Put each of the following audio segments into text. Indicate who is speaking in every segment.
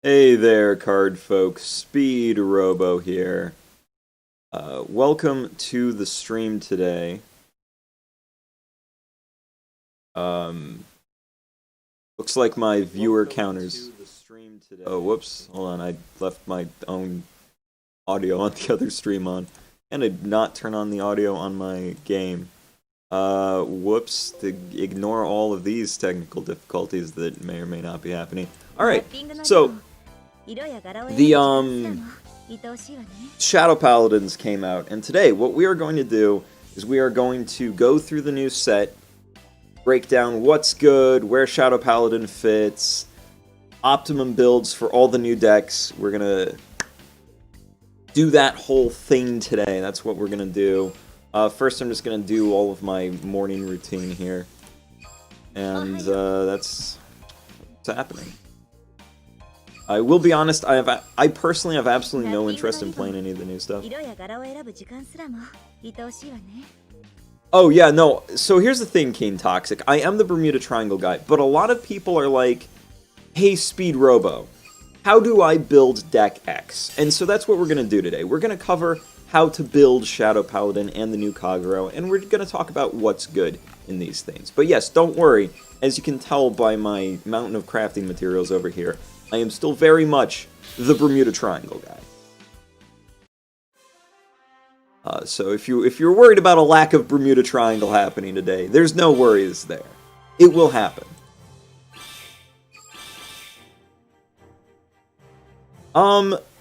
Speaker 1: Hey there, card folks. Speedrobo here. Welcome to the stream today. Looks like my viewer counters. Oh, whoops. Hold on, I left my own audio on the other stream on. And I did not turn on the audio on my game. Whoops. To ignore all of these technical difficulties that may or may not be happening. Alright, so the Shadow Paladins came out, and today what we are going to do is we are going to go through the new set, break down what's good, where Shadow Paladin fits, optimum builds for all the new decks. We're gonna do that whole thing today. That's what we're gonna do. First, I'm just gonna do all of my morning routine here, and that's what's happening. I will be honest, I personally have absolutely no interest in playing any of the new stuff. Oh yeah, no, so here's the thing, Keen Toxic. I am the Bermuda Triangle guy, but a lot of people are like, hey Speedrobo, how do I build deck X? And so that's what we're going to do today. We're going to cover how to build Shadow Paladin and the new Kagero, and we're going to talk about what's good in these things. But yes, don't worry, as you can tell by my mountain of crafting materials over here, I am still very much the Bermuda Triangle guy. So if you're worried about a lack of Bermuda Triangle happening today, there's no worries there. It will happen.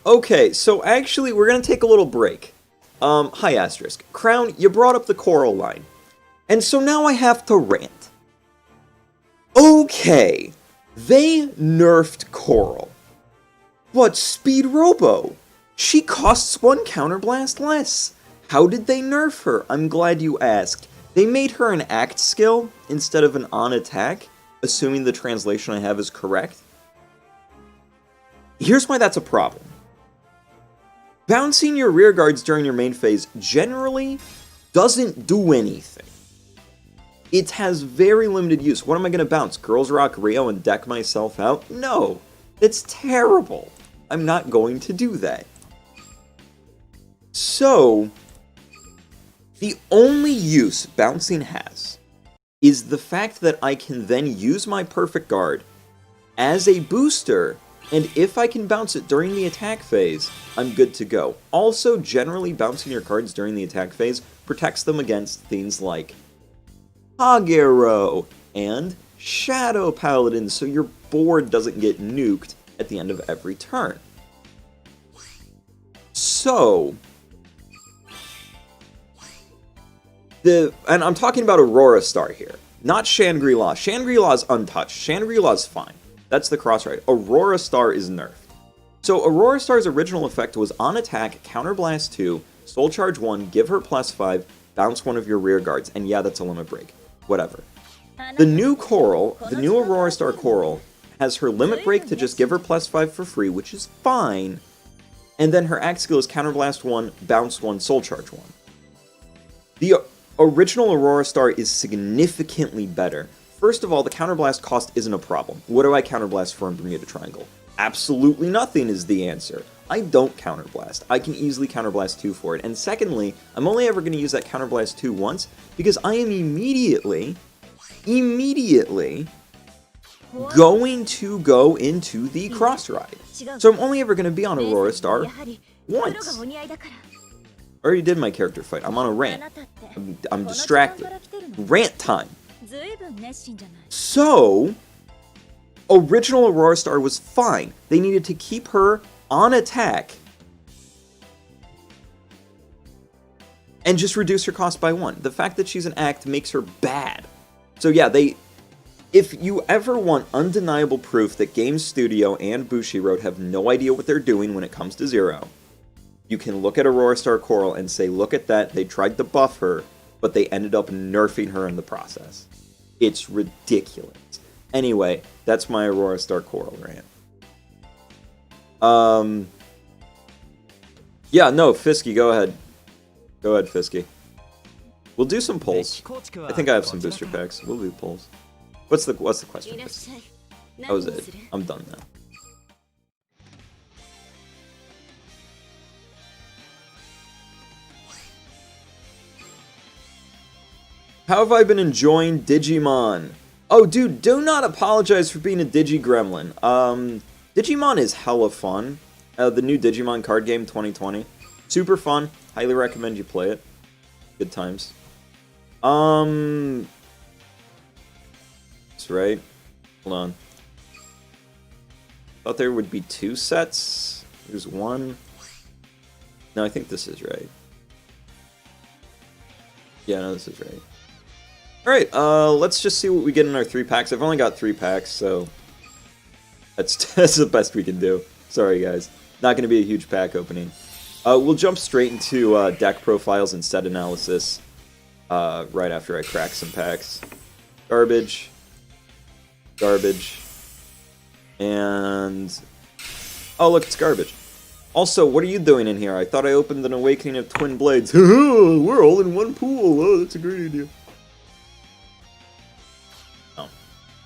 Speaker 1: Okay, so actually we're gonna take a little break. Hi Asterisk. Crown, you brought up the Coral line. And so now I have to rant. Okay. They nerfed Coral. But Speedrobo, she costs 1 counterblast less. How did they nerf her? I'm glad you asked. They made her an act skill instead of an on attack, assuming the translation I have is correct. Here's why that's a problem. Bouncing your rear guards during your main phase generally doesn't do anything. It has very limited use. What am I going to bounce? Girls Rock Rio and deck myself out? No. It's terrible. I'm not going to do that. So, the only use bouncing has is the fact that I can then use my perfect guard as a booster, and if I can bounce it during the attack phase, I'm good to go. Also, generally bouncing your cards during the attack phase protects them against things like Kagero and Shadow Paladin, so your board doesn't get nuked at the end of every turn. So, and I'm talking about Aurora Star here, not Shangri-La. Shangri-La's untouched. Shangri-La's fine. That's the cross-ride. Aurora Star is nerfed. So Aurora Star's original effect was on attack, counterblast 2, soul charge 1, give her +5, bounce one of your rear guards, and yeah, that's a limit break. Whatever. The new Coral, the new Aurora Star Coral, has her limit break to just give her +5 for free, which is fine, and then her act skill is counterblast 1, bounce 1, soul charge 1. The original Aurora Star is significantly better. First of all, the counterblast cost isn't a problem. What do I counterblast for in Bermuda Triangle? Absolutely nothing is the answer. I don't counterblast. I can easily counterblast 2 for it. And secondly, I'm only ever going to use that counterblast 2 once because I am immediately going to go into the cross ride. So I'm only ever going to be on Aurora Star once. I already did my character fight. I'm on a rant. I'm distracted. Rant time. So, original Aurora Star was fine. They needed to keep her on attack and just reduce her cost by 1. The fact that she's an act makes her bad. So yeah, if you ever want undeniable proof that Game Studio and Bushiroad have no idea what they're doing when it comes to Zero, you can look at Aurora Star Coral and say, look at that, they tried to buff her, but they ended up nerfing her in the process. It's ridiculous. Anyway, that's my Aurora Star Coral rant. Yeah, no, Fisky, go ahead. Go ahead, Fisky. We'll do some polls. I think I have some booster packs. We'll do polls. What's the question, Fisky? That was it. I'm done now. How have I been enjoying Digimon? Oh, dude, do not apologize for being a Digi-Gremlin. Digimon is hella fun. The new Digimon card game 2020. Super fun. Highly recommend you play it. Good times. That's right. Hold on. Thought there would be 2 sets. Here's 1. No, I think this is right. Yeah, no, this is right. Alright, let's just see what we get in our 3 packs. I've only got 3 packs, so that's the best we can do. Sorry, guys. Not going to be a huge pack opening. We'll jump straight into deck profiles and set analysis right after I crack some packs. Garbage. Garbage. And... oh, look, it's garbage. Also, what are you doing in here? I thought I opened an Awakening of Twin Blades. We're all in one pool. Oh, that's a great idea.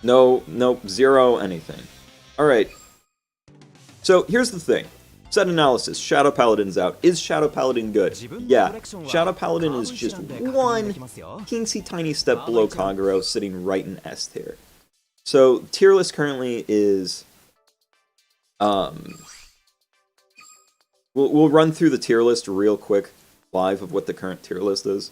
Speaker 1: No, nope, 0, anything. Alright. So, here's the thing. Set analysis. Shadow Paladin's out. Is Shadow Paladin good? Yeah. Shadow Paladin is just one teensy tiny step below Kagero, sitting right in S tier. So, tier list currently is... We'll run through the tier list real quick, live, of what the current tier list is.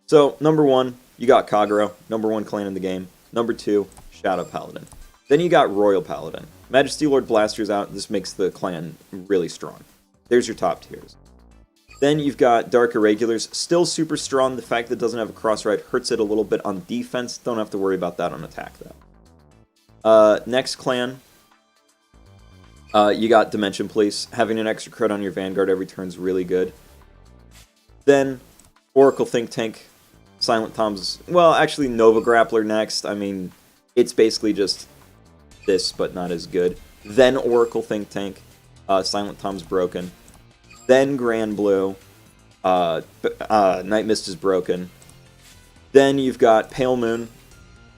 Speaker 1: So, number 1, you got Kagero, number 1 clan in the game. Number 2, Shadow Paladin. Then you got Royal Paladin. Majesty Lord Blaster's out. This makes the clan really strong. There's your top tiers. Then you've got Dark Irregulars. Still super strong. The fact that it doesn't have a cross-ride hurts it a little bit on defense. Don't have to worry about that on attack, though. Next clan, you got Dimension Police. Having an extra crit on your Vanguard every turn is really good. Then Oracle Think Tank. Silent Tom's... well, actually, Nova Grappler next. I mean, it's basically just this, but not as good. Then Oracle Think Tank. Silent Tom's broken. Then Grand Blue. Night Mist is broken. Then you've got Pale Moon.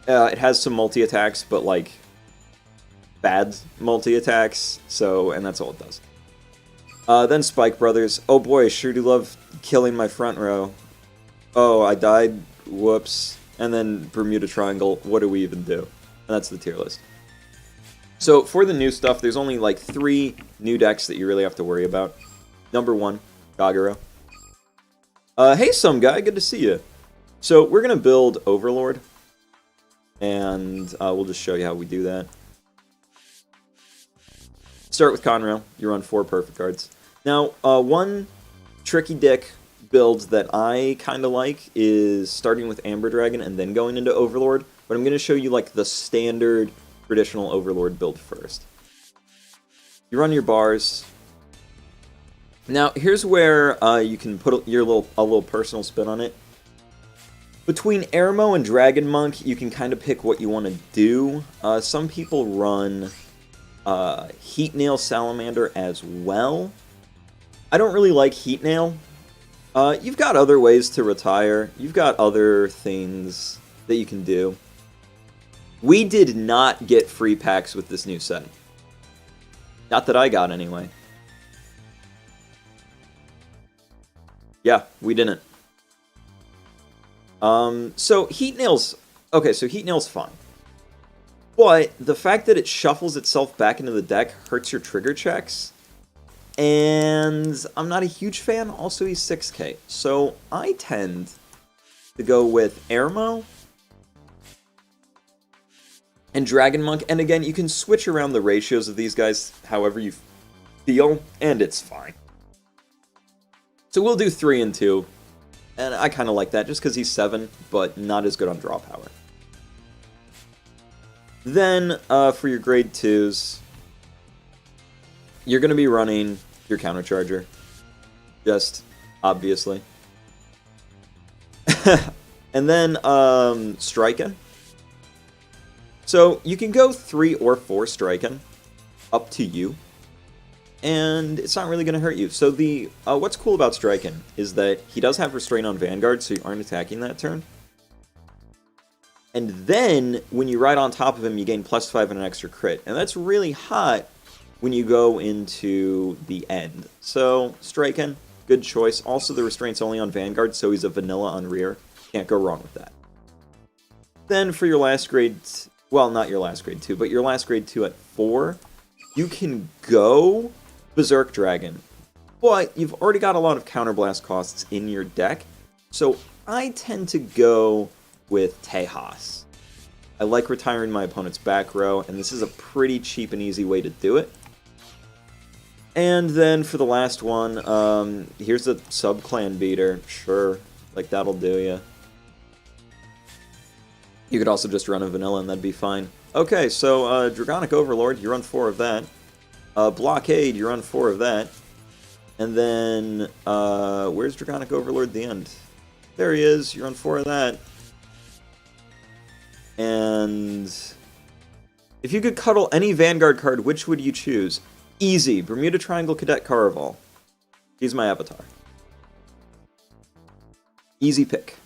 Speaker 1: It has some multi-attacks, but, like, bad multi-attacks. So, and that's all it does. Then Spike Brothers. Oh boy, sure do love killing my front row. Oh, I died. Whoops. And then Bermuda Triangle. What do we even do? And that's the tier list. So, for the new stuff, there's only like 3 new decks that you really have to worry about. Number 1, Kagero. Hey, some guy. Good to see you. So, we're going to build Overlord. And we'll just show you how we do that. Start with Conrail. You run 4 perfect cards. Now, one tricky dick build that I kind of like is starting with Amber Dragon and then going into Overlord, but I'm going to show you like the standard traditional Overlord build first. You run your bars. Now here's where you can put your a little personal spin on it. Between Airmo and Dragon Monk, you can kind of pick what you want to do. Some people run Heat Nail Salamander as well. I don't really like Heat Nail. You've got other ways to retire. You've got other things that you can do. We did not get free packs with this new set. Not that I got, anyway. Yeah, we didn't. So Heat Nail's... okay, so Heat Nail's fine. But the fact that it shuffles itself back into the deck hurts your trigger checks. And I'm not a huge fan. Also, he's 6k. So I tend to go with Airmo and Dragon Monk. And again, you can switch around the ratios of these guys however you feel, and it's fine. So we'll do 3 and 2. And I kind of like that just because he's 7, but not as good on draw power. Then, for your grade 2s, you're going to be running your countercharger. Just, obviously. And then, Striking. So, you can go 3 or 4 Striking. Up to you. And it's not really going to hurt you. So, the what's cool about Striking is that he does have Restraint on Vanguard, so you aren't attacking that turn. And then, when you ride on top of him, you gain +5 and an extra crit. And that's really hot when you go into the end. So, Striking, good choice. Also, the Restraint's only on Vanguard, so he's a vanilla on rear. Can't go wrong with that. Then for your last grade, well, not your last grade 2, but your last grade 2 at 4, you can go Berserk Dragon. But you've already got a lot of counterblast costs in your deck, so I tend to go with Tejas. I like retiring my opponent's back row, and this is a pretty cheap and easy way to do it. And then for the last one, here's a sub-clan beater. Sure, like that'll do ya. You could also just run a vanilla and that'd be fine. Okay, so Dragonic Overlord, you run 4 of that. Blockade, you run 4 of that. And then, where's Dragonic Overlord at the end? There he is, you run 4 of that. And if you could cuddle any Vanguard card, which would you choose? Easy, Bermuda Triangle Cadet Caraval. He's my avatar. Easy pick.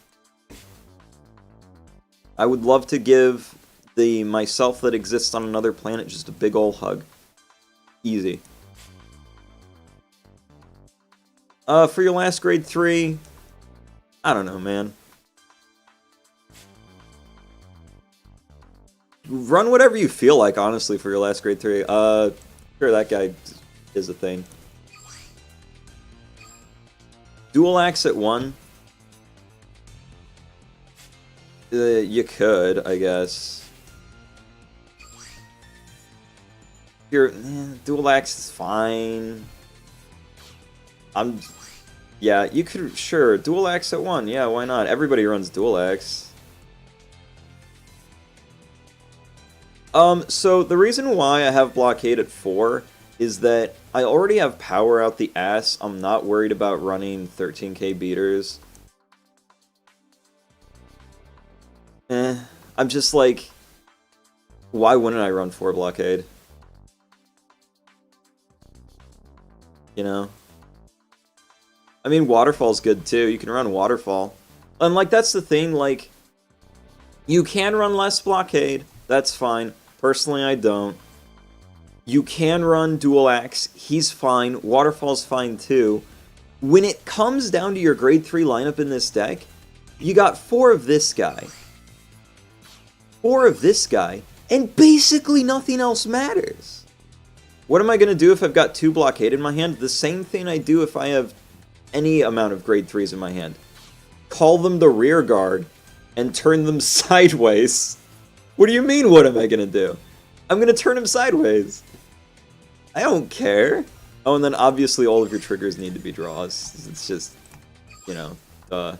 Speaker 1: I would love to give the myself that exists on another planet just a big ol' hug. Easy. For your last grade 3, I don't know, man. Run whatever you feel like, honestly, for your last grade 3. Sure, that guy is a thing. Dual Axe at 1. You could, I guess. Dual Axe is fine. Yeah, you could, sure, Dual Axe at 1. Yeah, why not? Everybody runs Dual Axe. So the reason why I have Blockade at 4 is that I already have power out the ass. I'm not worried about running 13k beaters. I'm just like, why wouldn't I run 4 Blockade? You know? I mean, Waterfall's good too. You can run Waterfall. And like, that's the thing, like, you can run less Blockade. That's fine. Personally, I don't. You can run Dual Axe. He's fine. Waterfall's fine too. When it comes down to your grade 3 lineup in this deck, you got 4 of this guy. 4 of this guy. And basically nothing else matters. What am I going to do if I've got 2 Blockade in my hand? The same thing I do if I have any amount of grade 3s in my hand. Call them the rear guard and turn them sideways. What do you mean, what am I going to do? I'm going to turn him sideways. I don't care. Oh, and then obviously all of your triggers need to be draws. It's just, you know, duh.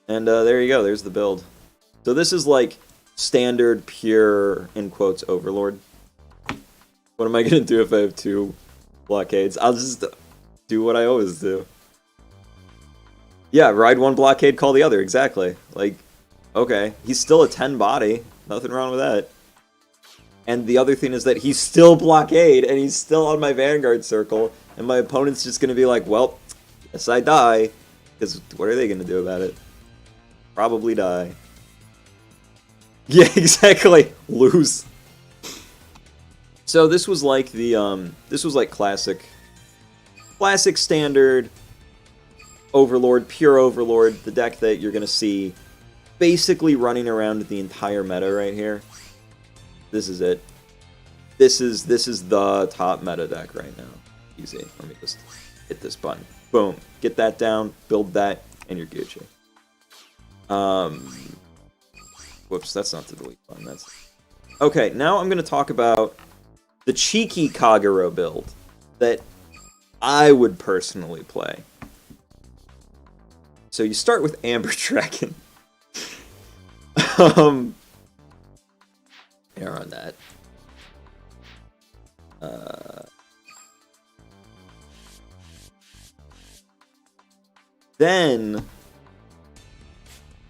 Speaker 1: And there you go, there's the build. So this is like standard, pure, in quotes, Overlord. What am I going to do if I have 2 Blockades? I'll just do what I always do. Yeah, ride 1 Blockade, call the other, exactly. Like, okay, he's still a 10 body, nothing wrong with that. And the other thing is that he's still Blockade, and he's still on my Vanguard circle, and my opponent's just going to be like, well, guess I die, because what are they going to do about it? Probably die. Yeah, exactly, lose. So this was like the, this was like classic standard Overlord, pure Overlord, the deck that you're going to see basically running around the entire meta right here. This is it. This is the top meta deck right now. Easy. Let me just hit this button. Boom. Get that down, build that, and you're Gucci. Whoops, that's not the delete button. That's okay, now I'm going to talk about the cheeky Kagero build that I would personally play. So you start with Amber Dragon. Here on that. Then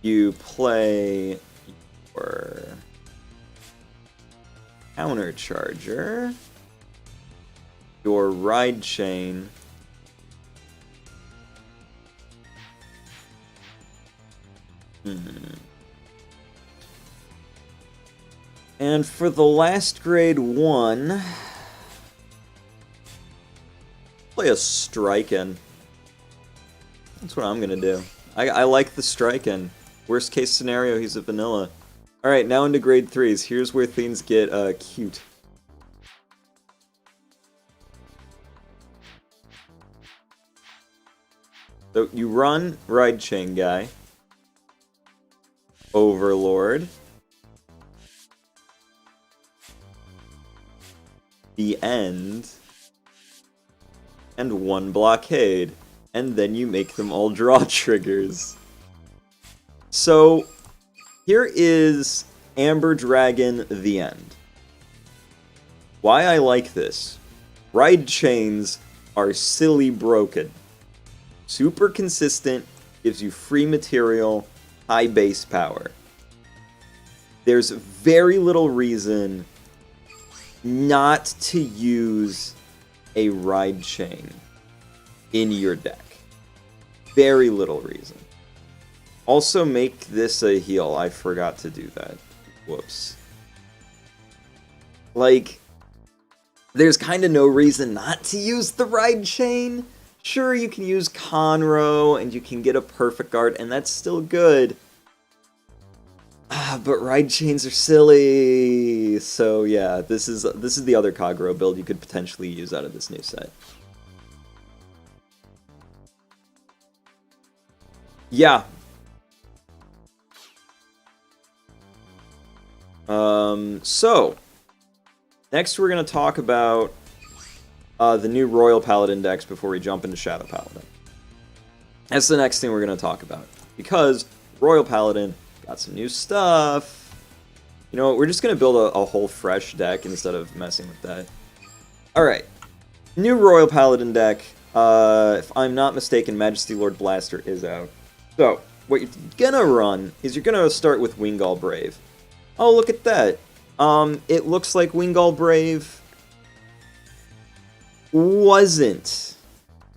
Speaker 1: you play your Countercharger, your Ride Chain, and for the last grade 1, play a strike-in. That's what I'm gonna do. I like the strike-in. Worst case scenario, he's a vanilla. Alright, now into grade 3s. Here's where things get cute. So you run Ride Chain Guy. Overlord. The End. And 1 Blockade. And then you make them all draw triggers. So, here is Amber Dragon, The End. Why I like this. Ride chains are silly broken. Super consistent, gives you free material, high base power. There's very little reason not to use a ride chain in your deck. Very little reason. Also make this a heal. I forgot to do that. Whoops. Like, there's kind of no reason not to use the ride chain. Sure, you can use Conroe and you can get a perfect guard, and that's still good. But ride chains are silly. So yeah, this is the other Kagero build you could potentially use out of this new set. Yeah. So next we're gonna talk about the new Royal Paladin decks before we jump into Shadow Paladin. That's the next thing we're gonna talk about, because Royal Paladin got some new stuff. You know what, we're just gonna build a whole fresh deck instead of messing with that. Alright, new Royal Paladin deck. If I'm not mistaken, Majesty Lord Blaster is out. So, what you're gonna run is you're gonna start with Wingull Brave. Oh, look at that. It looks like Wingull Brave wasn't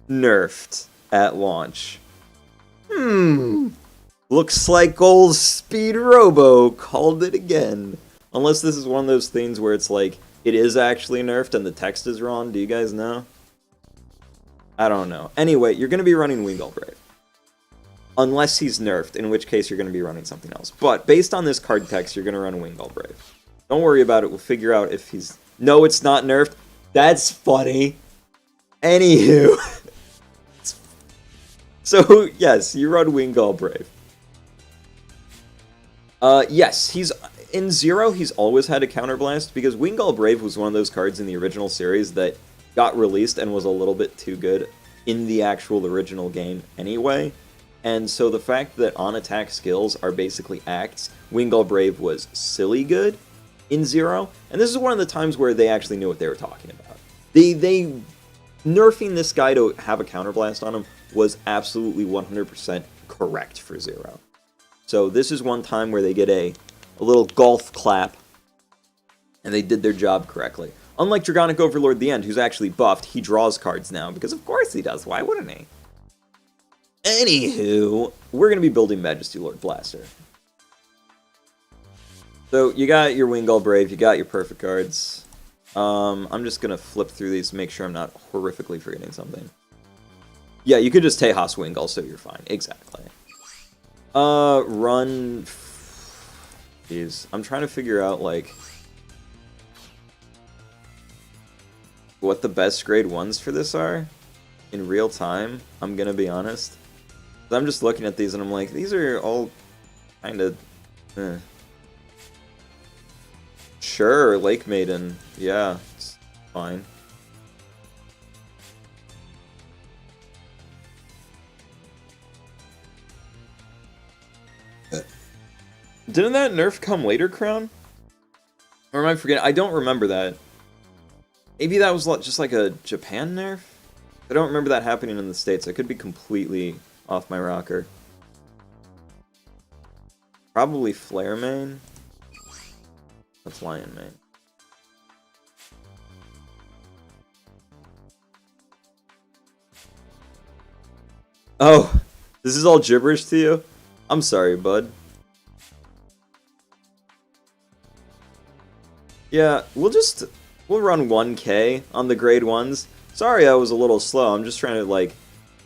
Speaker 1: nerfed at launch. Looks like old Speedrobo called it again. Unless this is one of those things where it's like, it is actually nerfed and the text is wrong. Do you guys know? I don't know. Anyway, you're going to be running Wingull Brave. Unless he's nerfed, in which case you're going to be running something else. But based on this card text, you're going to run Wingull Brave. Don't worry about it. We'll figure out if he's... No, it's not nerfed. That's funny. Anywho. So, yes, you run Wingull Brave. Yes, he's... In Zero, he's always had a Counterblast, because Wingull Brave was one of those cards in the original series that got released and was a little bit too good in the actual original game anyway. And so the fact that on-attack skills are basically acts, Wingull Brave was silly good in Zero. And this is one of the times where they actually knew what they were talking about. They nerfing this guy to have a Counterblast on him was absolutely 100% correct for Zero. So this is one time where they get a little golf clap, and they did their job correctly. Unlike Dragonic Overlord The End, who's actually buffed, he draws cards now, because of course he does, why wouldn't he? Anywho, we're going to be building Majesty Lord Blaster. So, you got your Wingull Brave, you got your perfect cards. I'm just going to flip through these to make sure I'm not horrifically forgetting something. Yeah, you could just Tejas Wingull, so you're fine. Exactly. Run... Jeez, I'm trying to figure out, like... what the best grade 1s for this are. In real time, I'm going to be honest. I'm just looking at these and I'm like, these are all kind of... Sure, Lake Maiden. Yeah, it's fine. Didn't that nerf come later, Crown? Or am I forgetting? I don't remember that. Maybe that was just like a Japan nerf? I don't remember that happening in the States. I could be completely off my rocker. Probably Flare main. That's Lion main. Oh, this is all gibberish to you? I'm sorry, bud. Yeah, we'll run 1k on the grade 1s. Sorry I was a little slow. I'm just trying to, like...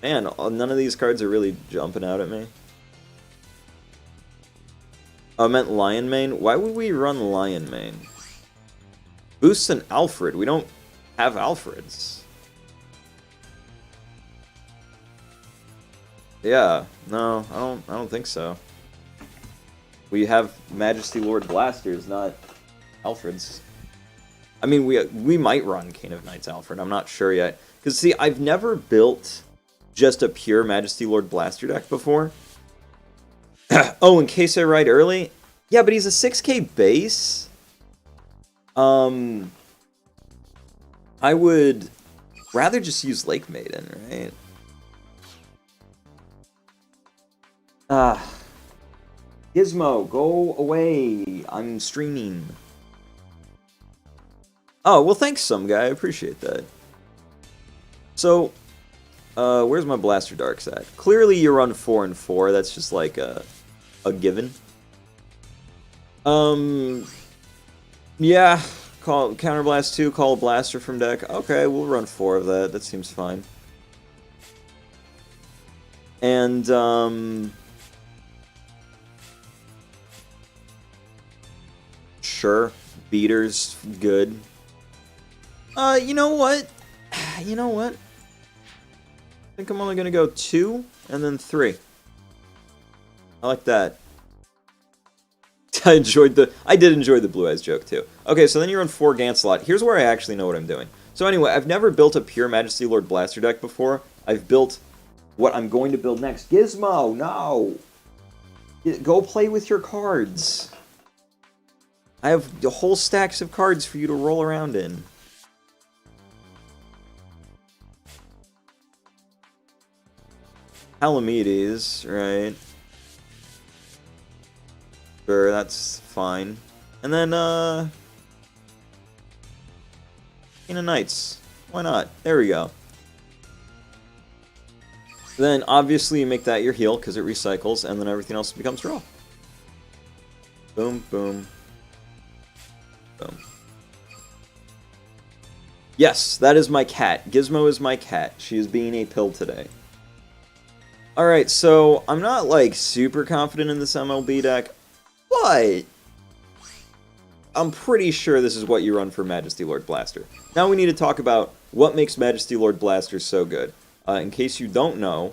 Speaker 1: Man, none of these cards are really jumping out at me. I meant Lion Mane. Why would we run Lion Mane? Boosts an Alfred. We don't have Alfreds. Yeah, no, I don't think so. We have Majesty Lord Blasters, not Alfreds. I mean, we might run Cane of Knights Alfred. I'm not sure yet. Because, see, I've never built just a pure Majesty Lord Blaster deck before. Oh, in case I ride early? Yeah, but he's a 6k base. I would rather just use Lake Maiden, right? Gizmo, go away. I'm streaming. Oh, well, thanks, some guy. I appreciate that. So, where's my Blaster Darks at? Clearly, you run 4 and 4. That's just like a given. Yeah. Counterblast 2, call a Blaster from deck. Okay, we'll run 4 of that. That seems fine. And, sure. Beater's good. You know what? You know what? I think I'm only gonna go 2 and then 3. I like that. I did enjoy the Blue Eyes joke too. Okay, so then you run 4 Gancelot. Here's where I actually know what I'm doing. So anyway, I've never built a pure Majesty Lord Blaster deck before. I've built what I'm going to build next. Gizmo, no! Go play with your cards. I have whole stacks of cards for you to roll around in. Palamedes, right? Sure, that's fine. And then, King of Knights. Why not? There we go. Then, obviously, you make that your heal, because it recycles, and then everything else becomes draw. Boom, boom. Boom. Yes, that is my cat. Gizmo is my cat. She is being a pill today. Alright, so I'm not, like, super confident in this MLB deck, but I'm pretty sure this is what you run for Majesty Lord Blaster. Now we need to talk about what makes Majesty Lord Blaster so good. In case you don't know,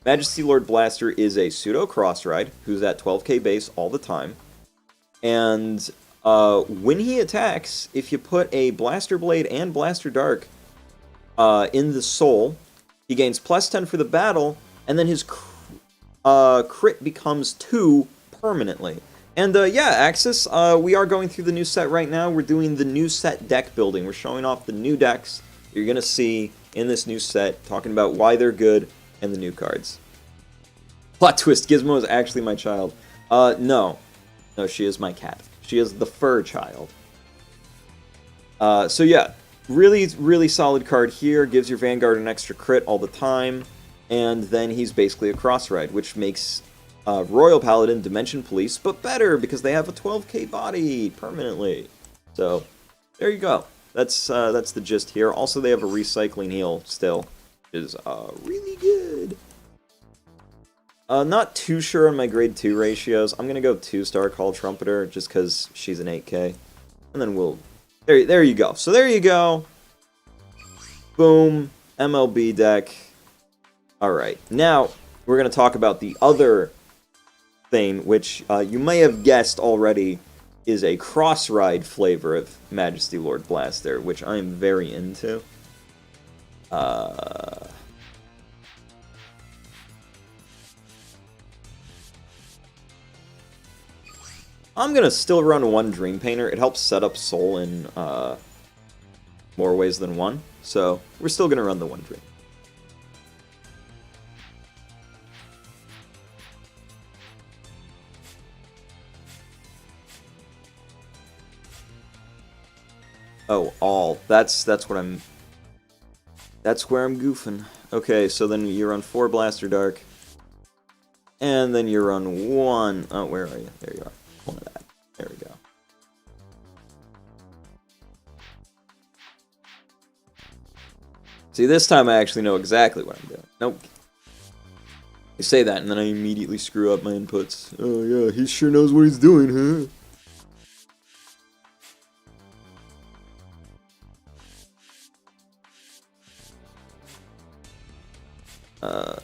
Speaker 1: Majesty Lord Blaster is a pseudo cross-ride who's at 12k base all the time. And when he attacks, if you put a Blaster Blade and Blaster Dark in the soul, he gains +10 for the battle, and then his crit becomes 2 permanently. And yeah, Axis, we are going through the new set right now. We're doing the new set deck building. We're showing off the new decks you're going to see in this new set, talking about why they're good and the new cards. Plot twist, Gizmo is actually my child. No. No, she is my cat. She is the fur child. So yeah, really, really solid card here. Gives your Vanguard an extra crit all the time. And then he's basically a cross-ride, which makes Royal Paladin Dimension Police, but better, because they have a 12k body permanently. So, there you go. That's the gist here. Also, they have a recycling heal still, which is really good. Not too sure on my grade 2 ratios. I'm going to go 2-star Call Trumpeter, just because she's an 8k. And then we'll... There you go. So there you go. Boom. MLB deck. Alright, now we're going to talk about the other thing, which you may have guessed already is a cross-ride flavor of Majesty Lord Blaster, which I am very into. I'm going to still run 1 Dream Painter. It helps set up Soul in more ways than one, so we're still going to run the 1 Dream. Oh, all. That's what I'm... That's where I'm goofing. Okay, so then you run 4 Blaster Dark. And then you run 1... Oh, where are you? There you are. 1 of that. There we go. See, this time I actually know exactly what I'm doing. Nope. I say that, and then I immediately screw up my inputs. Oh yeah, he sure knows what he's doing, huh?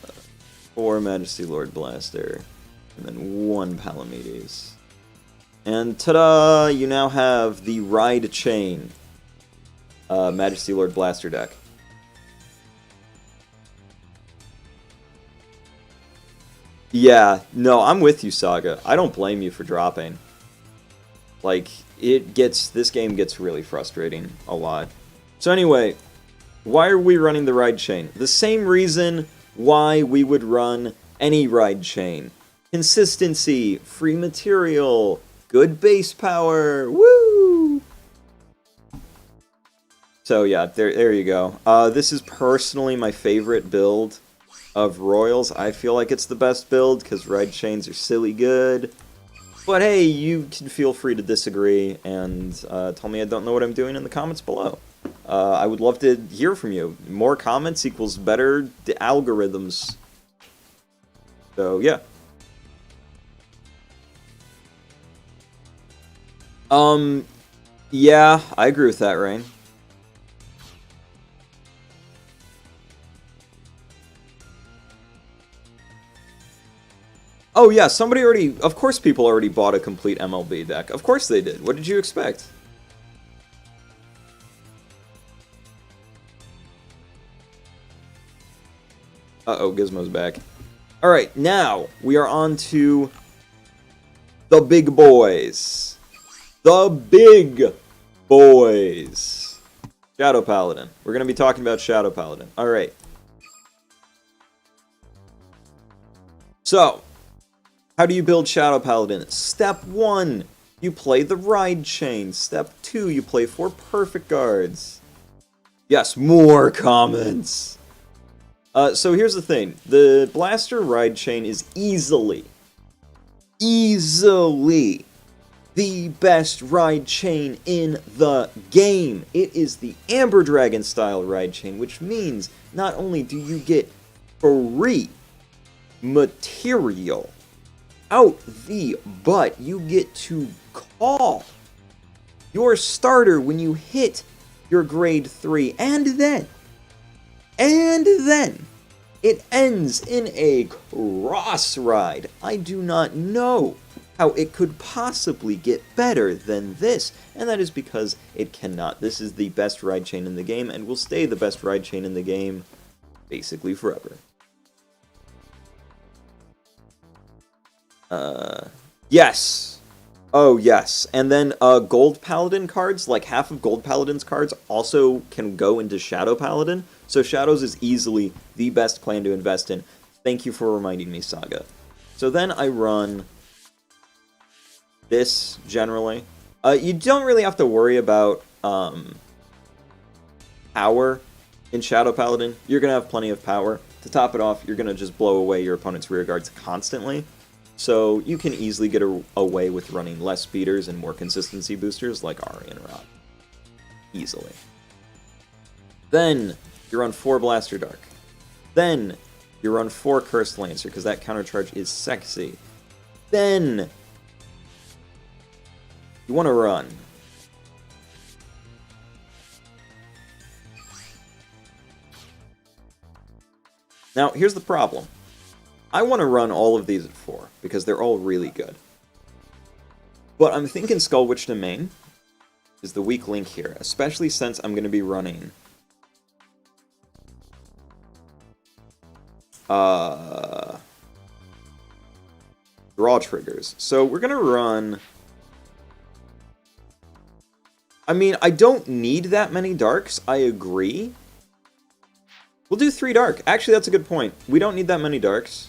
Speaker 1: 4 Majesty Lord Blaster, and then 1 Palamedes. And ta-da! You now have the Ride Chain Majesty Lord Blaster deck. Yeah, no, I'm with you, Saga. I don't blame you for dropping. Like, this game gets really frustrating a lot. So anyway, why are we running the Ride Chain? The same reason why we would run any Ride Chain. Consistency, free material, good base power, woo! So yeah, there you go. This is personally my favorite build of Royals. I feel like it's the best build because Ride Chains are silly good. But hey, you can feel free to disagree and tell me I don't know what I'm doing in the comments below. I would love to hear from you. More comments equals better algorithms. So yeah. Yeah, I agree with that, Rain. Oh yeah, somebody already... Of course people already bought a complete MLB deck. Of course they did. What did you expect? Uh-oh, Gizmo's back. Alright, now we are on to the big boys. The big boys. Shadow Paladin. We're going to be talking about Shadow Paladin. Alright. So, how do you build Shadow Paladin? Step 1, you play the Ride Chain. Step 2, you play 4 Perfect Guards. Yes, more comments. So here's the thing. The Blaster Ride Chain is easily the best Ride Chain in the game. It is the Amber Dragon style Ride Chain, which means not only do you get free material out the butt, you get to call your starter when you hit your grade 3, and then it ends in a cross ride. I do not know how it could possibly get better than this, and that is because it cannot. This is the best Ride Chain in the game, and will stay the best Ride Chain in the game basically forever. Yes. Oh, yes. And then Gold Paladin cards, like half of Gold Paladin's cards, also can go into Shadow Paladin. So Shadows is easily the best clan to invest in. Thank you for reminding me, Saga. So then I run this, generally. You don't really have to worry about power in Shadow Paladin. You're going to have plenty of power. To top it off, you're going to just blow away your opponent's rear guards constantly. So you can easily get away with running less speeders and more consistency boosters like Ari and Rod. Easily. Then you run 4 Blaster Dark. Then you run 4 Cursed Lancer, because that countercharge is sexy. Then you want to run now, here's the problem. I want to run all of these at 4, because they're all really good. But I'm thinking Skull Witch Domain is the weak link here, especially since I'm going to be running draw triggers. So we're going to run... I mean, I don't need that many darks, I agree. We'll do 3 dark. Actually, that's a good point. We don't need that many darks.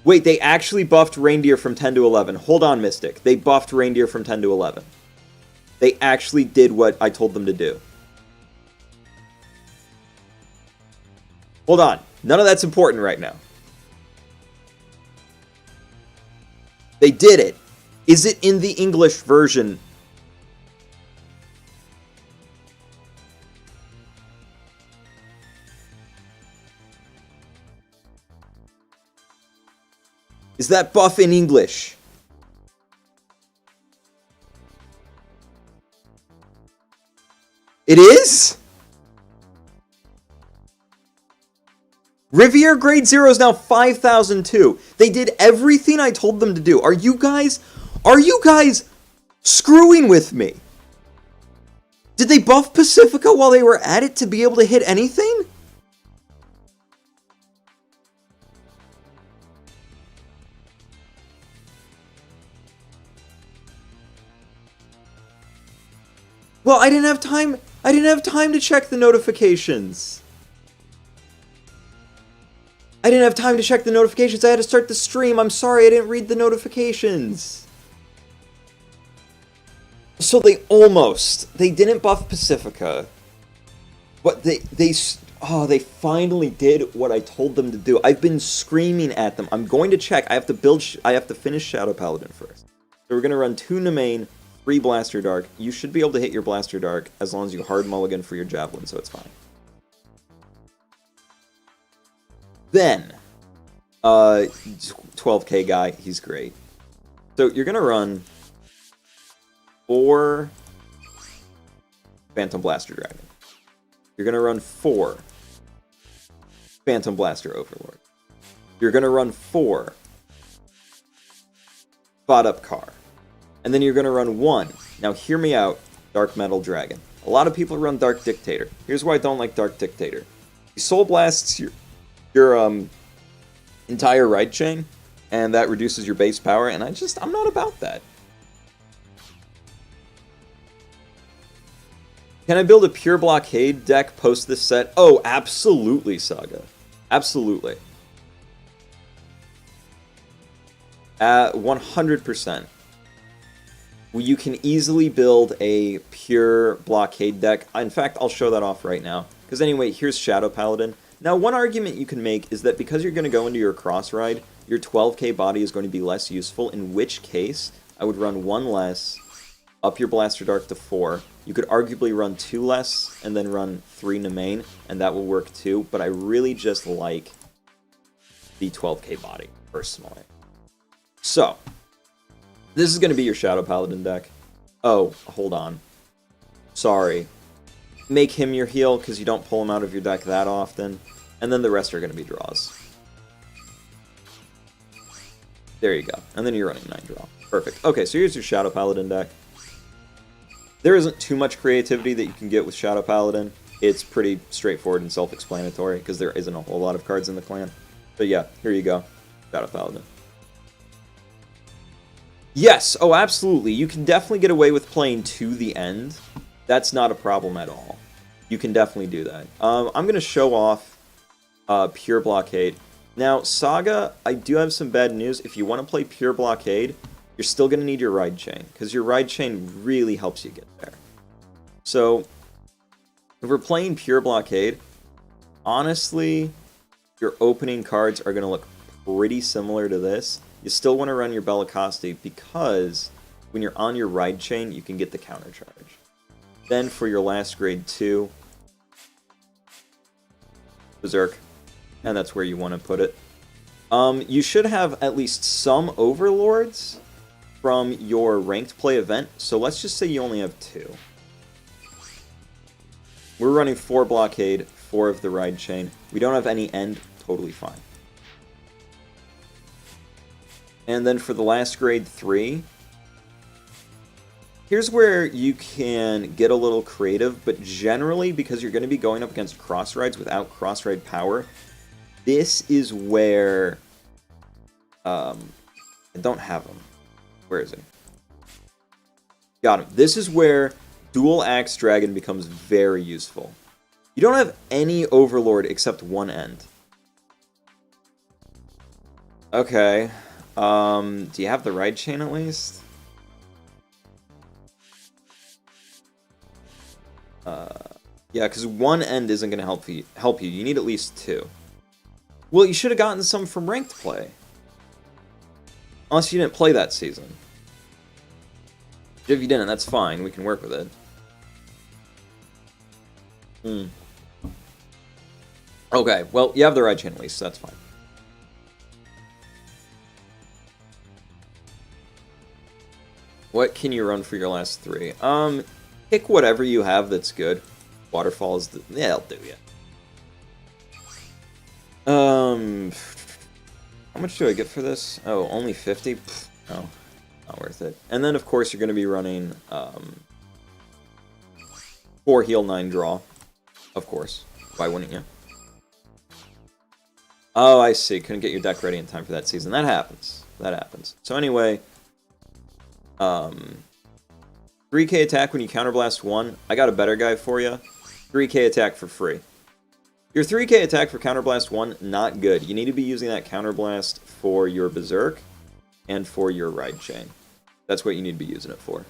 Speaker 1: Wait, they actually buffed Reindeer from 10 to 11. Hold on, Mystic. They buffed Reindeer from 10 to 11. They actually did what I told them to do. Hold on. None of that's important right now. They did it. Is it in the English version? Is that buff in English? It is? Riviere grade 0 is now 5,002. They did everything I told them to do. Are you guys screwing with me? Did they buff Pacifica while they were at it to be able to hit anything? Well, I didn't have time to check the notifications. I didn't have time to check the notifications. I had to start the stream. I'm sorry, I didn't read the notifications. So they didn't buff Pacifica. But they finally did what I told them to do. I've been screaming at them. I'm going to check. I have to finish Shadow Paladin first. So we're going to run 2 Nemain, 3 Blaster Dark. You should be able to hit your Blaster Dark as long as you hard mulligan for your Javelin, so it's fine. Then, 12k guy, he's great. So you're going to run 4 Phantom Blaster Dragon. You're going to run 4 Phantom Blaster Overlord. You're going to run 4 Spot Up Car. And then you're going to run 1. Now hear me out, Dark Metal Dragon. A lot of people run Dark Dictator. Here's why I don't like Dark Dictator. He Soul Blasts your entire ride chain, and that reduces your base power, and I'm not about that. Can I build a pure Blockade deck post this set? Oh, absolutely, Saga. Absolutely. 100%. You can easily build a pure Blockade deck. In fact, I'll show that off right now. Because anyway, here's Shadow Paladin. Now, one argument you can make is that because you're going to go into your cross ride, your 12k body is going to be less useful, in which case I would run 1 less, up your Blaster Dark to 4. You could arguably run 2 less, and then run 3 Nemain, and that will work too, but I really just like the 12k body, personally. So, this is going to be your Shadow Paladin deck. Oh, hold on. Sorry. Make him your heal, because you don't pull him out of your deck that often. And then the rest are going to be draws. There you go. And then you're running 9 draw. Perfect. Okay, so here's your Shadow Paladin deck. There isn't too much creativity that you can get with Shadow Paladin. It's pretty straightforward and self-explanatory, because there isn't a whole lot of cards in the clan. But yeah, here you go. Shadow Paladin. Yes, oh absolutely. You can definitely get away with playing to the end. That's not a problem at all. You can definitely do that. I'm going to show off Pure Blockade. Now, Saga, I do have some bad news. If you want to play Pure Blockade, you're still going to need your Ride Chain, because your Ride Chain really helps you get there. So, if we're playing Pure Blockade, honestly, your opening cards are going to look pretty similar to this. You still want to run your Bellicosti, because when you're on your Ride Chain, you can get the counter charge. Then for your last grade 2, Berserk, and that's where you want to put it. You should have at least some Overlords from your ranked play event, so let's just say you only have 2. We're running 4 Blockade, 4 of the Ride Chain. We don't have any end, totally fine. And then for the last grade 3, here's where you can get a little creative, but generally, because you're going to be going up against cross rides without cross ride power, this is where... I don't have him. Where is he? Got him. This is where Dual Axe Dragon becomes very useful. You don't have any Overlord except 1 end. Okay. Do you have the Ride Chain at least? Yeah, because 1 end isn't going to help you. You need at least 2. Well, you should have gotten some from ranked play. Unless you didn't play that season. If you didn't, that's fine. We can work with it. Okay, well, you have the Ride Chain at least, so that's fine. What can you run for your last 3? Pick whatever you have that's good. Waterfall is the... Yeah, I'll do ya. How much do I get for this? Oh, only 50? Pfft, no, not worth it. And then, of course, you're going to be running 4 heal, 9 draw. Of course. Why wouldn't you? Oh, I see. Couldn't get your deck ready in time for that season. That happens. That happens. So anyway, 3k attack when you counterblast 1. I got a better guy for you. 3k attack for free. Your 3k attack for counterblast 1, not good. You need to be using that counterblast for your Berserk and for your Ride Chain. That's what you need to be using it for.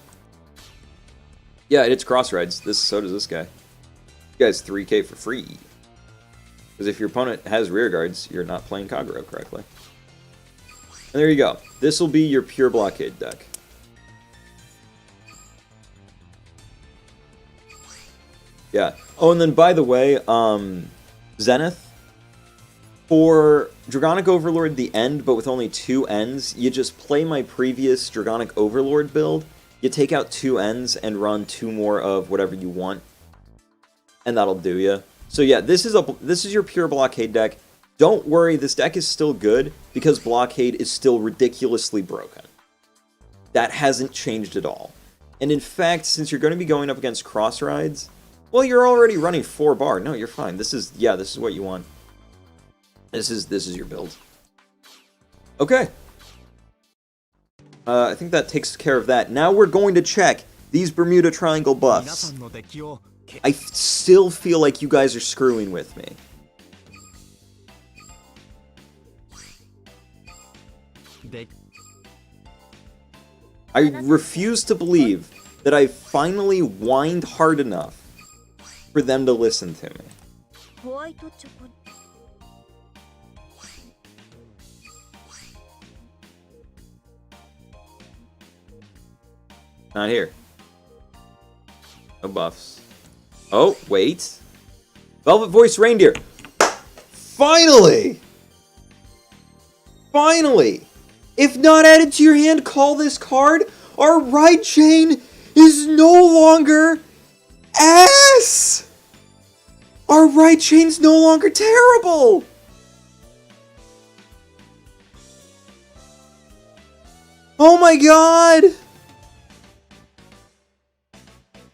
Speaker 1: Yeah, it hits cross rides. So does this guy. You guys 3k for free. Because if your opponent has rear guards, you're not playing Kagero correctly. And there you go. This will be your pure Blockade deck. Yeah. Oh, and then by the way, Zenith, for Dragonic Overlord the end, but with only 2 ends, you just play my previous Dragonic Overlord build, you take out 2 ends and run 2 more of whatever you want, and that'll do you. So yeah, this is your pure Blockade deck. Don't worry, this deck is still good, because Blockade is still ridiculously broken. That hasn't changed at all. And in fact, since you're going to be going up against cross rides, well, you're already running 4 bar. No, you're fine. This is what you want. This is your build. Okay. I think that takes care of that. Now we're going to check these Bermuda Triangle buffs. I still feel like you guys are screwing with me. I refuse to believe that I finally whined hard enough for them to listen to me. Not here. No buffs. Oh, wait. Velvet Voice Reindeer. Finally! Finally! If not added to your hand, call this card. Our Ride Chain is no longer ass! Our Ride Chain's no longer terrible! Oh my god!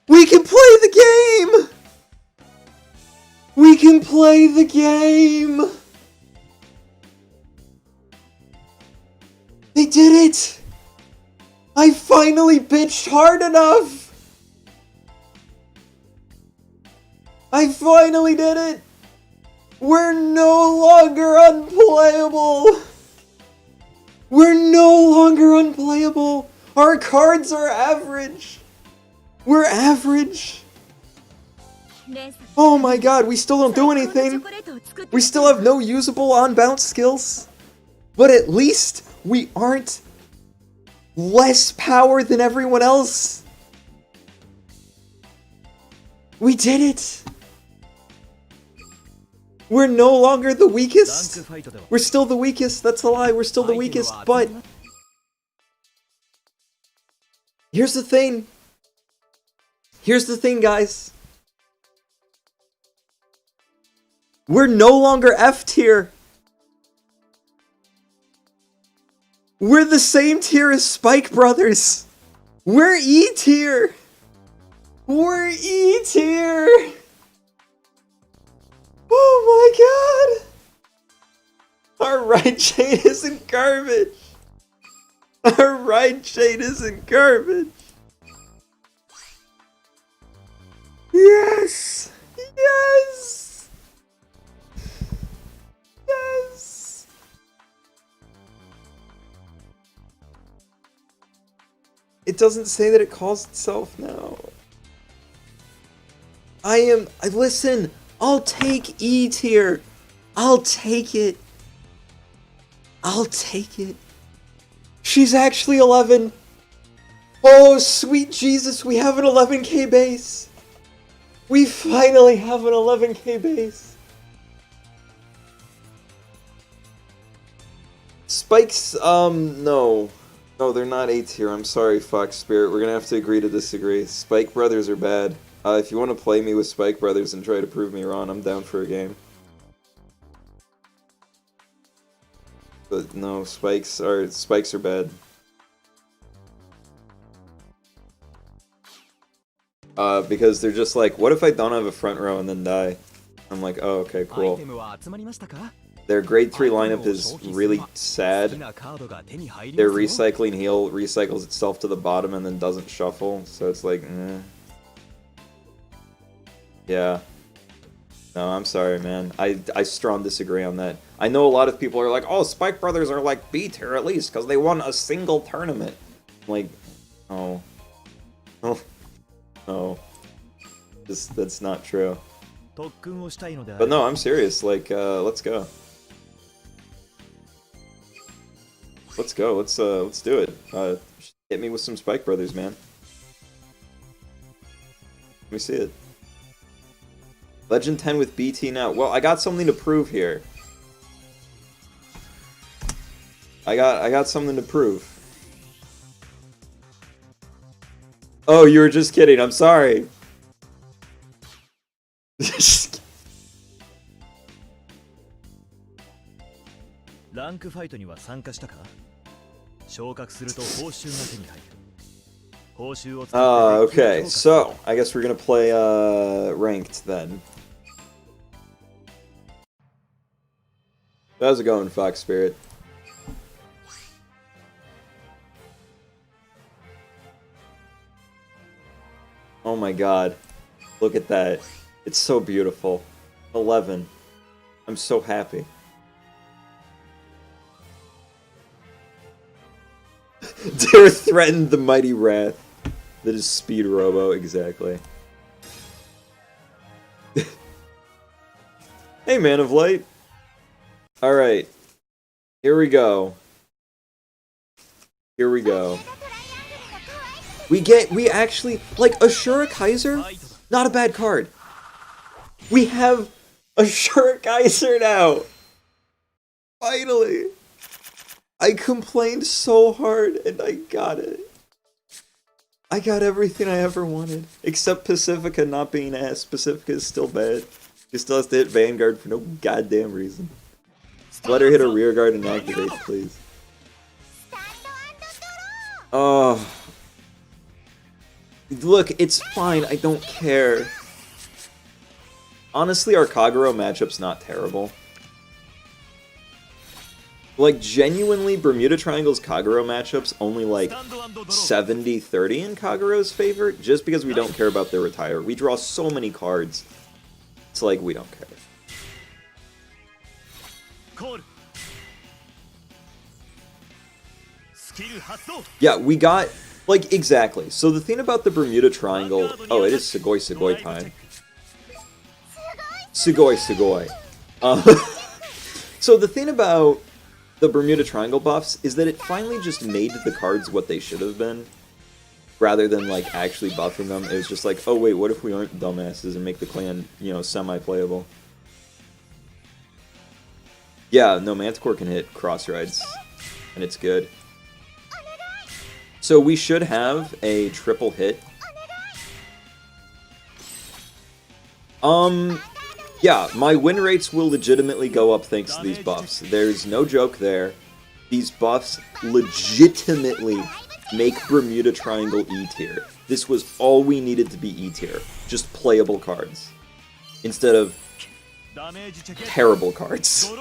Speaker 1: We can play the game! We can play the game! They did it! I finally bitched hard enough! I finally did it! We're no longer unplayable! We're no longer unplayable! Our cards are average! We're average! Oh my god, we still don't do anything! We still have no usable on-bounce skills! But at least we aren't less power than everyone else! We did it! We're no longer the weakest! We're still the weakest, that's a lie, we're still the weakest, but... Here's the thing! Here's the thing, guys! We're no longer F tier! We're the same tier as Spike Brothers! We're E tier! We're E tier! Oh my god! Our Ride Chain isn't garbage! Our Ride Chain isn't garbage! Yes! Yes! Yes! It doesn't say that it calls itself now. Listen, I'll take E tier. I'll take it. I'll take it. She's actually 11. Oh, sweet Jesus, we have an 11k base. We finally have an 11k base. Spike's, no. No, they're not A tier. I'm sorry, Fox Spirit. We're gonna have to agree to disagree. Spike Brothers are bad. If you want to play me with Spike Brothers and try to prove me wrong, I'm down for a game. But no, spikes are bad. Because they're just like, what if I don't have a front row and then die? I'm like, oh, okay, cool. Their grade 3 lineup is really sad. Their recycling heal recycles itself to the bottom and then doesn't shuffle, so it's like, eh. Yeah. No, I'm sorry, man. I strong disagree on that. I know a lot of people are like, oh, Spike Brothers are like B tier at least, because they won a single tournament. I'm like, oh. Oh. No. That's not true. But no, I'm serious, like, let's go. Let's go, let's do it. Hit me with some Spike Brothers, man. Let me see it. Legend 10 with BT now. Well, I got something to prove here. I got something to prove. Oh, you were just kidding. I'm sorry. Okay, so I guess we're gonna play ranked then. How's it going, Fox Spirit? Oh my god. Look at that. It's so beautiful. 11. I'm so happy. Dare threatened the mighty wrath. That is Speedrobo, exactly. Hey, Man of Light. Alright. Here we go. Here we go. We actually, like, Ashura Kaiser? Not a bad card. We have Ashura Kaiser now! Finally! I complained so hard, and I got it. I got everything I ever wanted. Except Pacifica not being ass. Pacifica is still bad. She still has to hit Vanguard for no goddamn reason. Let her hit a rear guard and activate, please. Oh. Look, it's fine. I don't care. Honestly, our Kagero matchup's not terrible. Like, genuinely, Bermuda Triangle's Kagero matchup's only like 70-30 in Kagero's favor, just because we don't care about their retire. We draw so many cards. It's like, we don't care. Yeah, we got... Like, exactly. So the thing about the Bermuda Triangle... Oh, it is Sugoi Sugoi time. Sugoi Sugoi. So the thing about the Bermuda Triangle buffs is that it finally just made the cards what they should have been. Rather than, like, actually buffing them. It was just like, oh wait, what if we aren't dumbasses and make the clan, you know, semi-playable? Yeah, no, Manticore can hit cross rides. And it's good. So we should have a triple hit. Yeah, my win rates will legitimately go up thanks to these buffs. There's no joke there. These buffs legitimately make Bermuda Triangle E tier. This was all we needed to be E tier. Just playable cards. Instead of terrible cards.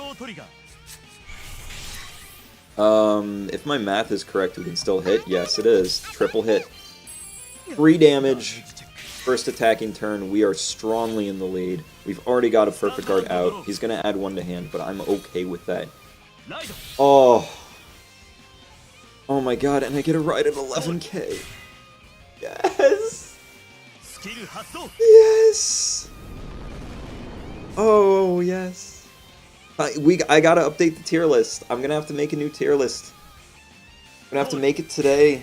Speaker 1: If my math is correct, we can still hit. Yes, it is. Triple hit. 3 damage. First attacking turn. We are strongly in the lead. We've already got a perfect guard out. He's going to add 1 to hand, but I'm okay with that. Oh. Oh my god, and I get a ride at 11k. Yes. Yes. Oh, yes. I gotta update the tier list. I'm gonna have to make a new tier list. I'm gonna have to make it today.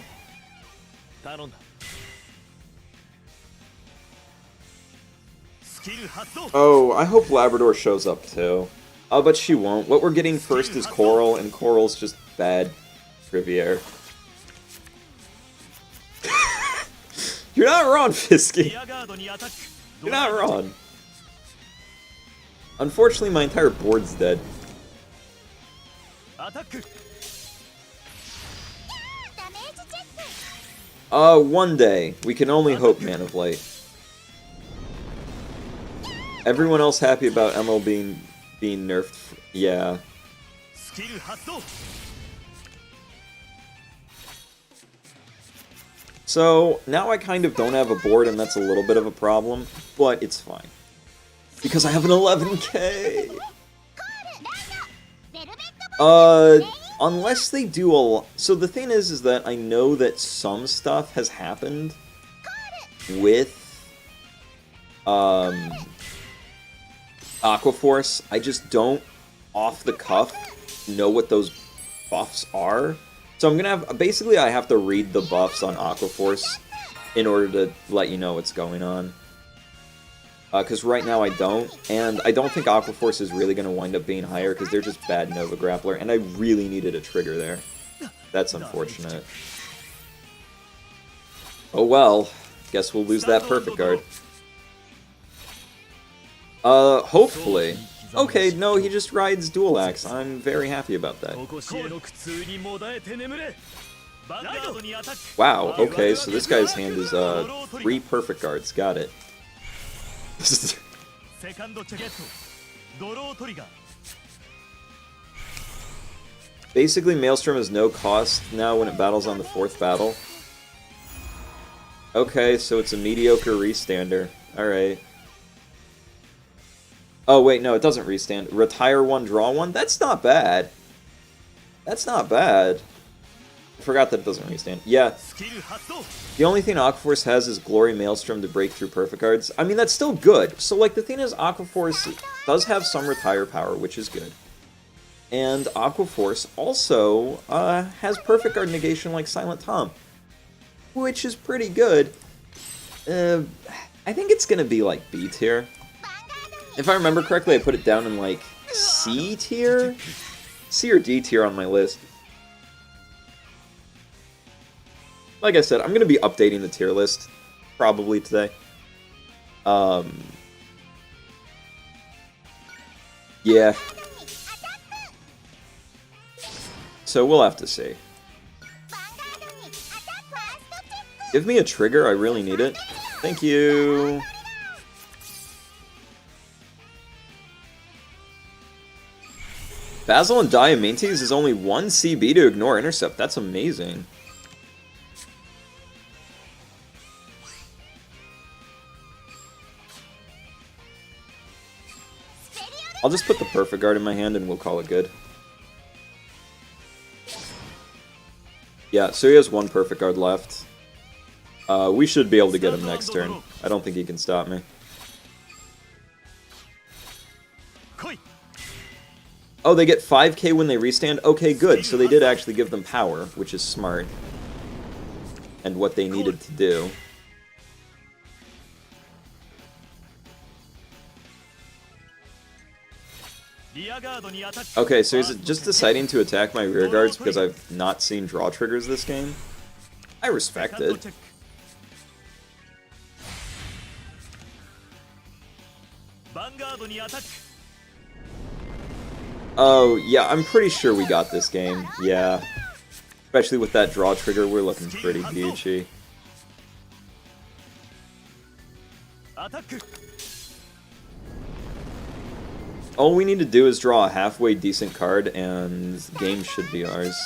Speaker 1: Oh, I hope Labrador shows up too. But she won't. What we're getting first is Coral, and Coral's just bad. Riviere. You're not wrong, Fisky. You're not wrong. Unfortunately, my entire board's dead. One day. We can only hope, Man of Light. Everyone else happy about ML being nerfed? Yeah. So, now I kind of don't have a board, and that's a little bit of a problem, but it's fine. Because I have an 11k! Unless they do a lot... So the thing is that I know that some stuff has happened with, Aquaforce. I just don't, off the cuff, know what those buffs are. So I'm gonna have... Basically, I have to read the buffs on Aquaforce in order to let you know what's going on. Because right now I don't, and I don't think Aquaforce is really going to wind up being higher because they're just bad Nova Grappler, and I really needed a trigger there. That's unfortunate. Oh well, guess we'll lose that Perfect Guard. Hopefully. Okay, no, he just rides Dual Axe. I'm very happy about that. Wow, okay, so this guy's hand is 3 Perfect Guards, got it. Basically, Maelstrom has no cost now when it battles on the 4th battle. Okay, so it's a mediocre restander. Alright. Oh, wait, no, it doesn't restand. Retire 1, draw 1? That's not bad. That's not bad. I forgot that it doesn't restand. Yeah. The only thing Aquaforce has is Glory Maelstrom to break through Perfect Guards. I mean, that's still good. So, like, the thing is, Aquaforce does have some retire power, which is good. And Aquaforce also has Perfect Guard negation like Silent Tom, which is pretty good. I think it's going to be, like, B tier. If I remember correctly, I put it down in, like, C tier? C or D tier on my list. Like I said, I'm going to be updating the tier list probably today. Yeah. So we'll have to see. Give me a trigger, I really need it. Thank you. Basil and Diamantes is only 1 CB to ignore intercept. That's amazing. I'll just put the Perfect Guard in my hand and we'll call it good. Yeah, so he has 1 Perfect Guard left. We should be able to get him next turn. I don't think he can stop me. Oh, they get 5k when they restand? Okay, good. So they did actually give them power, which is smart. And what they needed to do. Okay, so is it just deciding to attack my rear guards because I've not seen draw triggers this game? I respect it. Oh, yeah, I'm pretty sure we got this game. Yeah. Especially with that draw trigger, we're looking pretty peachy. All we need to do is draw a halfway decent card, and game should be ours.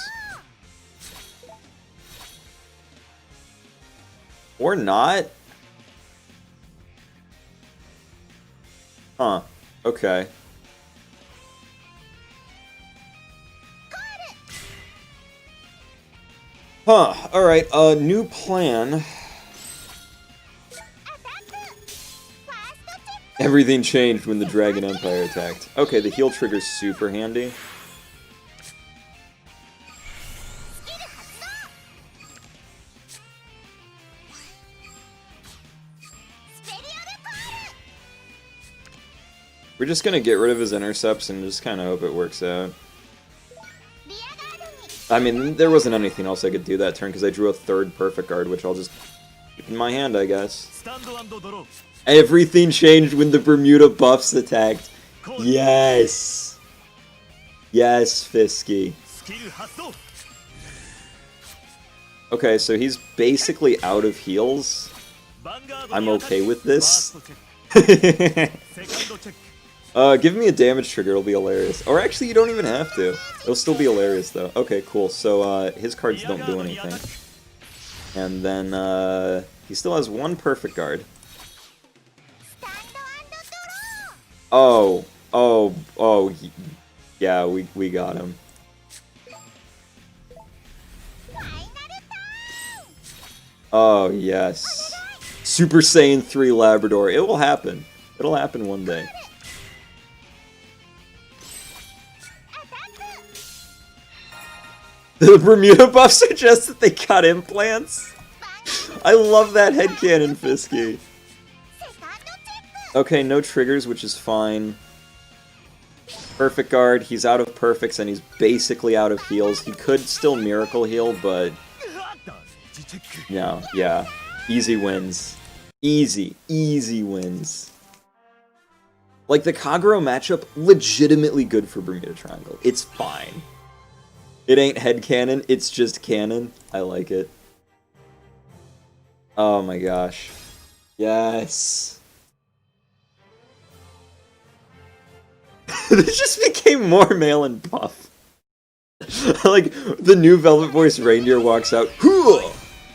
Speaker 1: Or not? Huh. Okay. Huh. Alright, new plan. Everything changed when the Dragon Empire attacked. Okay, the heal trigger's super handy. We're just gonna get rid of his intercepts and just kind of hope it works out. I mean, there wasn't anything else I could do that turn because I drew a 3rd Perfect Guard, which I'll just in my hand, I guess. Everything changed when the Bermuda buffs attacked. Yes! Yes, Fisky. Okay, so he's basically out of heals. I'm okay with this. Give me a damage trigger, it'll be hilarious. Or actually, you don't even have to. It'll still be hilarious, though. Okay, cool. So, his cards don't do anything. And then, he still has one perfect guard. Oh. Yeah, we got him. Oh, yes. Super Saiyan 3 Labrador. It will happen. It'll happen one day. The Bermuda buff suggests that they got implants? I love that headcanon, Fisky. Okay, no triggers, which is fine. Perfect guard, he's out of perfects and he's basically out of heals. He could still miracle heal, but... no, yeah. Easy wins. Easy wins. Like, the Kagero matchup, legitimately good for Bermuda Triangle. It's fine. It ain't headcanon, it's just canon. I like it. Oh my gosh. Yes. This just became more male and buff. Like, the new Velvet Voice Reindeer walks out.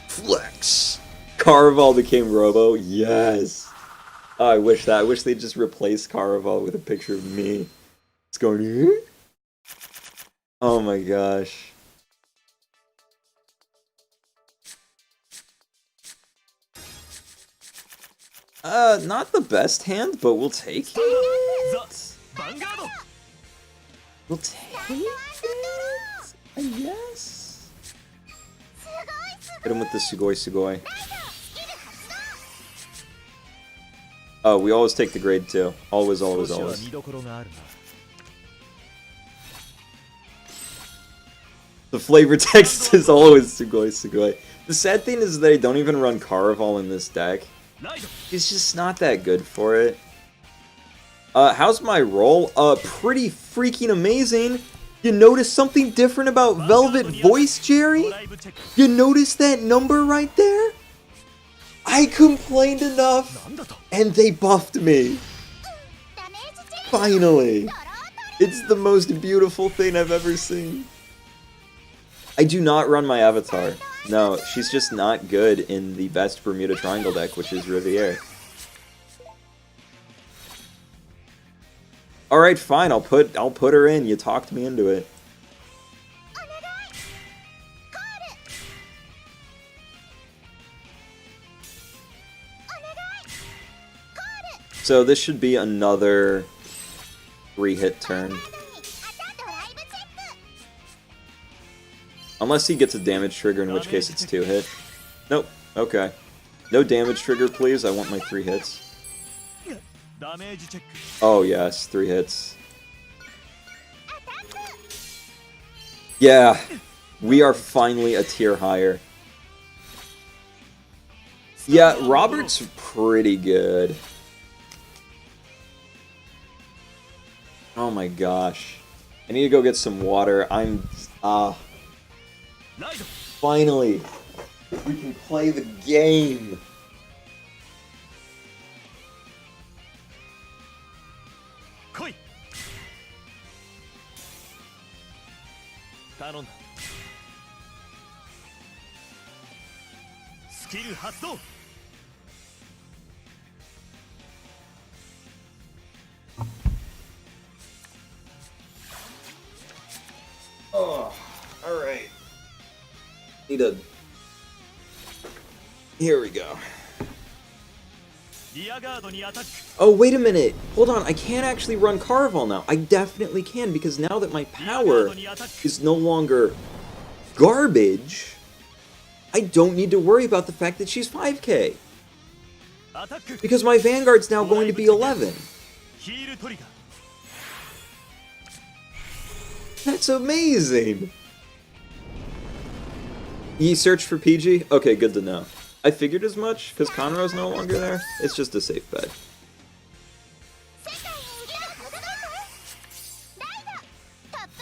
Speaker 1: Flex! Caraval became Robo. Yes. Oh, I wish that. I wish they'd just replace Caraval with a picture of me. It's going... oh my gosh. Not the best hand, but we'll take it. We'll take it, I guess. Hit him with the Sugoi. Oh, we always take the grade 2. Always. The flavor text is always Sugoi. The sad thing is they don't even run Caraval in this deck. He's just not that good for it. How's my roll? Pretty freaking amazing. You notice something different about Velvet Voice, Jerry? You notice that number right there? I complained enough, and they buffed me. Finally. It's the most beautiful thing I've ever seen. I do not run my avatar. No, she's just not good in the best Bermuda Triangle deck, which is Riviere. Alright, fine, I'll put her in. You talked me into it. So this should be another 3-hit turn. Unless he gets a damage trigger, in which case it's 2-hit. Nope. Okay. No damage trigger, please. I want my 3 hits. Oh, yes. 3 hits. Yeah. We are finally a tier higher. Yeah, Robert's pretty good. Oh my gosh. I need to go get some water. Finally, we can play the game. Oh, alright. Here we go. Oh, wait a minute. Hold on, I can't actually run Caraval now. I definitely can, because now that my power is no longer garbage, I don't need to worry about the fact that she's 5k. Because my Vanguard's now going to be 11. That's amazing! You searched for PG? Okay, good to know. I figured as much, because Conroe's no longer there. It's just a safe bet.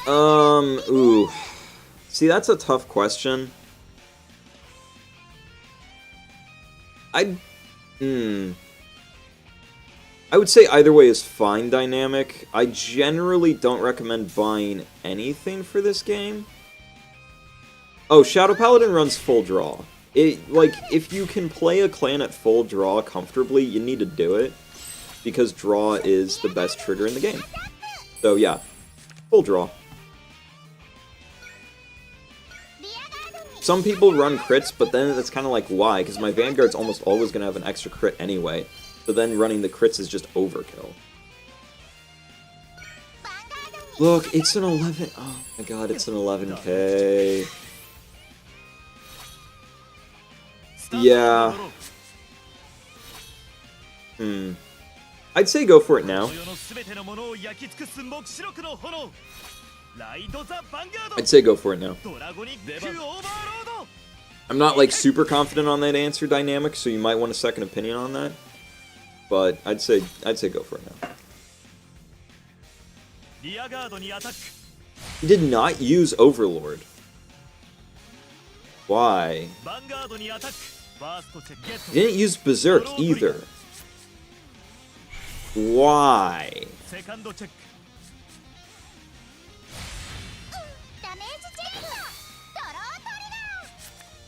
Speaker 1: Ooh. See, that's a tough question. I would say either way is fine dynamic. I generally don't recommend buying anything for this game. Oh, Shadow Paladin runs full draw. Like, if you can play a clan at full draw comfortably, you need to do it. Because draw is the best trigger in the game. So yeah, full draw. Some people run crits, but then it's kind of like, why? Because my Vanguard's almost always going to have an extra crit anyway. So then running the crits is just overkill. Look, it's an 11... Oh my god, it's an 11k. Yeah. I'd say go for it now. I'd say go for it now. I'm not like super confident on that answer dynamic, so you might want a second opinion on that. But I'd say go for it now. He did not use Overlord. Why? He didn't use Berserk either. Why?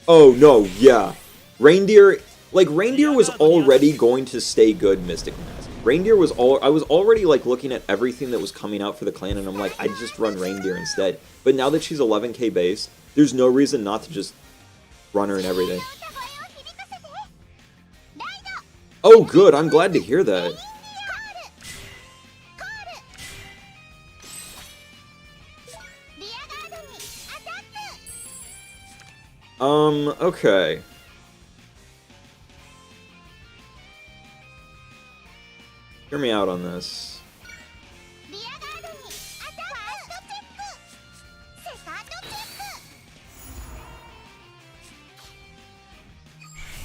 Speaker 1: Oh no, yeah. Reindeer, like Reindeer was already going to stay good Mystic Mask. Reindeer was I was already like looking at everything that was coming out for the clan and I'm like, I'd just run Reindeer instead. But now that she's 11k base, there's no reason not to just run her and everything. Oh good, I'm glad to hear that. Okay. Hear me out on this.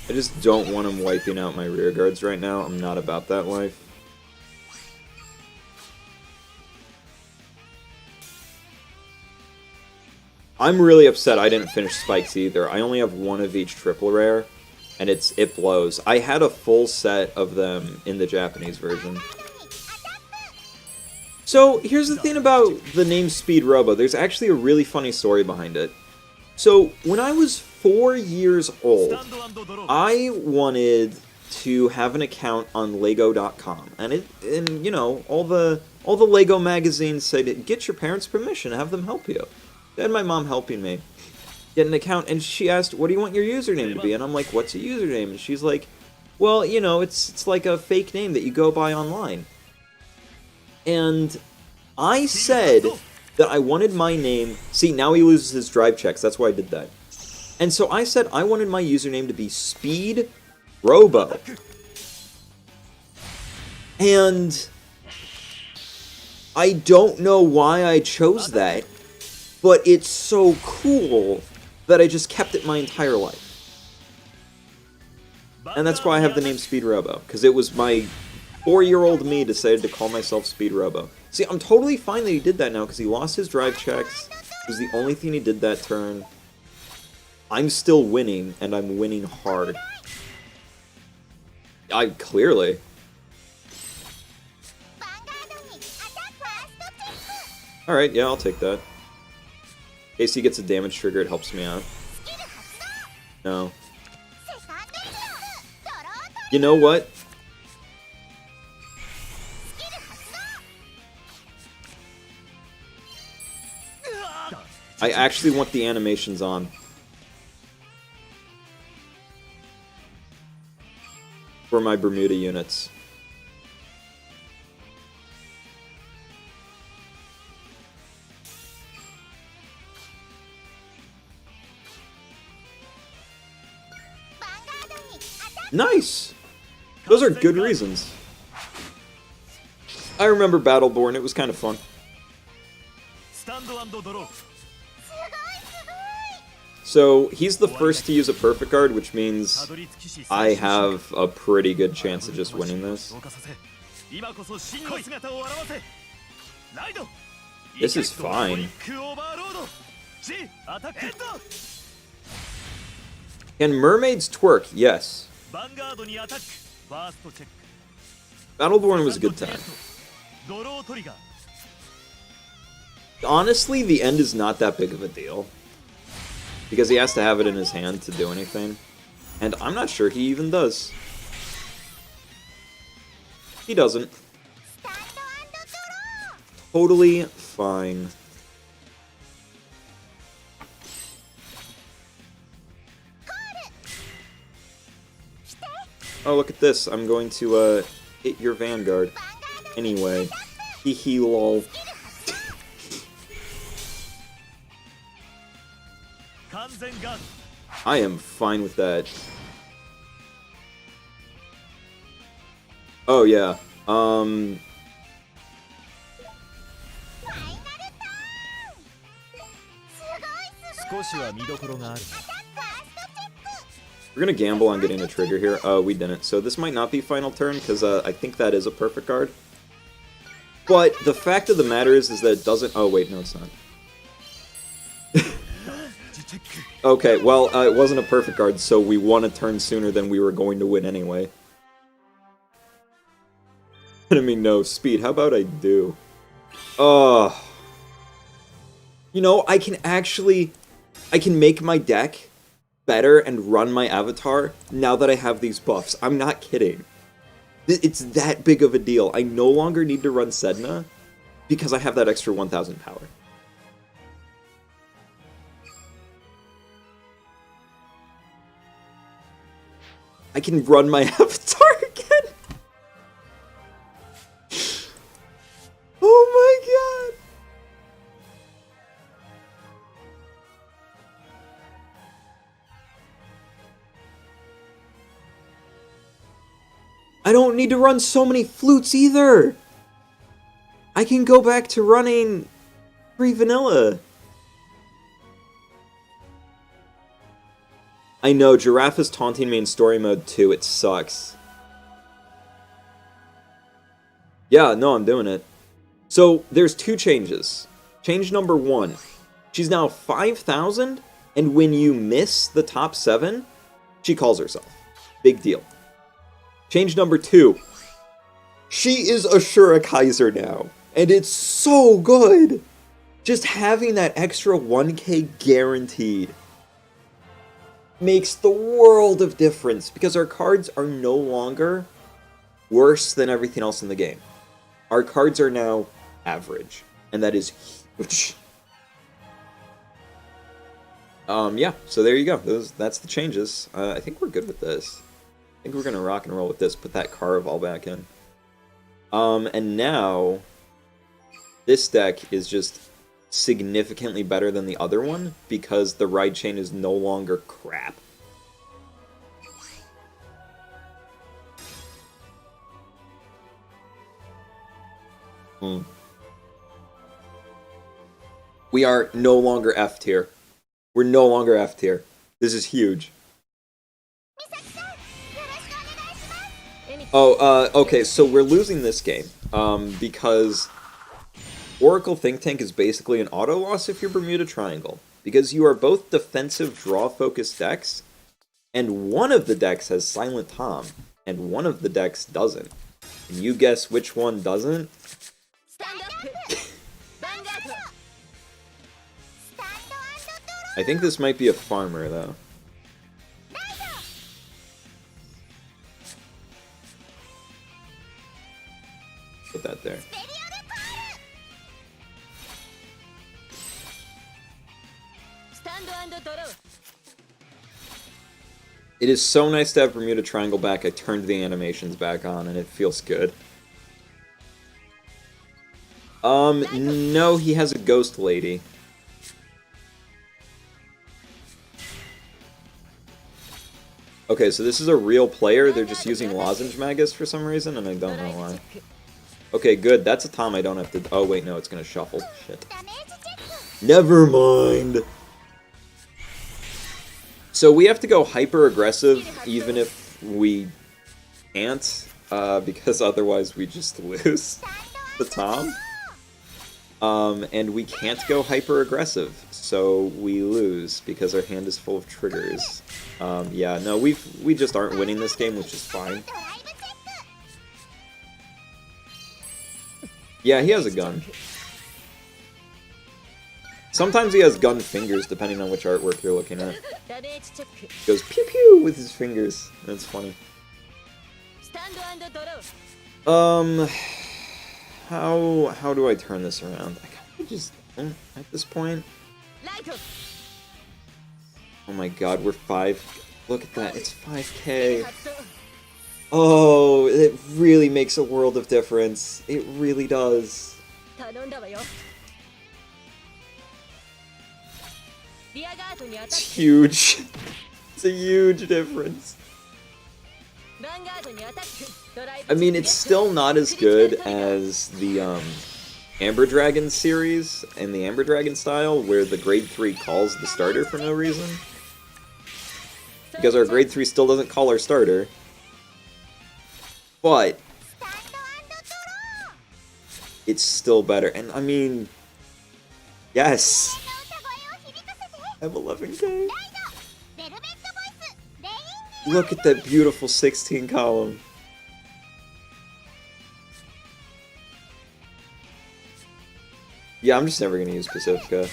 Speaker 1: I just don't want him wiping out my rear guards right now. I'm not about that life. I'm really upset I didn't finish Spikes either. I only have one of each triple rare, and it blows. I had a full set of them in the Japanese version. So, here's the thing about the name Speedrobo. There's actually a really funny story behind it. So, when I was 4 years old, I wanted to have an account on Lego.com, and you know, all the Lego magazines said, get your parents' permission, have them help you. I had my mom helping me get an account, and she asked, what do you want your username to be? And I'm like, what's a username? And she's like, well, you know, it's like a fake name that you go by online. And I said that I wanted my name... See, now he loses his drive checks, that's why I did that. And so I said I wanted my username to be Speedrobo. And I don't know why I chose that, but it's so cool that I just kept it my entire life. And that's why I have the name Speedrobo, because it was my 4-year-old me decided to call myself Speedrobo. See, I'm totally fine that he did that now, because he lost his drive checks. It was the only thing he did that turn. I'm still winning, and I'm winning hard. Clearly. Alright, yeah, I'll take that. In case he gets a damage trigger, it helps me out. No. You know what? I actually want the animations on. For my Bermuda units. Nice! Those are good reasons. I remember Battleborn, it was kind of fun. So he's the first to use a perfect guard, which means I have a pretty good chance of just winning this. This is fine. Can mermaids twerk? Yes. Battleborn was a good time. Honestly, the end is not that big of a deal. Because he has to have it in his hand to do anything. And I'm not sure he even does. He doesn't. Totally fine. Oh, look at this. I'm going to hit your Vanguard. Anyway. Hee hee lol. I am fine with that. Oh yeah. We're gonna gamble on getting a trigger here. Oh, we didn't. So this might not be final turn, because I think that is a perfect guard. But the fact of the matter is that it doesn't... Oh, wait, no, it's not. Okay, well, it wasn't a perfect guard, so we won a turn sooner than we were going to win anyway. I mean, no, Speed, how about I do? You know, I can make my deck better and run my avatar now that I have these buffs. I'm not kidding. It's that big of a deal. I no longer need to run Sedna because I have that extra 1000 power. I can run my avatar again. Oh my god. I don't need to run so many flutes either. I can go back to running free vanilla. I know, Giraffe is taunting me in story mode too, it sucks. Yeah, no, I'm doing it. So, there's two changes. Change number 1. She's now 5,000, and when you miss the top 7, she calls herself. Big deal. Change number 2. She is Ashura Kaiser now, and it's so good! Just having that extra 1k guaranteed makes the world of difference, because our cards are no longer worse than everything else in the game. Our cards are now average, and that is huge. Yeah, so there you go. That's the changes. I think we're good with this. I think we're gonna rock and roll with this, put that Caraval back in. And now, this deck is just significantly better than the other one because the ride chain is no longer crap. We are no longer F tier. We're no longer F tier. This is huge. Oh, okay, so we're losing this game because Oracle Think Tank is basically an auto loss if you're Bermuda Triangle, because you are both defensive draw-focused decks, and one of the decks has Silent Tom, and one of the decks doesn't. Can you guess which one doesn't? I think this might be a farmer, though. Put that there. It is so nice to have Bermuda Triangle back. I turned the animations back on and it feels good. No, he has a ghost lady. Okay, so this is a real player. They're just using Lozenge Magus for some reason, and I don't know why. Okay, good. That's a Tom I don't have to... Oh, wait, no, it's gonna shuffle. Shit. Never mind! So we have to go hyper aggressive even if we can't, because otherwise we just lose the Tom. And we can't go hyper aggressive, so we lose because our hand is full of triggers. Yeah, no, we just aren't winning this game, which is fine. Yeah, he has a gun. Sometimes he has gun fingers, depending on which artwork you're looking at. He goes pew pew with his fingers. That's funny. How do I turn this around? I kind of just don't at this point. Oh my god, we're 5. Look at that, it's 5k. Oh, it really makes a world of difference. It really does. It's huge. It's a huge difference. I mean, it's still not as good as the Amber Dragon series and the Amber Dragon style, where the grade 3 calls the starter for no reason. Because our grade 3 still doesn't call our starter. But it's still better. And I mean, yes. I'm 11k. Look at that beautiful 16 column. Yeah, I'm just never gonna use Pacifica.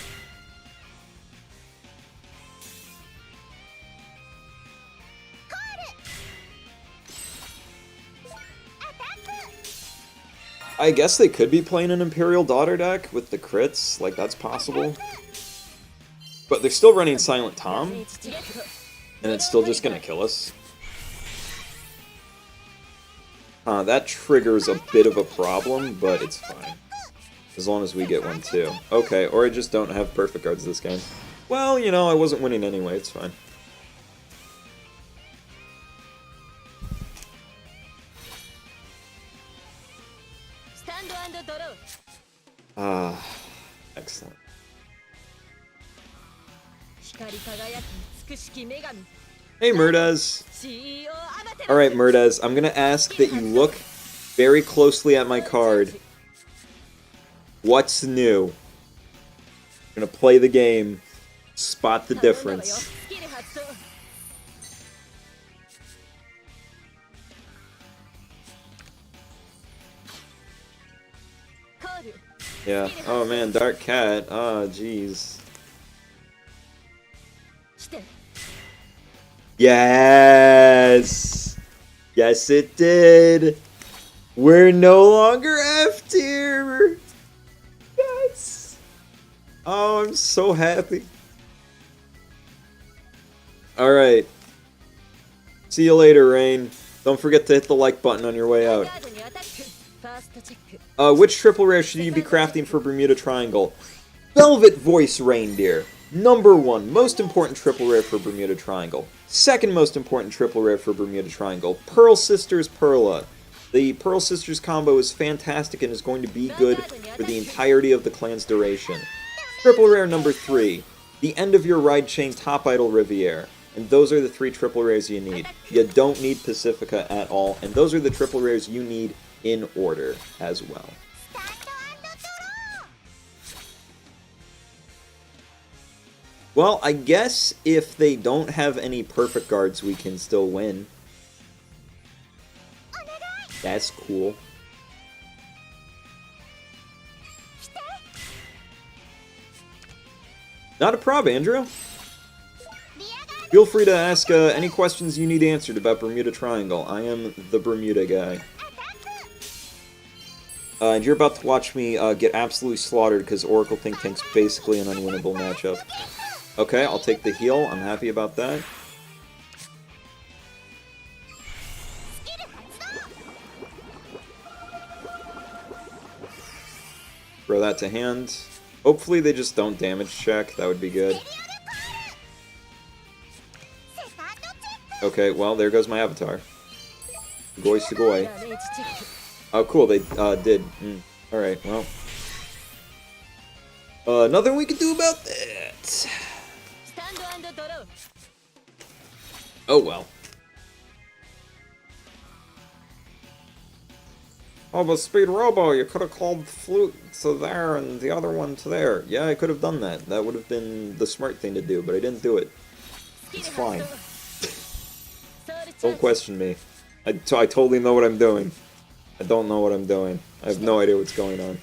Speaker 1: I guess they could be playing an Imperial Daughter deck with the crits, like that's possible. But they're still running Silent Tom, and it's still just gonna kill us. That triggers a bit of a problem, but it's fine. As long as we get one too. Okay, or I just don't have perfect cards this game. Well, you know, I wasn't winning anyway, it's fine. Excellent. Hey, Murdaz. Alright, Murdaz, I'm gonna ask that you look very closely at my card. What's new? I'm gonna play the game. Spot the difference. Yeah. Oh man, Dark Cat. Oh, jeez. Yes! Yes, it did! We're no longer F tier! Yes! Oh, I'm so happy. Alright. See you later, Rain. Don't forget to hit the like button on your way out. Which triple rare should you be crafting for Bermuda Triangle? Velvet Voice Reindeer. Number 1, most important triple rare for Bermuda Triangle. Second most important triple rare for Bermuda Triangle, Pearl Sisters Perla. The Pearl Sisters combo is fantastic and is going to be good for the entirety of the clan's duration. Triple rare number 3, the end of your ride chain Top Idol Riviere. And those are the 3 triple rares you need. You don't need Pacifica at all, and those are the triple rares you need in order as well. Well, I guess if they don't have any perfect guards, we can still win. That's cool. Not a prob, Andrew. Feel free to ask any questions you need answered about Bermuda Triangle. I am the Bermuda guy. And you're about to watch me get absolutely slaughtered because Oracle Think Tank's basically an unwinnable matchup. Okay, I'll take the heal. I'm happy about that. Throw that to hand. Hopefully they just don't damage check. That would be good. Okay, well, there goes my avatar. Sugoi, sugoi. Oh, cool, they did. Alright, well. Nothing we can do about that. Oh well. Oh, but Speedrobo, you could have called Flute to there and the other one to there. Yeah, I could have done that. That would have been the smart thing to do, but I didn't do it. It's fine. Don't question me. I totally know what I'm doing. I don't know what I'm doing. I have no idea what's going on.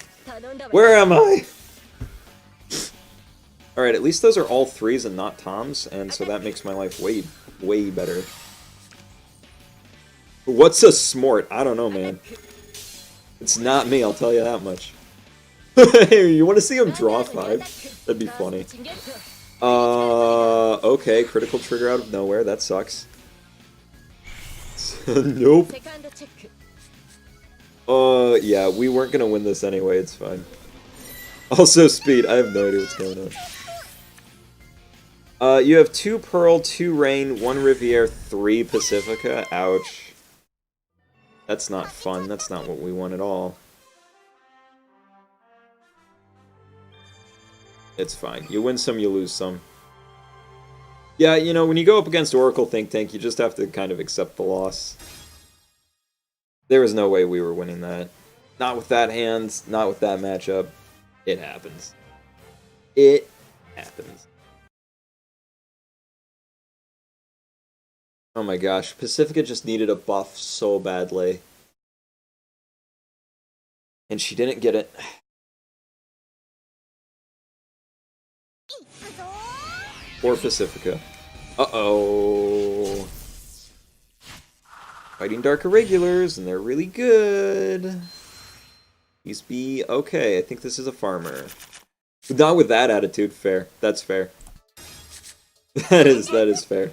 Speaker 1: Where am I? Alright, at least those are all 3s and not Toms, and so that makes my life way, way better. What's a smort? I don't know, man. It's not me, I'll tell you that much. Hey, you want to see him draw 5? That'd be funny. Okay, critical trigger out of nowhere, that sucks. Nope. Yeah, we weren't gonna win this anyway, it's fine. Also, Speed, I have no idea what's going on. You have 2 Pearl, 2 Rain, 1 Riviere, 3 Pacifica. Ouch. That's not fun. That's not what we want at all. It's fine. You win some, you lose some. Yeah, you know, when you go up against Oracle Think Tank, you just have to kind of accept the loss. There was no way we were winning that. Not with that hand, not with that matchup. It happens. It happens. Oh my gosh, Pacifica just needed a buff so badly. And she didn't get it. Poor Pacifica. Uh-oh. Fighting Dark Irregulars, and they're really good. These be okay. I think this is a farmer. Not with that attitude. Fair. That's fair. That is fair.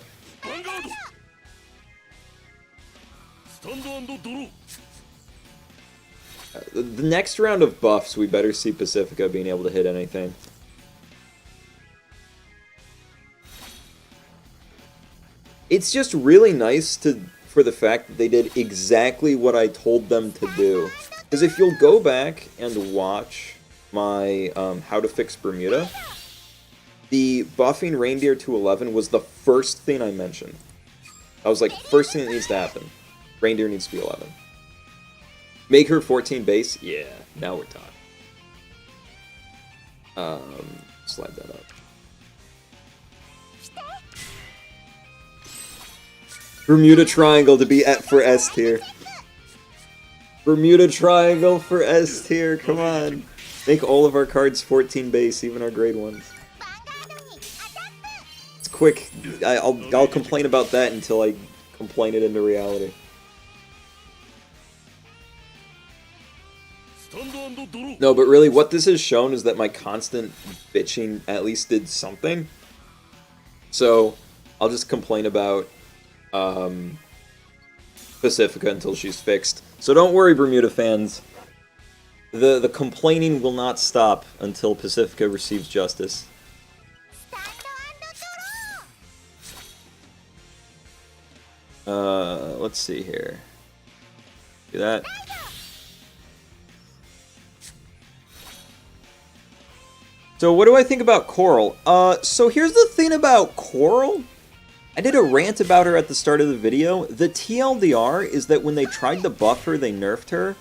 Speaker 1: The next round of buffs, we better see Pacifica being able to hit anything. It's just really nice for the fact that they did exactly what I told them to do. Because if you'll go back and watch my How to Fix Bermuda, the buffing Reindeer to 11 was the first thing I mentioned. I was like, first thing that needs to happen. Reindeer needs to be 11. Make her 14 base? Yeah, now we're talking. Slide that up. Bermuda Triangle to be for S tier. Bermuda Triangle for S tier, come on. Make all of our cards 14 base, even our grade ones. It's quick. I'll complain about that until I complain it into reality. No, but really, what this has shown is that my constant bitching at least did something. So, I'll just complain about Pacifica until she's fixed. So don't worry, Bermuda fans. The complaining will not stop until Pacifica receives justice. Let's see here. Do that. So what do I think about Coral? So here's the thing about Coral. I did a rant about her at the start of the video. The TLDR is that when they tried to buff her, they nerfed her.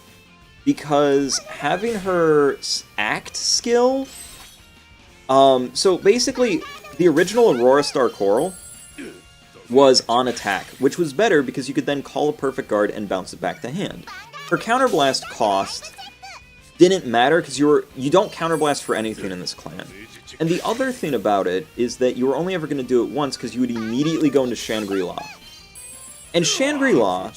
Speaker 1: Because having her act skill... so basically, the original Aurora Star Coral was on attack, which was better because you could then call a perfect guard and bounce it back to hand. Her counterblast cost didn't matter because you don't counterblast for anything in this clan. And the other thing about it is that you were only ever going to do it once because you would immediately go into Shangri-La. And Shangri-La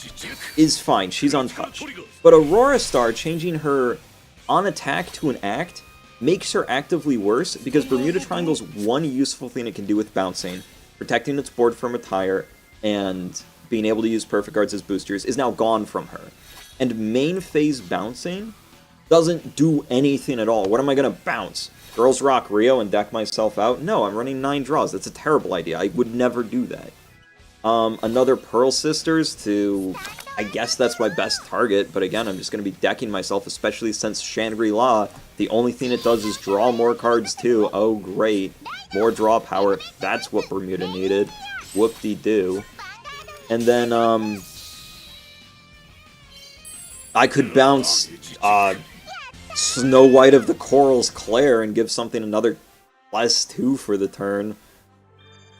Speaker 1: is fine, she's untouched. But Aurora Star changing her on attack to an act makes her actively worse because Bermuda Triangle's one useful thing it can do with bouncing, protecting its board from a tire, and being able to use perfect guards as boosters is now gone from her. And main phase bouncing doesn't do anything at all. What am I going to bounce? Girls Rock Rio and deck myself out? No, I'm running 9 draws. That's a terrible idea. I would never do that. Another Pearl Sisters to... I guess that's my best target, but again, I'm just going to be decking myself, especially since Shangri-La, the only thing it does is draw more cards too. Oh, great. More draw power. That's what Bermuda needed. Whoop-de-doo. And then, I could bounce, Snow White of the Coral's Claire and give something another +2 for the turn.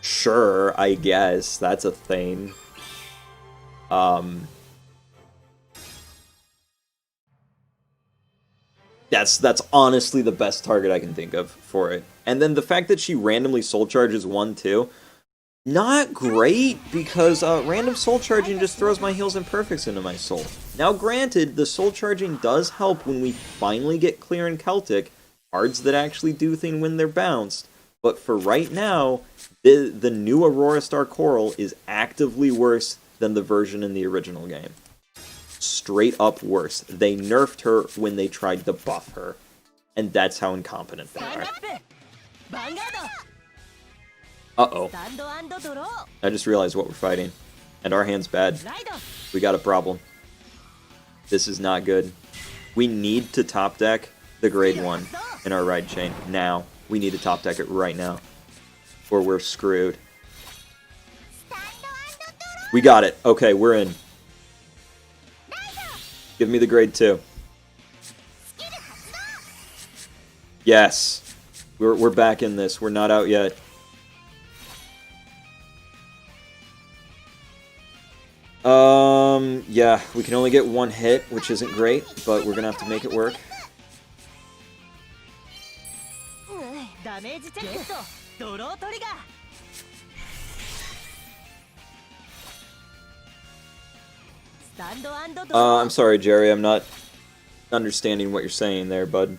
Speaker 1: Sure, I guess. That's a thing. That's honestly the best target I can think of for it. And then the fact that she randomly soul charges 1/2, not great, because random soul charging just throws my heals and perfects into my soul. Now granted, the soul charging does help when we finally get Clear and Celtic, cards that actually do things when they're bounced. But for right now, the new Aurora Star Coral is actively worse than the version in the original game. Straight up worse. They nerfed her when they tried to buff her. And that's how incompetent they are. Uh-oh. I just realized what we're fighting. And our hand's bad. We got a problem. This is not good. We need to top deck the grade 1 in our ride chain. Now. We need to top deck it right now. Or we're screwed. We got it. Okay, we're in. Give me the grade 2. Yes. We're back in this. We're not out yet. Yeah, we can only get 1 hit, which isn't great, but we're gonna have to make it work. I'm sorry, Jerry, I'm not understanding what you're saying there, bud.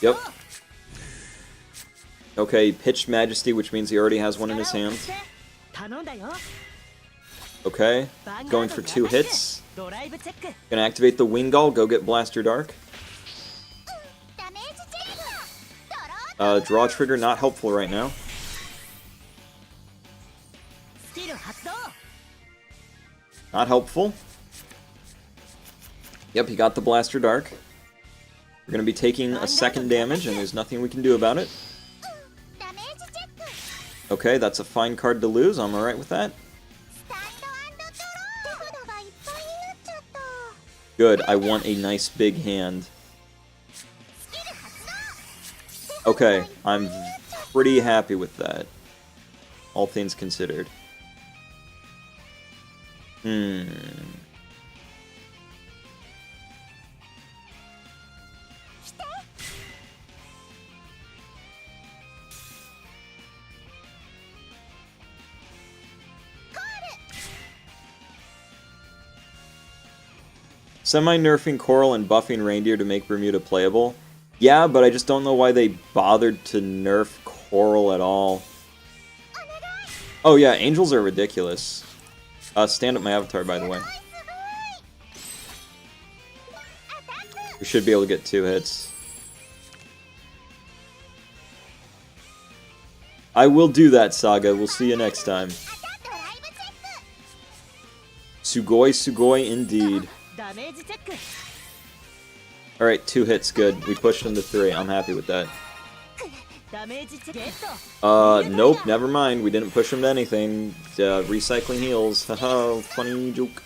Speaker 1: Yep. Okay, Pitched Majesty, which means he already has one in his hand. Okay, going for 2 hits. Gonna activate the Wingull, go get Blaster Dark. Draw trigger, not helpful right now. Not helpful. Yep, he got the Blaster Dark. We're gonna be taking a 2nd damage, and there's nothing we can do about it. Okay, that's a fine card to lose. I'm alright with that. Good, I want a nice big hand. Okay, I'm pretty happy with that. All things considered. Semi-nerfing Coral and buffing Reindeer to make Bermuda playable. Yeah, but I just don't know why they bothered to nerf Coral at all. Oh yeah, Angels are ridiculous. Stand up my avatar, by the way. We should be able to get 2 hits. I will do that, Saga. We'll see you next time. Sugoi, Sugoi, indeed. Alright, 2 hits, good. We pushed him to 3. I'm happy with that. Nope, never mind. We didn't push him to anything. Recycling heals. Haha, funny joke.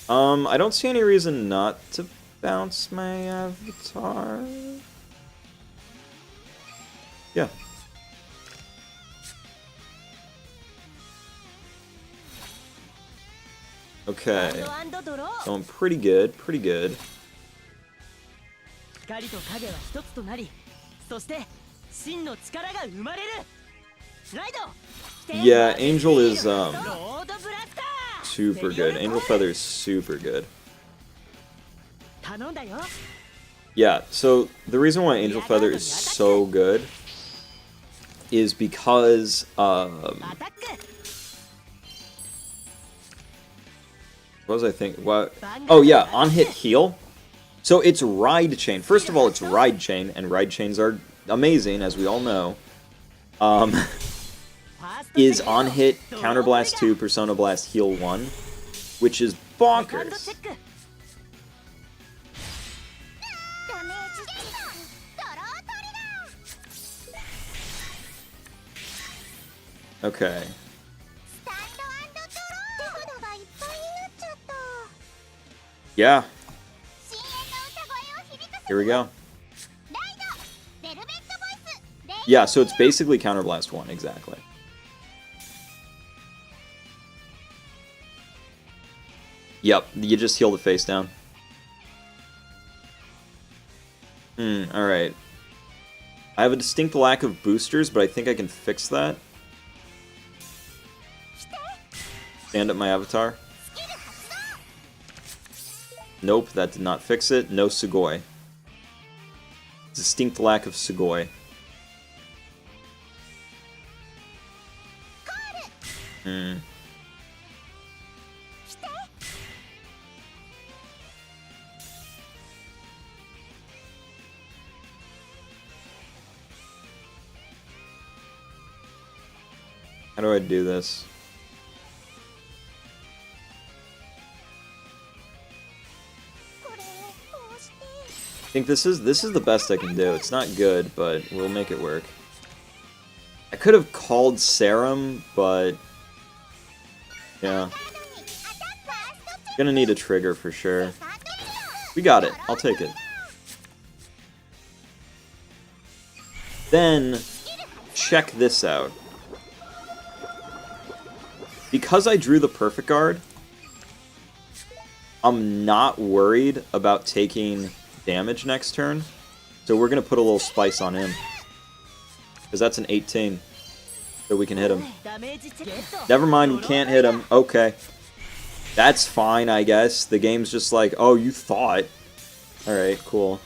Speaker 1: I don't see any reason not to bounce my avatar. Yeah. Okay. Going pretty good, pretty good. Yeah, Angel is, super good. Angel Feather is super good. Yeah, so the reason why Angel Feather is so good is because, what was I thinking? What? Oh yeah, on hit heal. So it's Ride Chain. First of all, it's Ride Chain, and Ride Chains are amazing, as we all know. Is on hit, Counterblast 2, Persona Blast, heal 1, which is bonkers. Okay. Yeah. Here we go. Yeah, so it's basically Counterblast 1, exactly. Yep, you just heal the face down. Alright. I have a distinct lack of boosters, but I think I can fix that. Stand up my avatar. Nope, that did not fix it. No Sugoi. Distinct lack of Sugoi. How do I do this? I think this is the best I can do. It's not good, but we'll make it work. I could have called Serum, but yeah. Gonna need a trigger for sure. We got it. I'll take it. Then check this out. Because I drew the Perfect Guard, I'm not worried about taking damage next turn. So we're going to put a little spice on him. Because that's an 18. So we can hit him. Never mind, we can't hit him. Okay. That's fine, I guess. The game's just like, oh, you thought. Alright, cool.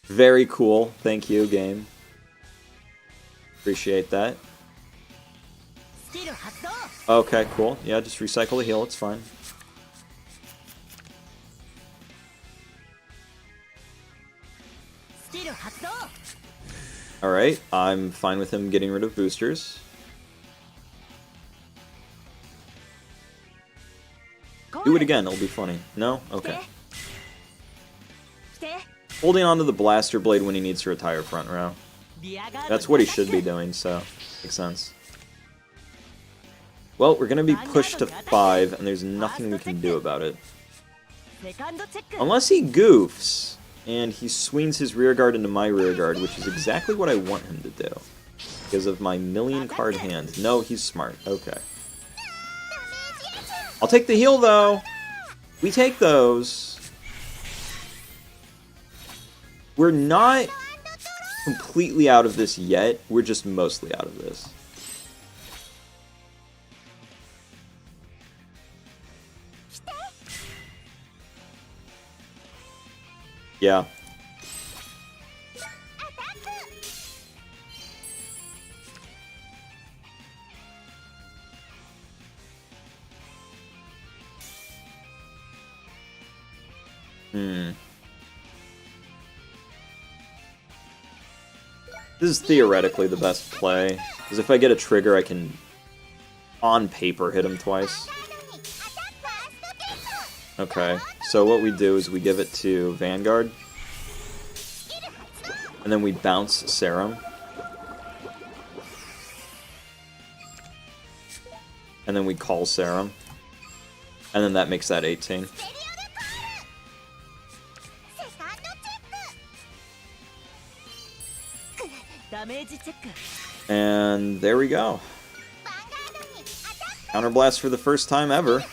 Speaker 1: Very cool. Thank you, game. Appreciate that. Okay, cool. Yeah, just recycle the heal, it's fine. Alright, I'm fine with him getting rid of boosters. Do it again, it'll be funny. No? Okay. Holding on to the Blaster Blade when he needs to retire front row. That's what he should be doing, so makes sense. Well, we're going to be pushed to 5, and there's nothing we can do about it. Unless he goofs, and he swings his rearguard into my rearguard, which is exactly what I want him to do. Because of my million card hand. No, he's smart. Okay. I'll take the heal, though! We take those. We're not completely out of this yet. We're just mostly out of this. Yeah. This is theoretically the best play, because if I get a trigger, I can, on paper, hit him twice. Okay, so what we do is we give it to Vanguard, and then we bounce Serum, and then we call Serum, and then that makes that 18. And there we go. Counterblast for the first time ever.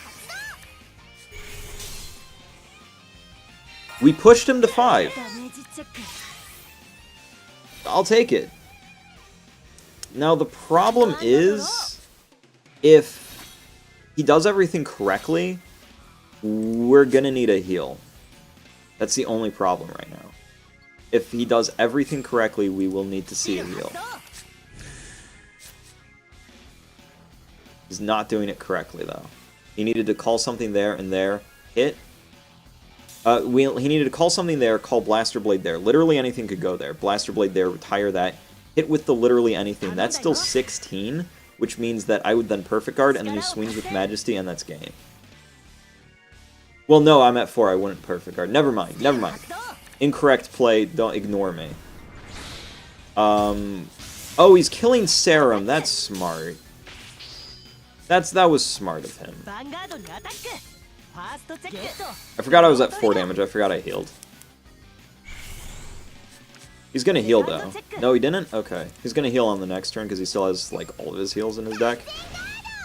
Speaker 1: We pushed him to 5. I'll take it. Now the problem is, if he does everything correctly, we're gonna need a heal. That's the only problem right now. If he does everything correctly, we will need to see a heal. He's not doing it correctly, though. He needed to call something there and there, hit. He needed to call something there, call Blaster Blade there. Literally anything could go there. Blaster Blade there, retire that. Hit with the literally anything. That's still 16, which means that I would then Perfect Guard, and then he swings with Majesty, and that's game. Well, no, I'm at 4. I wouldn't perfect guard. Never mind. Never mind. Incorrect play. Don't ignore me. Oh, he's killing Serum. That's smart. That was smart of him. I forgot I was at 4 damage. I forgot I healed. He's gonna heal, though. No, he didn't? Okay. He's gonna heal on the next turn, because he still has, like, all of his heals in his deck.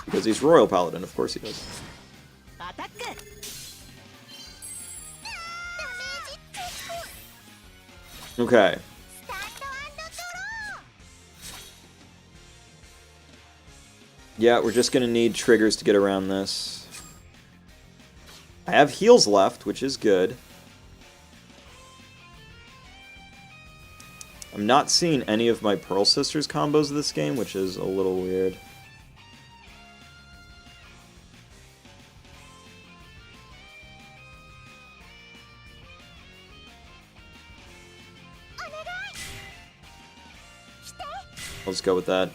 Speaker 1: Because he's Royal Paladin, of course he does. Okay. Yeah, we're just gonna need triggers to get around this. I have heals left, which is good. I'm not seeing any of my Pearl Sisters combos this game, which is a little weird. Let's go with that.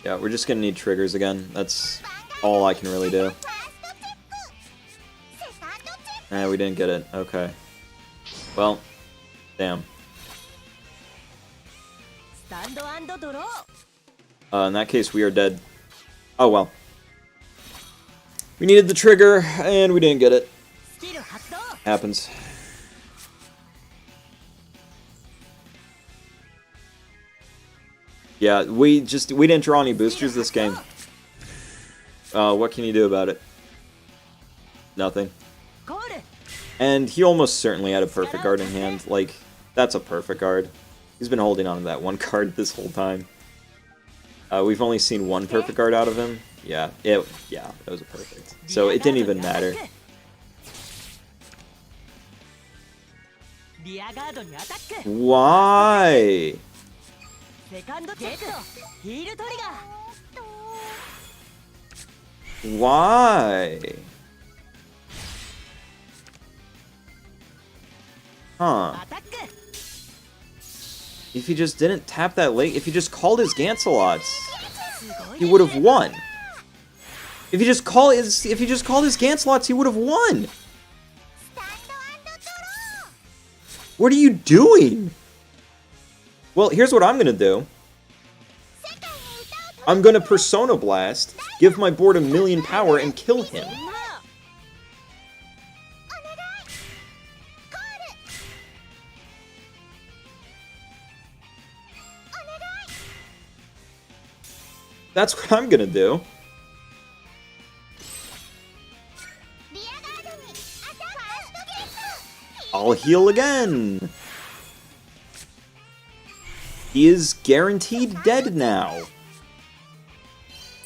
Speaker 1: Yeah, we're just gonna need triggers again. That's all I can really do. We didn't get it. Okay. Well, damn. In that case, we are dead. Oh well. We needed the trigger, and we didn't get it. Happens. Yeah, we didn't draw any boosters this game. What can you do about it? Nothing. And he almost certainly had a perfect guard in hand. Like, that's a perfect guard. He's been holding on to that one card this whole time. We've only seen one perfect guard out of him. Yeah, it was a perfect. So it didn't even matter. Why? Why? Huh. If he just didn't tap that late, if he just called his Gancelots, he would have won. If he just called his Gancelots, he would have won. What are you doing? Well, here's what I'm gonna do. I'm gonna Persona Blast, give my board 1,000,000 power, and kill him. That's what I'm gonna do. I'll heal again. He is guaranteed dead now.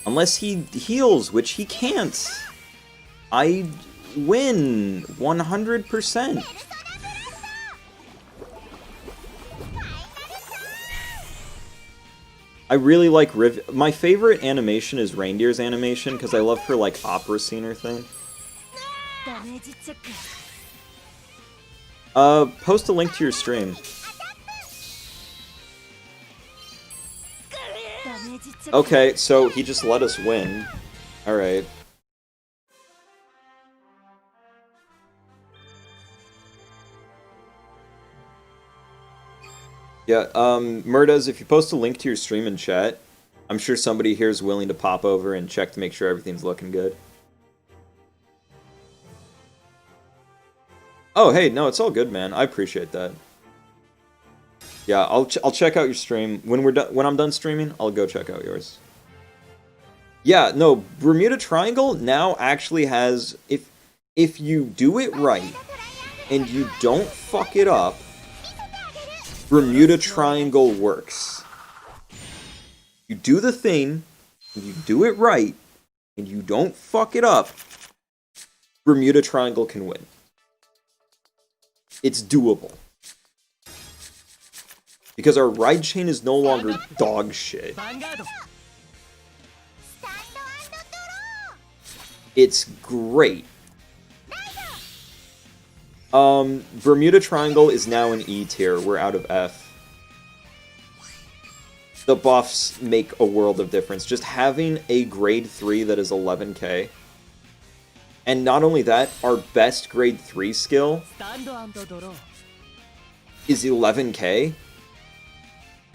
Speaker 1: Unless he heals, which he can't. I win 100%. I really like Riv. My favorite animation is Reindeer's animation because I love her like opera singer thing. Post a link to your stream. Okay, so he just let us win. Alright. Yeah, Murdas, if you post a link to your stream in chat, I'm sure somebody here is willing to pop over and check to make sure everything's looking good. Oh, hey, no, it's all good, man. I appreciate that. Yeah, I'll check out your stream. When I'm done streaming, I'll go check out yours. Yeah, no, Bermuda Triangle now actually has, if you do it right and you don't fuck it up, Bermuda Triangle works. You do the thing, and you do it right, and you don't fuck it up, Bermuda Triangle can win. It's doable. Because our ride chain is no longer dog shit. It's great. Bermuda Triangle is now an E tier. We're out of F. the buffs make a world of difference. Just having a grade 3 that is 11k. And not only that, our best grade 3 skill is 11k.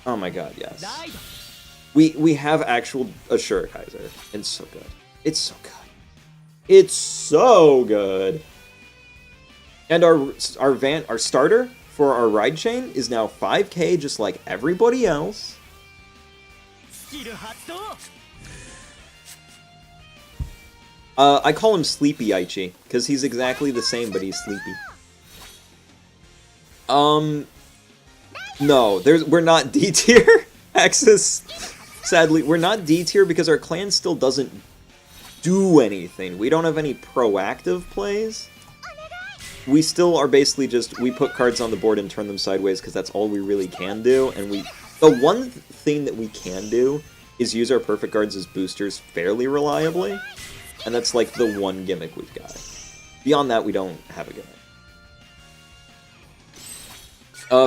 Speaker 1: Oh my god, yes. We have actual Assure Kaiser. It's so good. It's so good. It's so good. And our starter for our ride chain is now 5k, just like everybody else. I call him Sleepy Aichi, because he's exactly the same, but he's sleepy. No, we're not D tier. Axis, sadly, we're not D tier because our clan still doesn't do anything. We don't have any proactive plays. We still are basically just, we put cards on the board and turn them sideways because that's all we really can do. And the one thing that we can do is use our perfect cards as boosters fairly reliably. And that's like the one gimmick we've got. Beyond that, we don't have a gimmick.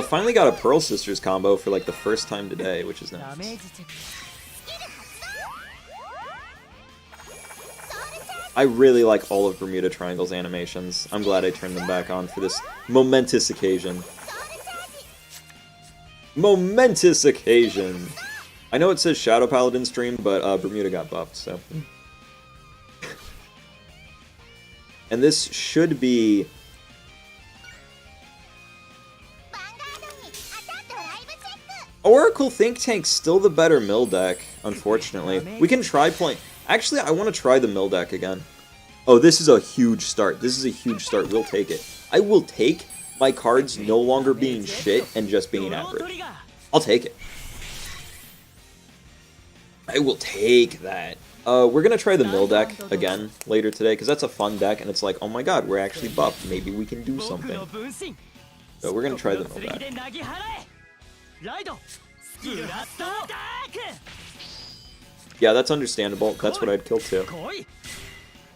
Speaker 1: Finally got a Pearl Sisters combo for like the first time today, which is nice. I really like all of Bermuda Triangle's animations. I'm glad I turned them back on for this momentous occasion. Momentous occasion! I know it says Shadow Paladin stream, but Bermuda got buffed, so... And this should be... Oracle Think Tank's still the better mill deck, unfortunately. We can try playing... Actually, I want to try the mill deck again. Oh, this is a huge start. This is a huge start. We'll take it. I will take my cards no longer being shit and just being average. I'll take it. I will take that. We're going to try the mill deck again later today, because that's a fun deck, and it's like, oh my god, we're actually buffed. Maybe we can do something. So we're going to try the mill deck. Yeah, that's understandable. That's what I'd kill too.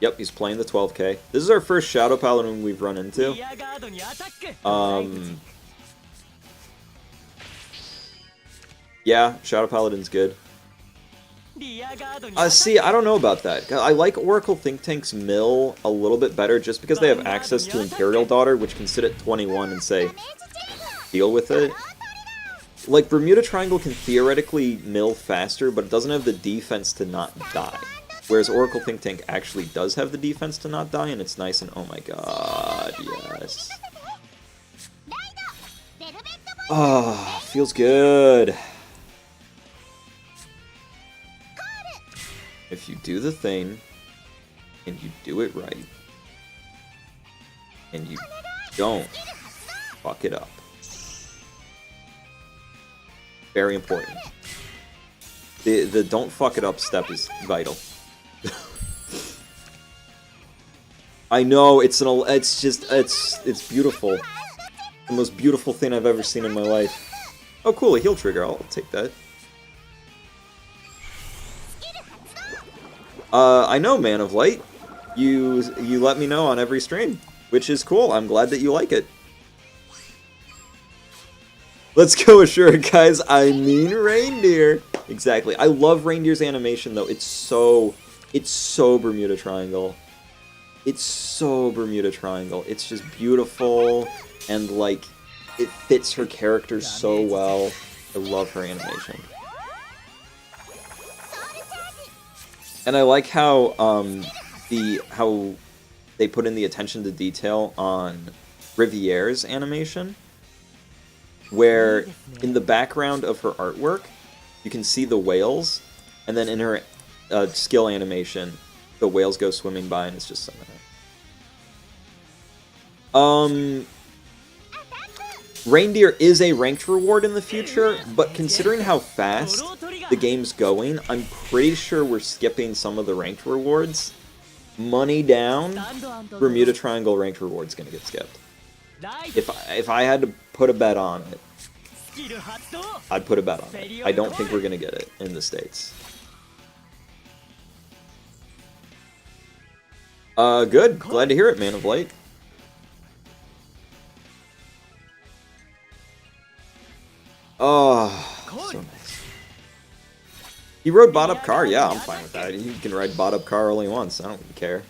Speaker 1: Yep, he's playing the 12k. This is our first Shadow Paladin we've run into. Yeah, Shadow Paladin's good. See, I don't know about that. I like Oracle Think Tank's mill a little bit better just because they have access to Imperial Daughter, which can sit at 21 and say, deal with it. Like, Bermuda Triangle can theoretically mill faster, but it doesn't have the defense to not die. Whereas Oracle Think Tank actually does have the defense to not die, and it's nice and oh my god, yes. Oh, feels good. If you do the thing, and you do it right, and you don't fuck it up. Very important. The don't fuck it up step is vital. I know, it's beautiful. The most beautiful thing I've ever seen in my life. Oh cool, a heal trigger, I'll take that. I know, Man of Light. You let me know on every stream, which is cool. I'm glad that you like it. Let's go Assure, guys. I mean Reindeer. Exactly. I love Reindeer's animation, though. It's so Bermuda Triangle. It's so Bermuda Triangle. It's just beautiful, and, like, it fits her character so well. I love her animation. And I like how, how they put in the attention to detail on Riviere's animation, where in the background of her artwork, you can see the whales, and then in her skill animation, the whales go swimming by, and it's just so nice. Reindeer is a ranked reward in the future, but considering how fast the game's going, I'm pretty sure we're skipping some of the ranked rewards. Money down, Bermuda Triangle ranked reward's gonna get skipped. If I had to put a bet on it, I'd put a bet on it. I don't think we're gonna get it in the States. Good. Glad to hear it, Man of Light. Oh, so nice. He rode bot up car, yeah, I'm fine with that. He can ride bot up car all he wants, I don't care.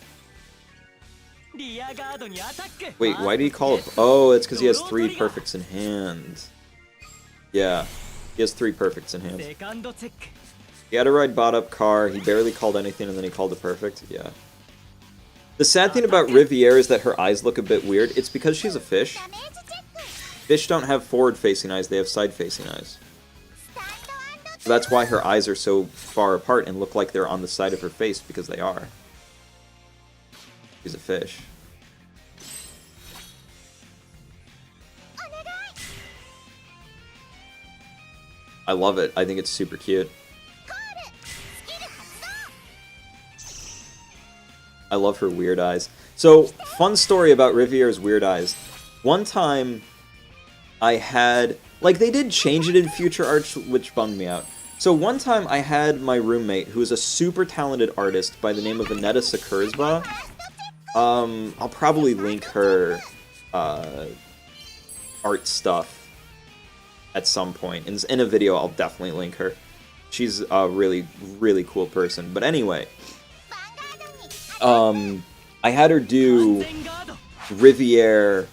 Speaker 1: Wait, why did he call it? Oh, it's because he has 3 perfects in hand. Yeah, he has 3 perfects in hand. He had to ride bot up car, he barely called anything, and then he called a perfect, yeah. The sad thing about Riviere is that her eyes look a bit weird. It's because she's a fish. Fish don't have forward-facing eyes, they have side-facing eyes. So that's why her eyes are so far apart and look like they're on the side of her face, because they are. She's a fish. I love it. I think it's super cute. I love her weird eyes. So, fun story about Riviere's weird eyes. One time, I had... Like, they did change it in Future Arts, which bummed me out. So one time I had my roommate, who is a super talented artist by the name of Aneta Sakurzba. I'll probably link her art stuff at some point. In a video, I'll definitely link her. She's a really, really cool person. But anyway, I had her do Riviere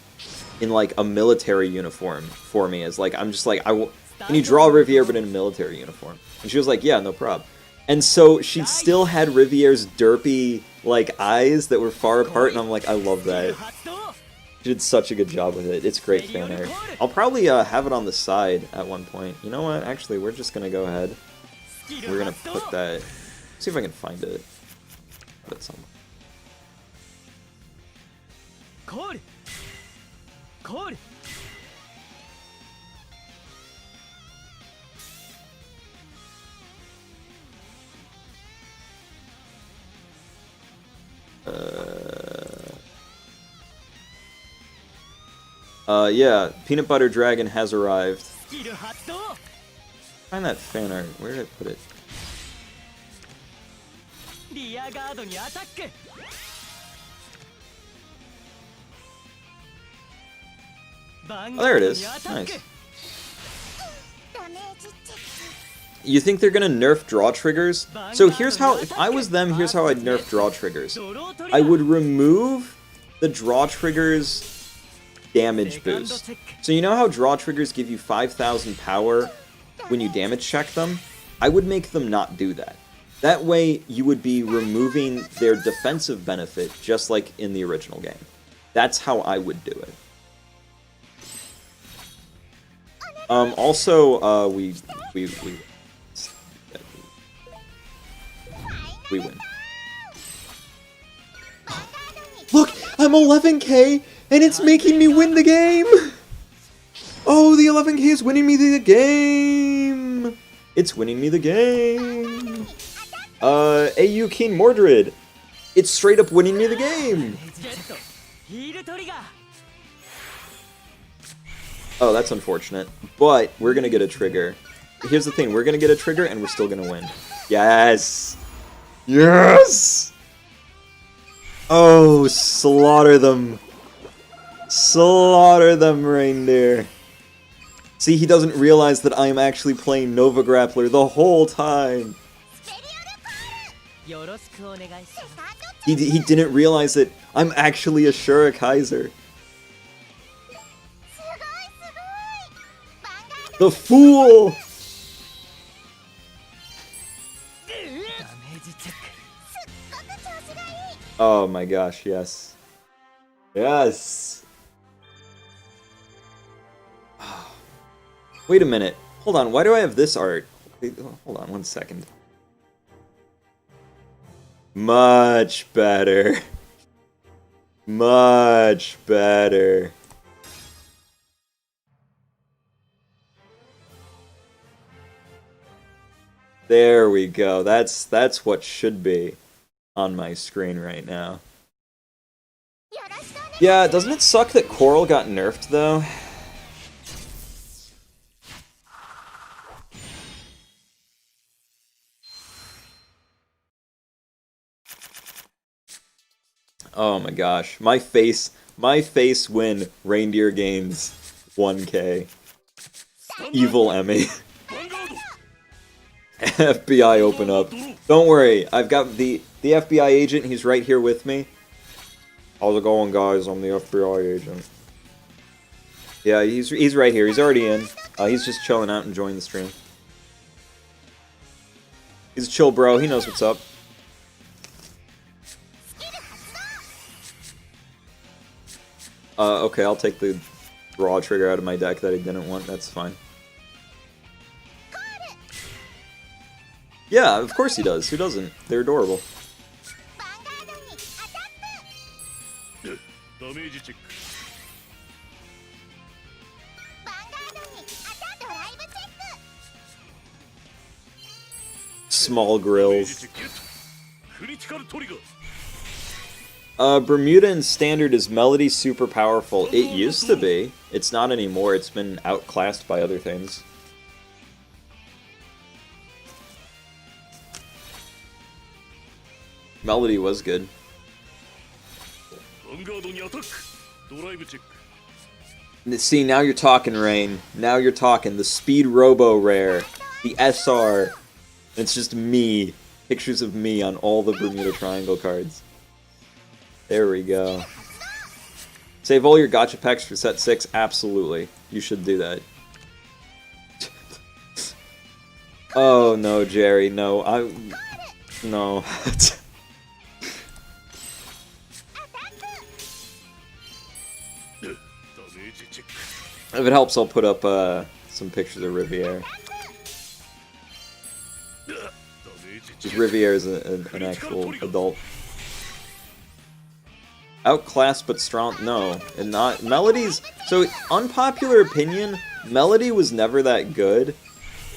Speaker 1: in like a military uniform for me. As like, I'm just like, can you draw Riviere but in a military uniform? And she was like, yeah, no problem. And so she still had Riviere's derpy like eyes that were far apart, and I'm like, I love that. She did such a good job with it. It's great fan art. I'll probably have it on the side at one point. You know what? Actually, we're just gonna go ahead. We're gonna put that. See if I can find it. Put it somewhere. Yeah, Peanut Butter Dragon has arrived. Find that fan art. Where did I put it? Oh, there it is. Nice. You think they're gonna nerf draw triggers? So here's how, if I was them, here's how I'd nerf draw triggers. I would remove the draw triggers damage boost. So you know how draw triggers give you 5,000 power when you damage check them? I would make them not do that. That way you would be removing their defensive benefit just like in the original game. That's how I would do it. Also, we win. Look, I'm 11k, and it's making me win the game! Oh, the 11k is winning me the game! It's winning me the game! AU Keen Mordred! It's straight up winning me the game! Oh, that's unfortunate. But, we're gonna get a trigger. Here's the thing, we're gonna get a trigger, and we're still gonna win. Yes! Yes! Oh, slaughter them. Slaughter them, reindeer. See, he doesn't realize that I'm actually playing Nova Grappler the whole time. He didn't realize that I'm actually a Shura Kaiser. The fool! Oh my gosh, yes. Yes! Wait a minute. Hold on, why do I have this art? Wait, hold on 1 second. Much better. Much better. There we go. That's what should be on my screen right now. Yeah, doesn't it suck that Coral got nerfed though? Oh my gosh. My face win reindeer gains 1k. Evil Emmy. FBI open up. Don't worry, I've got the FBI agent, he's right here with me. How's it going, guys? I'm the FBI agent. Yeah, he's right here. He's already in. He's just chilling out, enjoying the stream. He's a chill bro. He knows what's up. Okay, I'll take the raw trigger out of my deck that I didn't want. That's fine. Yeah, of course he does. Who doesn't? They're adorable. Small grills. Bermuda in Standard is Melody super powerful. It used to be. It's not anymore. It's been outclassed by other things. Melody was good. See, now you're talking, Rain. Now you're talking. The Speedrobo rare. The SR. It's just me. Pictures of me on all the Bermuda Triangle cards. There we go. Save all your gacha packs for set 6? Absolutely. You should do that. Oh no, Jerry. No. No. If it helps, I'll put up some pictures of Riviere. Riviere is an actual adult. Outclassed but strong. No, and not Melody's. So unpopular opinion. Melody was never that good.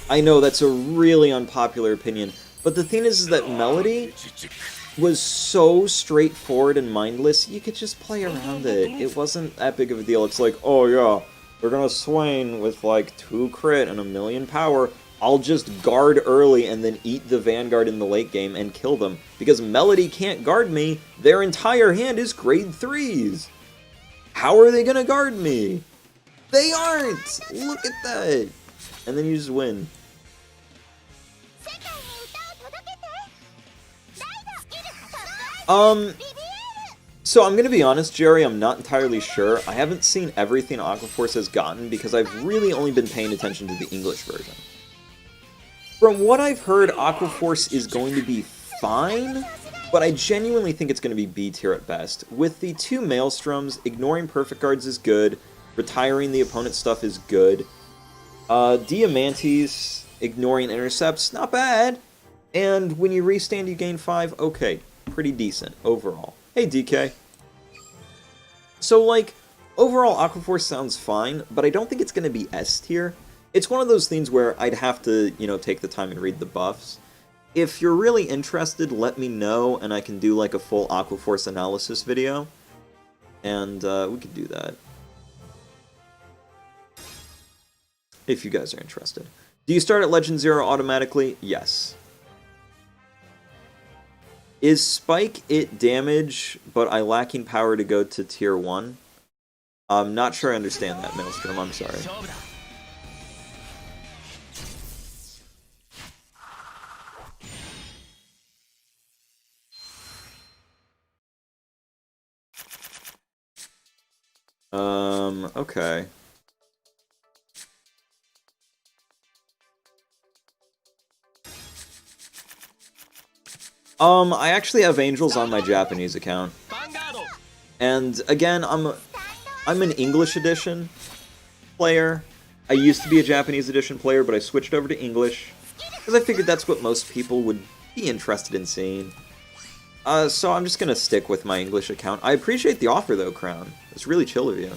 Speaker 1: I know that's a really unpopular opinion, but the thing is that Melody was so straightforward and mindless. You could just play around it. It wasn't that big of a deal. It's like, oh yeah, we're gonna Swain with like 2 crit and 1,000,000 power. I'll just guard early and then eat the Vanguard in the late game and kill them. Because Melody can't guard me, their entire hand is grade 3s. How are they gonna guard me? They aren't! Look at that! And then you just win. So I'm gonna be honest, Jerry, I'm not entirely sure. I haven't seen everything Aquaforce has gotten because I've really only been paying attention to the English version. From what I've heard, Aquaforce is going to be fine, but I genuinely think it's going to be B tier at best. With the 2 Maelstroms, ignoring perfect guards is good, retiring the opponent's stuff is good, Diamantes, ignoring intercepts, not bad, and when you restand you gain 5, okay, pretty decent overall. Hey DK. So like, overall Aquaforce sounds fine, but I don't think it's going to be S tier. It's one of those things where I'd have to, you know, take the time and read the buffs. If you're really interested, let me know, and I can do, like, a full Aquaforce analysis video. And, we could do that. If you guys are interested. Do you start at Legend 0 automatically? Yes. Is Spike it damage, but I lacking power to go to tier 1? I'm not sure I understand that, Maelstrom, I'm sorry. Okay. I actually have Angels on my Japanese account. And again, I'm an English edition player. I used to be a Japanese edition player, but I switched over to English because I figured that's what most people would be interested in seeing. So I'm just gonna stick with my English account. I appreciate the offer though, Crown. It's really chill of you.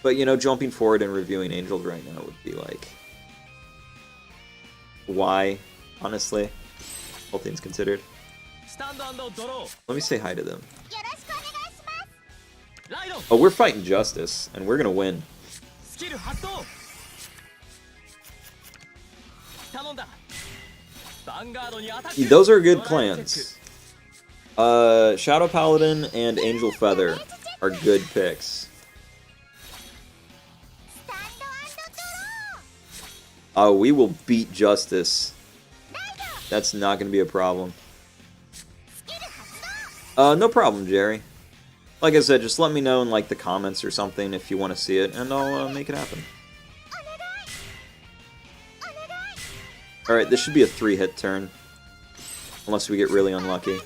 Speaker 1: But, you know, jumping forward and reviewing Angels right now would be like... Why? Honestly. All things considered. Let me say hi to them. Oh, we're fighting Justice, and we're gonna win. Those are good clans. Shadow Paladin and Angel Feather are good picks. We will beat Justice That's not going to be a problem. No problem, Jerry. Like I said, just let me know in like the comments or something if you want to see it, and I'll make it happen. Alright, this should be a 3-hit turn. Unless we get really unlucky.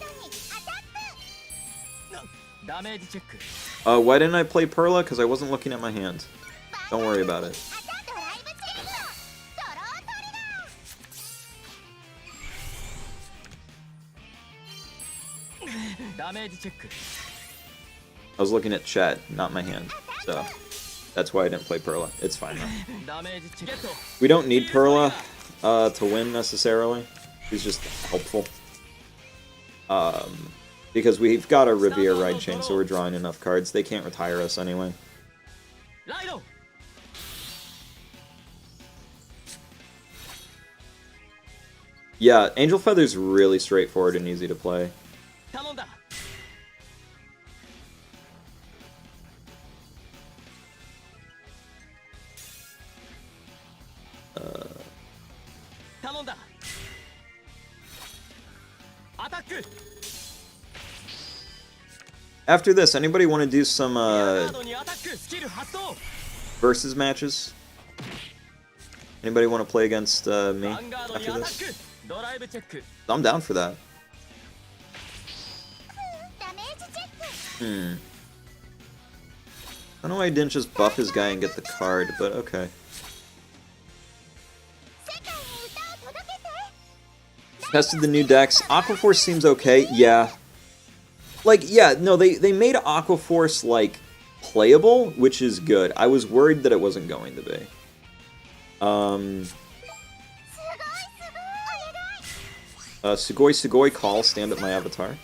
Speaker 1: Why didn't I play Perla? Because I wasn't looking at my hand. Don't worry about it. I was looking at chat, not my hand, so that's why I didn't play Perla. It's fine though. We don't need Perla to win necessarily. He's just helpful. Because we've got a Riviera Ride Chain, so we're drawing enough cards. They can't retire us anyway. Yeah, Angel Feather's really straightforward and easy to play. After this, anybody want to do some versus matches? Anybody want to play against me after this? I'm down for that. I don't know why I didn't just buff his guy and get the card, but okay. Tested the new decks. Aquaforce seems okay, yeah. Like, yeah, no, they made Aquaforce, like, playable, which is good. I was worried that it wasn't going to be. Sugoi Call, stand up my avatar.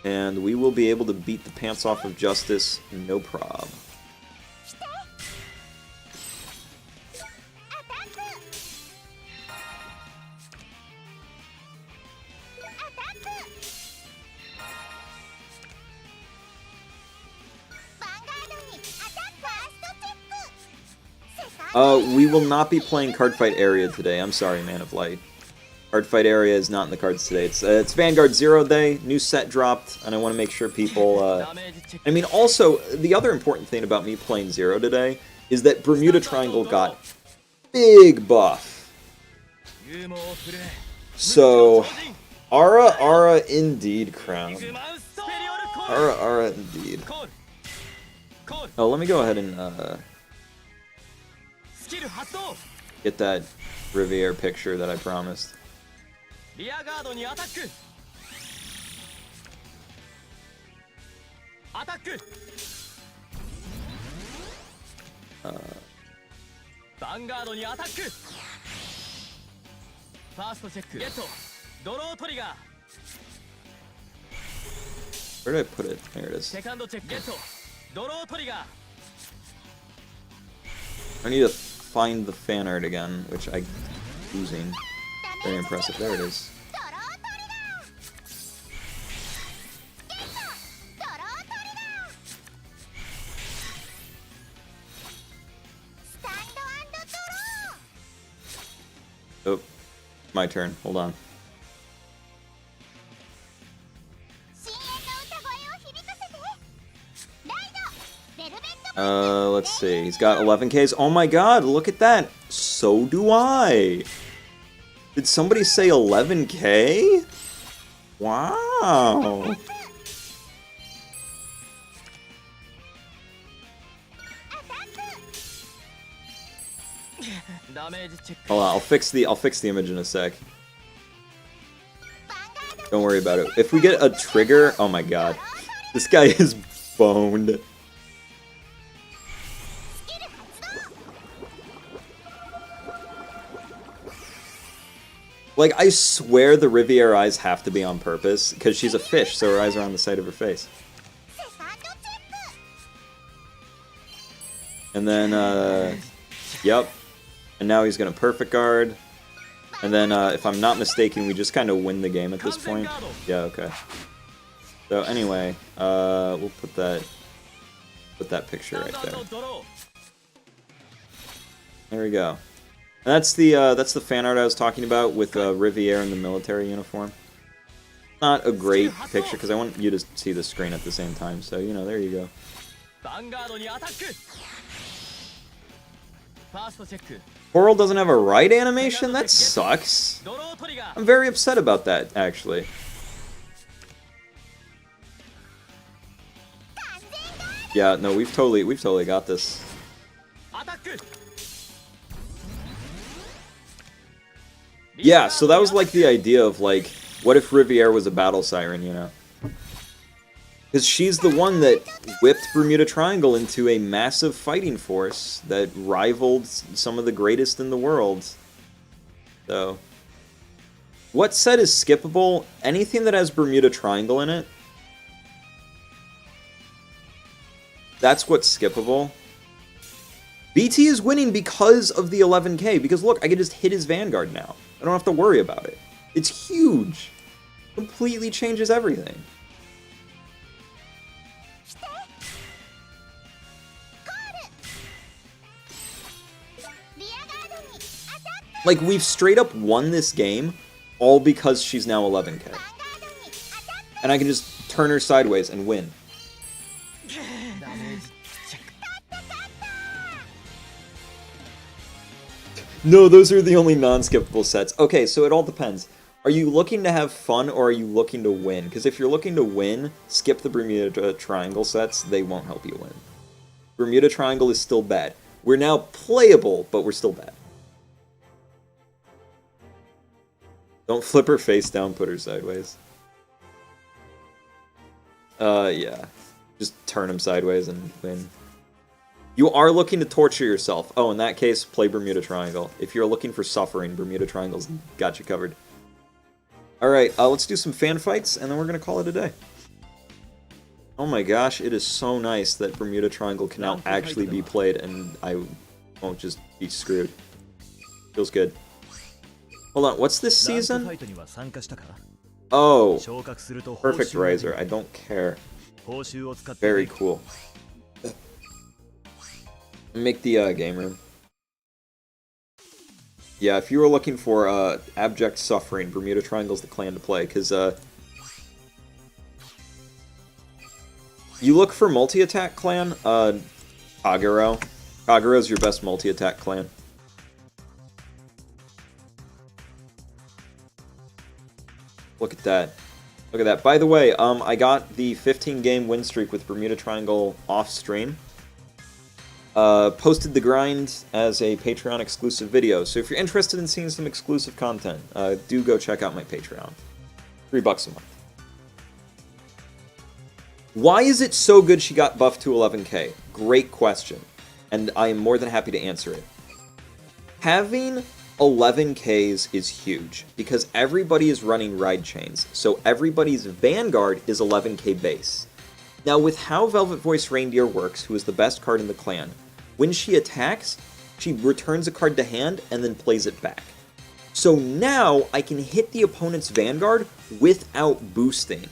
Speaker 1: And we will be able to beat the pants off of Justice, no prob. We will not be playing Cardfight Area today. I'm sorry, Man of Light. Cardfight Area is not in the cards today. It's Vanguard 0 Day, new set dropped, and I want to make sure people... I mean, also, the other important thing about me playing 0 today is that Bermuda Triangle got big buff. So, Aura indeed, Crown. Aura indeed. Oh, let me go ahead and get that Riviera picture that I promised. Vanguardにアタック。ファーストチェック。ゲット。ドロートリガー。Where did I put it? There it is. セカンドチェック。ゲット。ドロートリガー。I need to find the fan art again, which I'm using. Very impressive. There it is. Oh, my turn. Hold on. Let's see. He's got 11Ks. Oh my god, look at that. So do I. Did somebody say 11K? Wow. Hold on, I'll fix the image in a sec. Don't worry about it. If we get a trigger, oh my god. This guy is boned. Like, I swear the Riviera eyes have to be on purpose, because she's a fish, so her eyes are on the side of her face. And then, yep. And now he's gonna perfect guard. And then, if I'm not mistaken, we just kind of win the game at this point. Yeah, okay. So anyway, we'll put that picture right there. There we go. And that's the fan art I was talking about with Riviere in the military uniform. Not a great picture because I want you to see the screen at the same time. So you know, there you go. Coral doesn't have a ride animation? That sucks. I'm very upset about that, actually. Yeah, no, we've totally got this. Yeah, so that was like the idea of like, what if Riviere was a battle siren, you know? Because she's the one that whipped Bermuda Triangle into a massive fighting force that rivaled some of the greatest in the world. So, what set is skippable? Anything that has Bermuda Triangle in it. That's what's skippable. BT is winning because of the 11k, because look, I can just hit his Vanguard now. I don't have to worry about it. It's huge. Completely changes everything. Like, we've straight up won this game, all because she's now 11k. And I can just turn her sideways and win. No, those are the only non-skippable sets. Okay, so it all depends. Are you looking to have fun, or are you looking to win? Because if you're looking to win, skip the Bermuda Triangle sets. They won't help you win. Bermuda Triangle is still bad. We're now playable, but we're still bad. Don't flip her face down, put her sideways. Yeah. Just turn him sideways and win. You are looking to torture yourself. Oh, in that case, play Bermuda Triangle. If you're looking for suffering, Bermuda Triangle's got you covered. Alright, let's do some fan fights, and then we're going to call it a day. Oh my gosh, it is so nice that Bermuda Triangle can now actually be played, and I won't just be screwed. Feels good. Hold on, what's this season? Oh, Perfect Riser. I don't care. Very cool. Make the game room. Yeah, if you were looking for abject suffering, Bermuda Triangle's the clan to play, because you look for multi-attack clan, Kagero. Kagero's your best multi-attack clan. Look at that. Look at that. By the way, I got the 15-game win streak with Bermuda Triangle off stream. Posted the grind as a Patreon exclusive video. So if you're interested in seeing some exclusive content, do go check out my Patreon. $3 a month. Why is it so good she got buffed to 11k? Great question. And I am more than happy to answer it. Having 11Ks is huge, because everybody is running ride chains, so everybody's Vanguard is 11k base. Now with how Velvet Voice Reindeer works, who is the best card in the clan, when she attacks, she returns a card to hand and then plays it back. So now I can hit the opponent's Vanguard without boosting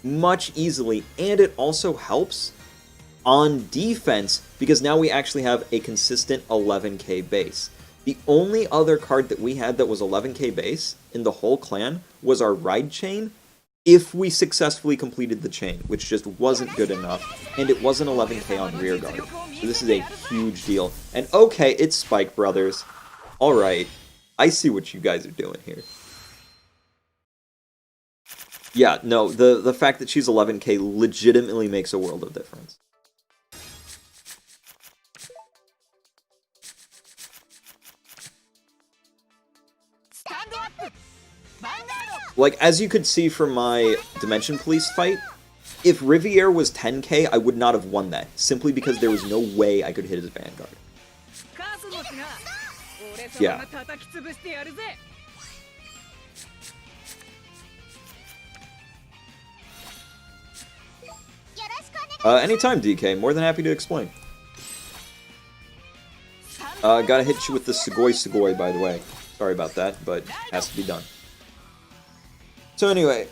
Speaker 1: much easily, and it also helps on defense because now we actually have a consistent 11k base. The only other card that we had that was 11k base in the whole clan was our ride chain, if we successfully completed the chain, which just wasn't good enough, and it wasn't 11k on rearguard. So this is a huge deal. And okay, it's Spike Brothers. Alright, I see what you guys are doing here. Yeah, no, the fact that she's 11k legitimately makes a world of difference. Like, as you could see from my Dimension Police fight, if Riviere was 10k, I would not have won that, simply because there was no way I could hit his Vanguard. Yeah. Anytime, DK. More than happy to explain. Gotta hit you with the Sugoi, by the way. Sorry about that, but has to be done. So anyway,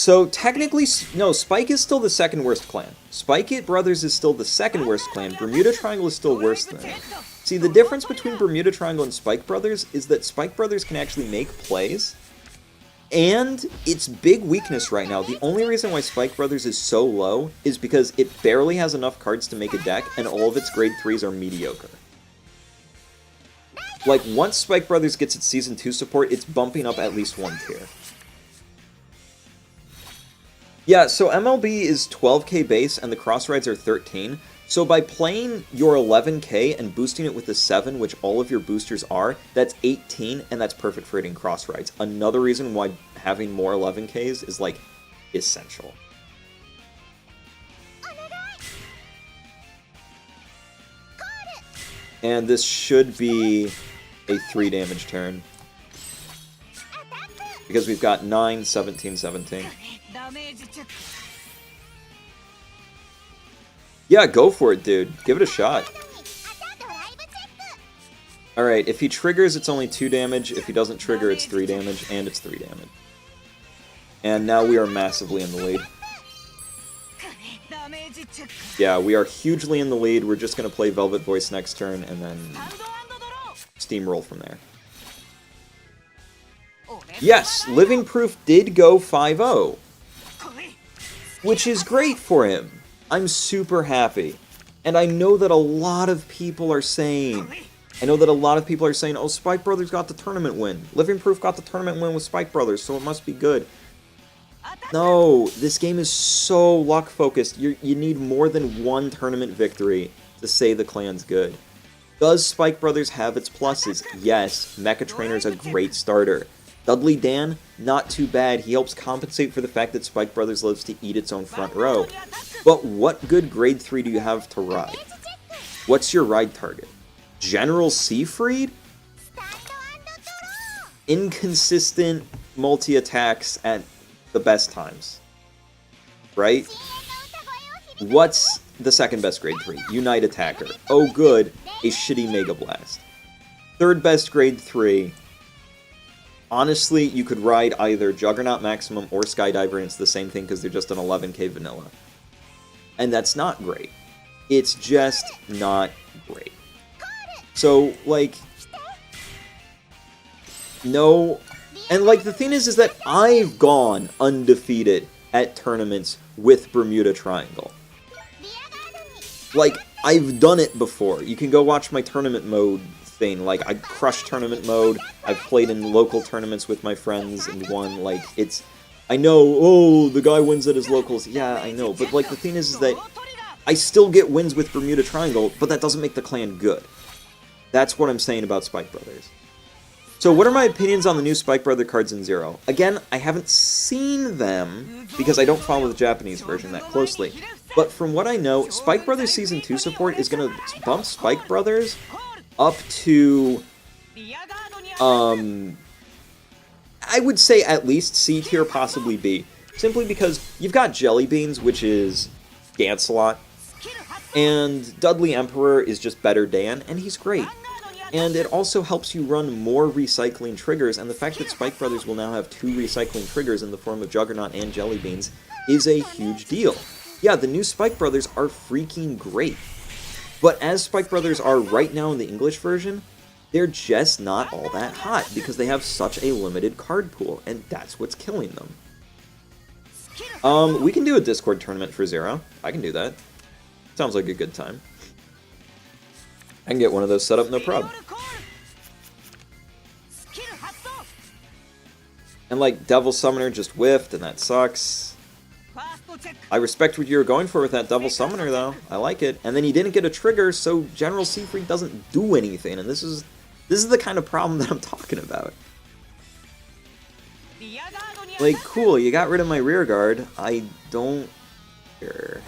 Speaker 1: So technically, no, Spike is still the second worst clan. Spike It Brothers is still the second worst clan. Bermuda Triangle is still worse than it. See, the difference between Bermuda Triangle and Spike Brothers is that Spike Brothers can actually make plays. And its big weakness right now, the only reason why Spike Brothers is so low is because it barely has enough cards to make a deck, and all of its grade 3s are mediocre. Like, once Spike Brothers gets its Season 2 support, it's bumping up at least one tier. Yeah, so MLB is 12k base, and the cross rides are 13. So by playing your 11k and boosting it with the 7, which all of your boosters are, that's 18, and that's perfect for hitting cross rides. Another reason why having more 11ks is, like, essential. And this should be a 3 damage turn. Because we've got 9, 17, 17. Yeah, go for it, dude. Give it a shot. Alright, if he triggers, it's only 2 damage. If he doesn't trigger, it's 3 damage, and it's 3 damage. And now we are massively in the lead. Yeah, we are hugely in the lead. We're just going to play Velvet Voice next turn, and then steamroll from there. Yes, Living Proof did go 5-0. Which is great for him. I'm super happy. And I know that a lot of people are saying, oh, Spike Brothers got the tournament win. Living Proof got the tournament win with Spike Brothers, so it must be good. No, this game is so luck-focused. You need more than one tournament victory to say the clan's good. Does Spike Brothers have its pluses? Yes, Mecha Trainer's a great starter. Dudley Dan, not too bad. He helps compensate for the fact that Spike Brothers loves to eat its own front row. But what good grade 3 do you have to ride? What's your ride target? General Seafried? Inconsistent multi-attacks at the best times. Right? What's the second best grade 3? Unite Attacker. Oh good, a shitty Mega Blast. Third best grade 3. Honestly, you could ride either Juggernaut Maximum or Skydiver, and it's the same thing because they're just an 11k vanilla. And that's not great. It's just not great. So, like, no, and like the thing is that I've gone undefeated at tournaments with Bermuda Triangle. Like, I've done it before. You can go watch my tournament mode thing. Like, I crushed tournament mode. I've played in local tournaments with my friends and won. Like, it's, I know, oh, the guy wins at his locals. Yeah, I know. But, like, the thing is that I still get wins with Bermuda Triangle, but that doesn't make the clan good. That's what I'm saying about Spike Brothers. So what are my opinions on the new Spike Brother cards in Zero? Again, I haven't seen them because I don't follow the Japanese version that closely. But from what I know, Spike Brothers Season 2 support is going to bump Spike Brothers up to, I would say at least C tier, possibly B. Simply because you've got Jelly Beans, which is Gancelot, and Dudley Emperor is just better Dan, and he's great. And it also helps you run more recycling triggers, and the fact that Spike Brothers will now have 2 recycling triggers in the form of Juggernaut and Jelly Beans is a huge deal. Yeah, the new Spike Brothers are freaking great. But as Spike Brothers are right now in the English version, they're just not all that hot, because they have such a limited card pool, and that's what's killing them. We can do a Discord tournament for Zero. I can do that. Sounds like a good time. I can get one of those set up, no problem. And like, Devil Summoner just whiffed, and that sucks. I respect what you were going for with that Devil Summoner, though. I like it. And then you didn't get a trigger, so General Seafried doesn't do anything, and this is the kind of problem that I'm talking about. Like, cool, you got rid of my rear guard. I don't care.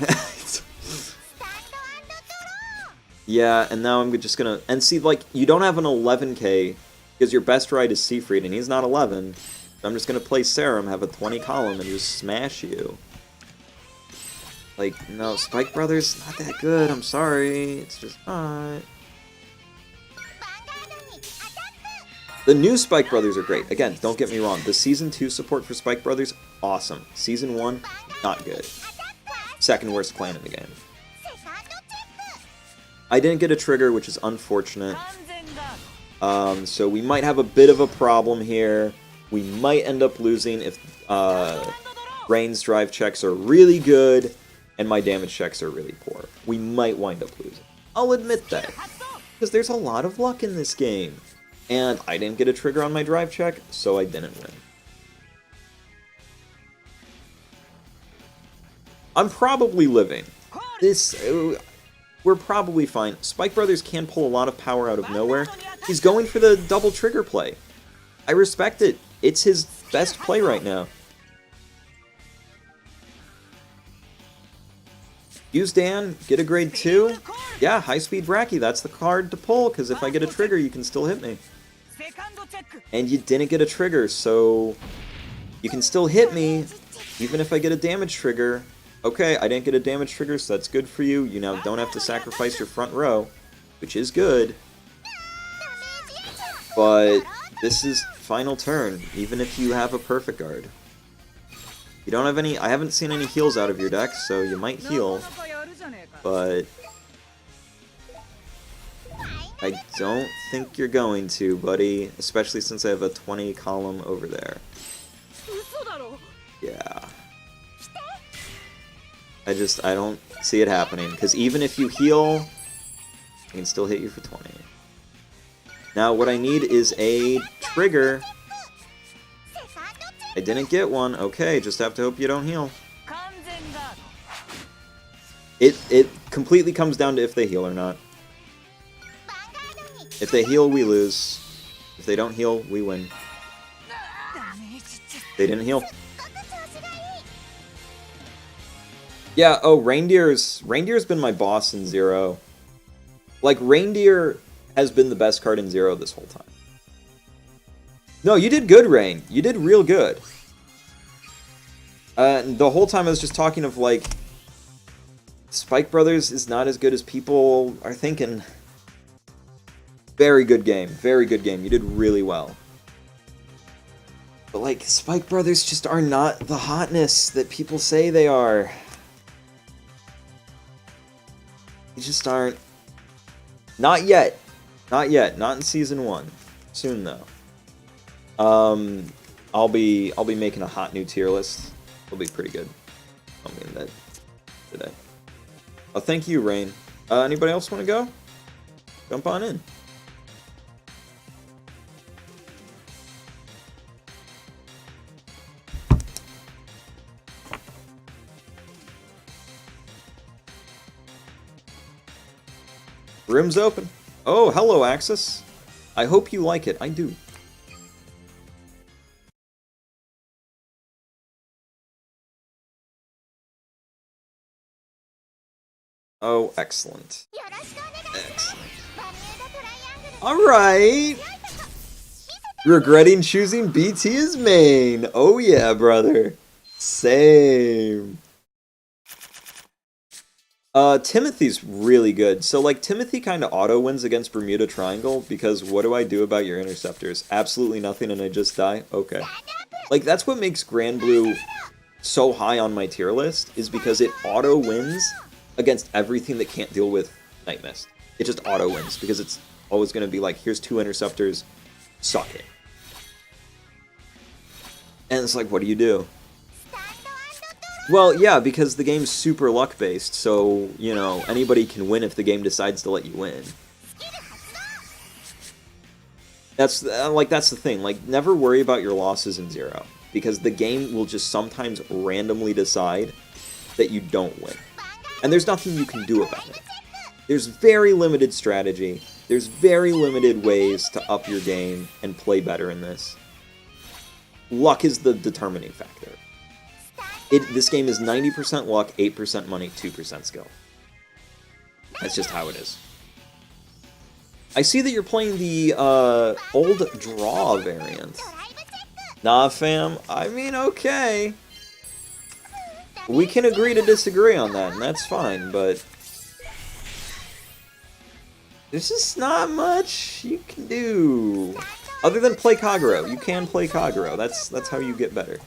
Speaker 1: Yeah, and now I'm just gonna... And see, like, you don't have an 11k, because your best ride is Seafried, and he's not 11. So I'm just gonna play Serum, have a 20 column, and just smash you. Like, no, Spike Brothers, not that good, I'm sorry. It's just not. The new Spike Brothers are great. Again, don't get me wrong. The Season 2 support for Spike Brothers, awesome. Season 1, not good. Second worst clan in the game. I didn't get a trigger, which is unfortunate. So we might have a bit of a problem here. We might end up losing if Rain's drive checks are really good and my damage checks are really poor. We might wind up losing. I'll admit that. Because there's a lot of luck in this game. And I didn't get a trigger on my drive check, so I didn't win. I'm probably living. We're probably fine. Spike Brothers can pull a lot of power out of nowhere. He's going for the double trigger play. I respect it. It's his best play right now. Use Dan, get a grade 2. Yeah, high speed Bracky, that's the card to pull, because if I get a trigger, you can still hit me. And you didn't get a trigger, so you can still hit me, even if I get a damage trigger. Okay, I didn't get a damage trigger, so that's good for you. You now don't have to sacrifice your front row, which is good. But this is final turn, even if you have a perfect guard. You don't have any... I haven't seen any heals out of your deck, so you might heal. But I don't think you're going to, buddy. Especially since I have a 20 column over there. Yeah. I don't see it happening. Because even if you heal, I can still hit you for 20. Now what I need is a trigger. I didn't get one. Okay, just have to hope you don't heal. It completely comes down to if they heal or not. If they heal, we lose. If they don't heal, we win. They didn't heal. Yeah, oh, Reindeer's been my boss in Zero. Like, Reindeer has been the best card in Zero this whole time. No, you did good, Rain. You did real good. The whole time I was just talking of, like, Spike Brothers is not as good as people are thinking. Very good game. Very good game. You did really well. But, like, Spike Brothers just are not the hotness that people say they are. They just aren't. Not yet. Not yet. Not in Season 1. Soon, though. I'll be making a hot new tier list. It'll be pretty good. I mean that today. Oh, thank you, Rain. Anybody else want to go? Jump on in. Room's open. Oh, hello, Axis. I hope you like it. I do. Oh, excellent. Excellent. Alright! Regretting choosing BT as main. Oh yeah, brother. Same. Timothy's really good. So, like, Timothy kind of auto-wins against Bermuda Triangle, because what do I do about your interceptors? Absolutely nothing, and I just die? Okay. Like, that's what makes Grand Blue so high on my tier list, is because it auto-wins against everything that can't deal with Night Mist. It just auto-wins, because it's always going to be like, here's 2 interceptors, suck it. And it's like, what do you do? Well, yeah, because the game's super luck-based, so, you know, anybody can win if the game decides to let you win. That's the thing, like, never worry about your losses in Zero, because the game will just sometimes randomly decide that you don't win. And there's nothing you can do about it. There's very limited strategy, there's very limited ways to up your game and play better in this. Luck is the determining factor. This game is 90% luck, 8% money, 2% skill. That's just how it is. I see that you're playing the old draw variant. Nah, fam. I mean, okay. We can agree to disagree on that, and that's fine, but there's just not much you can do. Other than play Kagero. You can play Kagero. That's how you get better.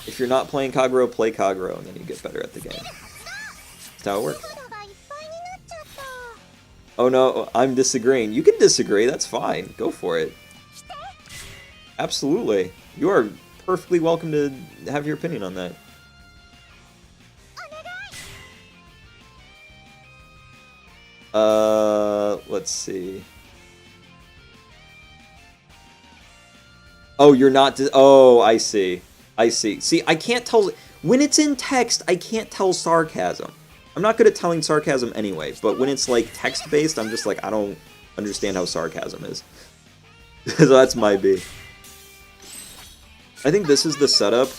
Speaker 1: If you're not playing Kagero, play Kagero, and then you get better at the game. That's how it works. Oh no, I'm disagreeing. You can disagree, that's fine. Go for it. Absolutely. You are perfectly welcome to have your opinion on that. Let's see. Oh, you're not... Oh, I see. I see. See, I can't tell... When it's in text, I can't tell sarcasm. I'm not good at telling sarcasm anyway, but when it's, like, text-based, I'm just like, I don't understand how sarcasm is. So that's my B. I think this is the setup.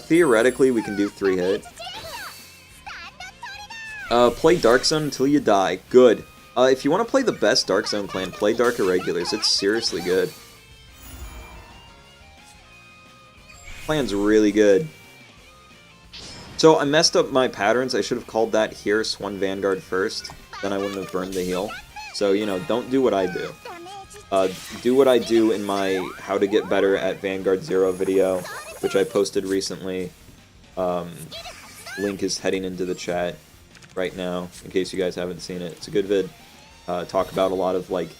Speaker 1: Theoretically, we can do 3-hit. Play Dark Zone until you die. Good. If you want to play the best Dark Zone clan, play Dark Irregulars. It's seriously good. Plan's really good. So I messed up my patterns. I should have called that here, Swan Vanguard first. Then I wouldn't have burned the heal. So, you know, don't do what I do. Do what I do in my How to Get Better at Vanguard 0 video, which I posted recently. Link is heading into the chat right now, in case you guys haven't seen it. It's a good vid. Talk about a lot of, like,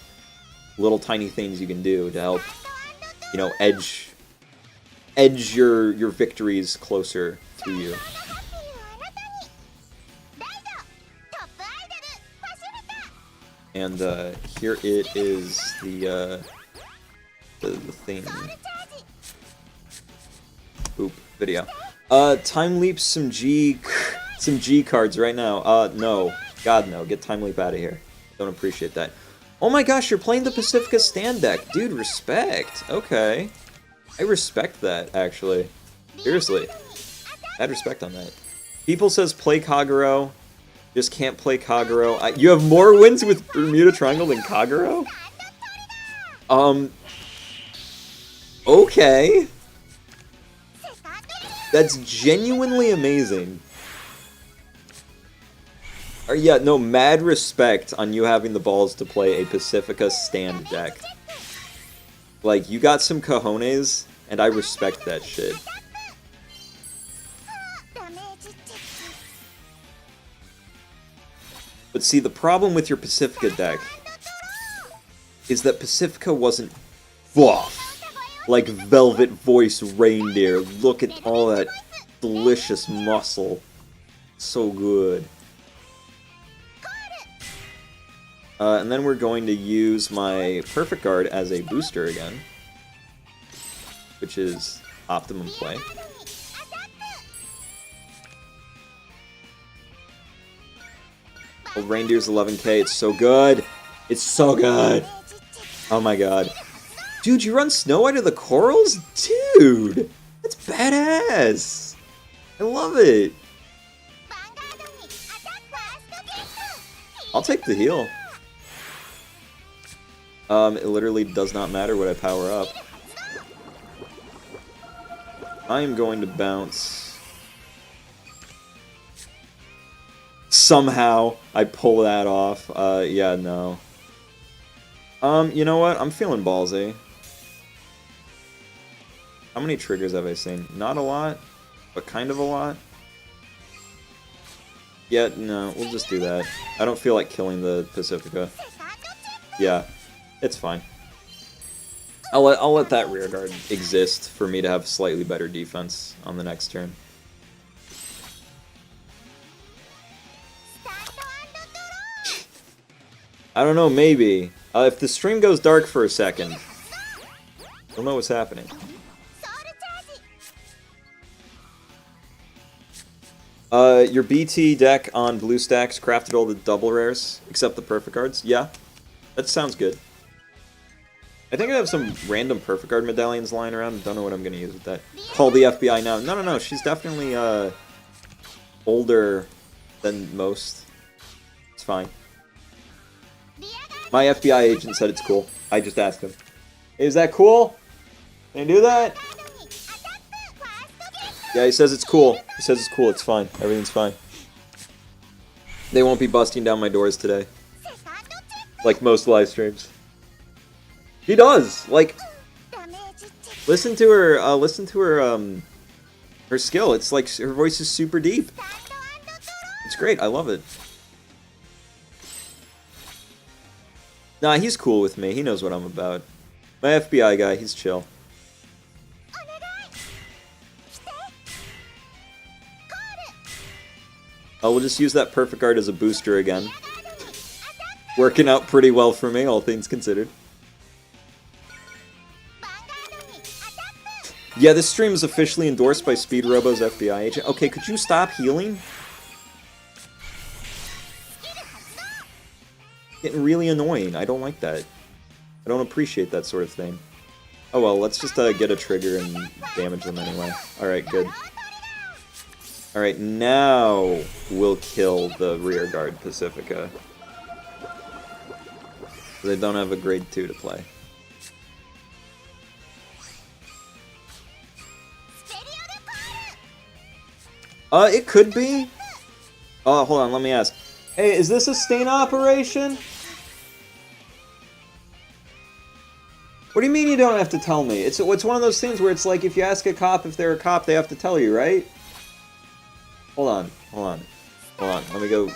Speaker 1: little tiny things you can do to help, you know, edge your victories closer to you. And here it is, the thing. Oop, video. Time leap some G cards right now. No. God, no. Get Time Leap out of here. Don't appreciate that. Oh my gosh, you're playing the Pacifica stand deck. Dude, respect. Okay. I respect that, actually. Seriously. I had respect on that. People says play Kagero. Just can't play Kagero. You have more wins with Bermuda Triangle than Kagero? Okay. That's genuinely amazing. Yeah, no, mad respect on you having the balls to play a Pacifica stand deck. Like, you got some cojones, and I respect that shit. But see, the problem with your Pacifica deck is that Pacifica wasn't buff. Like Velvet Voice Reindeer. Look at all that delicious muscle. So good. And then we're going to use my Perfect Guard as a booster again, which is optimum play. Oh, Reindeer's 11k, it's so good! It's so good! Oh my god. Dude, you run Snow White of the Corals? Dude! That's badass! I love it! I'll take the heal. It literally does not matter what I power up. I am going to bounce. Somehow I pull that off. Yeah, no. You know what? I'm feeling ballsy. How many triggers have I seen? Not a lot, but kind of a lot. Yeah, no, we'll just do that. I don't feel like killing the Pacifica. Yeah, it's fine. I'll let that rear guard exist for me to have slightly better defense on the next turn. I don't know, maybe. If the stream goes dark for a second, you'll know what's happening. Your BT deck on BlueStacks crafted all the double rares, except the perfect cards? Yeah, that sounds good. I think I have some random perfect card medallions lying around. Don't know what I'm going to use with that. Call the FBI now. No, no, no, she's definitely older than most. It's fine. My FBI agent said it's cool. I just asked him. Is that cool? Can you do that? Yeah, he says it's cool. He says it's cool. It's fine. Everything's fine. They won't be busting down my doors today. Like most live streams. She does! Like, listen to her skill. It's like, her voice is super deep. It's great, I love it. Nah, he's cool with me, he knows what I'm about. My FBI guy, he's chill. Oh, we'll just use that perfect art as a booster again. Working out pretty well for me, all things considered. Yeah, this stream is officially endorsed by Speedrobo's FBI agent. Okay, could you stop healing? Getting really annoying. I don't like that. I don't appreciate that sort of thing. Oh well, let's just get a trigger and damage them anyway. Alright, good. Alright, now we'll kill the rear guard Pacifica. They don't have a grade 2 to play. It could be. Oh, hold on, let me ask. Hey, is this a stain operation? What do you mean you don't have to tell me? It's one of those things where it's like if you ask a cop if they're a cop, they have to tell you, right? Hold on. Let me go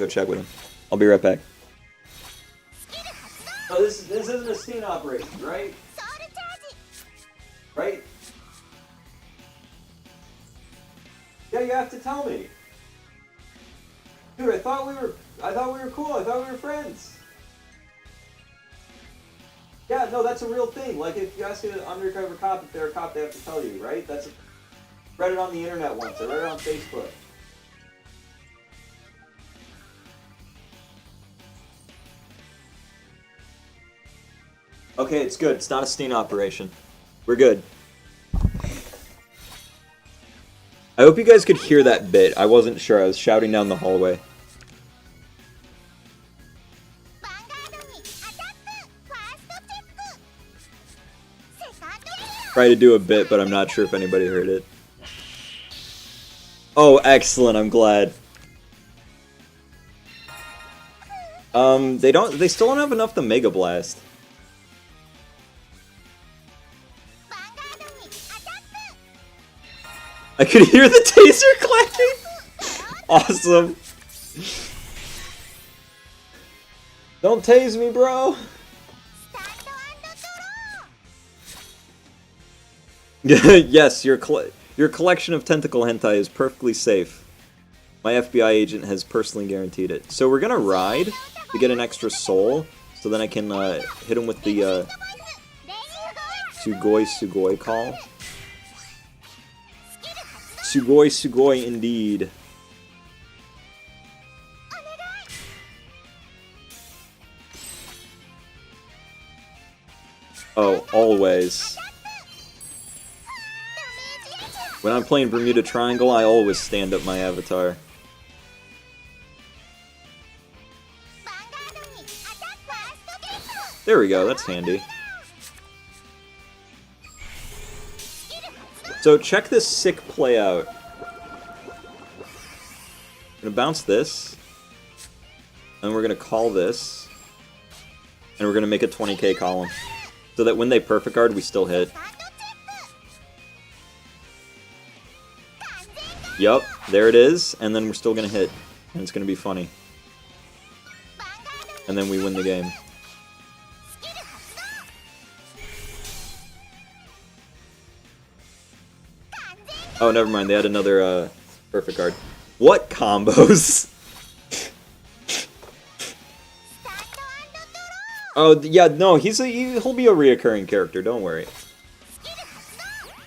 Speaker 1: check with him. I'll be right back. Oh, this isn't a stain operation, right? Right? Yeah, you have to tell me. Dude, I thought we were cool. I thought we were friends. Yeah, no, that's a real thing. Like, if you ask an undercover cop if they're a cop, they have to tell you, right? Read it on the internet once. I read it on Facebook. Okay, it's good. It's not a sting operation. We're good. I hope you guys could hear that bit. I wasn't sure. I was shouting down the hallway. Try to do a bit, but I'm not sure if anybody heard it. Oh, excellent. I'm glad. They still don't have enough to Mega Blast. I could hear the taser clacking! Awesome. Don't tase me, bro! Yes, your collection of tentacle hentai is perfectly safe. My FBI agent has personally guaranteed it. So we're gonna ride to get an extra soul, so then I can hit him with the Sugoi call. Sugoi indeed. Oh, always. When I'm playing Bermuda Triangle, I always stand up my avatar. There we go, that's handy. So check this sick play out. I'm gonna bounce this, and we're gonna call this, and we're gonna make a 20k column, so that when they perfect guard, we still hit. Yup, there it is, and then we're still gonna hit, and it's gonna be funny. And then we win the game. Oh, never mind, they had another perfect guard. What combos? Oh, yeah, no, he'll be a reoccurring character, don't worry. Oh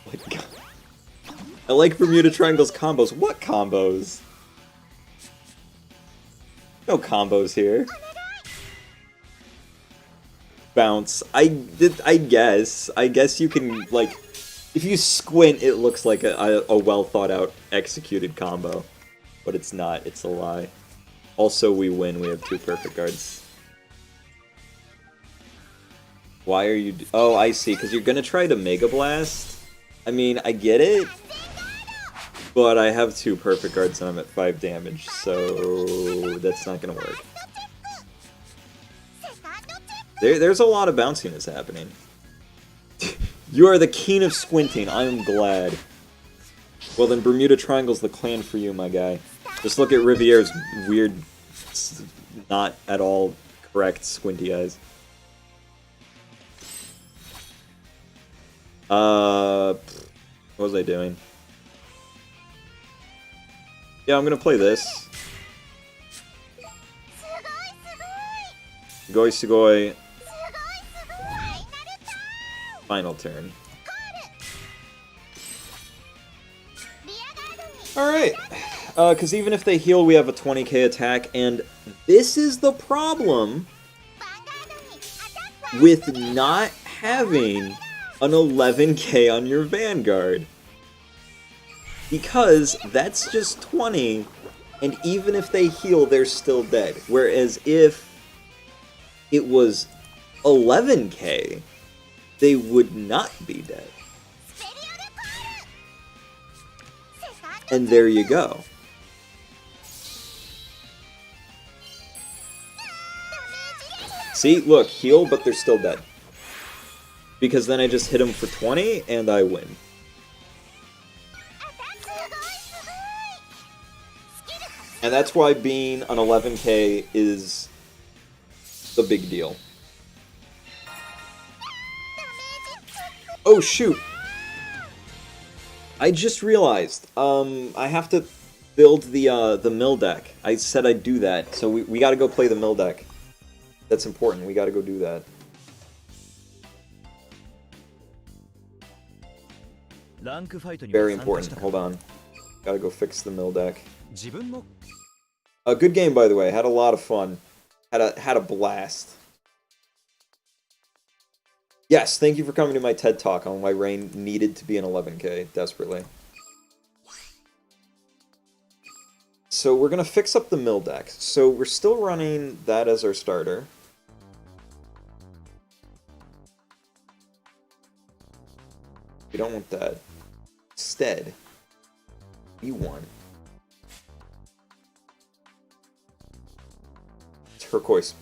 Speaker 1: my God. I like Bermuda Triangle's combos. What combos? No combos here. Bounce. I guess. I guess you can, like, if you squint, it looks like a well thought out, executed combo. But it's not. It's a lie. Also, we win. We have 2 perfect guards. Why are you... Oh, I see. Because you're going to try to Mega Blast? I mean, I get it. But I have 2 perfect guards and I'm at 5 damage, so that's not going to work. There's a lot of bounciness happening. You are the king of squinting. I am glad. Well, then Bermuda Triangle's the clan for you, my guy. Just look at Riviere's weird, not at all correct squinty eyes. What was I doing? Yeah, I'm gonna play this. Sugoi Sugoi. Final turn. Alright. Because even if they heal, we have a 20k attack, and this is the problem with not having an 11k on your Vanguard. Because that's just 20, and even if they heal, they're still dead. Whereas if it was 11k, they would not be dead. And there you go. See, look, heal, but they're still dead. Because then I just hit them for 20, and I win. And that's why being an 11k is the big deal. Oh, shoot! I just realized, I have to build the mill deck. I said I'd do that, so we gotta go play the mill deck. That's important, we gotta go do that. Very important, hold on. Gotta go fix the mill deck. A good game, by the way, had a lot of fun. Had a blast. Yes, thank you for coming to my TED Talk on why Rain needed to be an 11k, desperately. So we're gonna fix up the mill deck. So we're still running that as our starter. We don't want that. Instead, we want turquoise.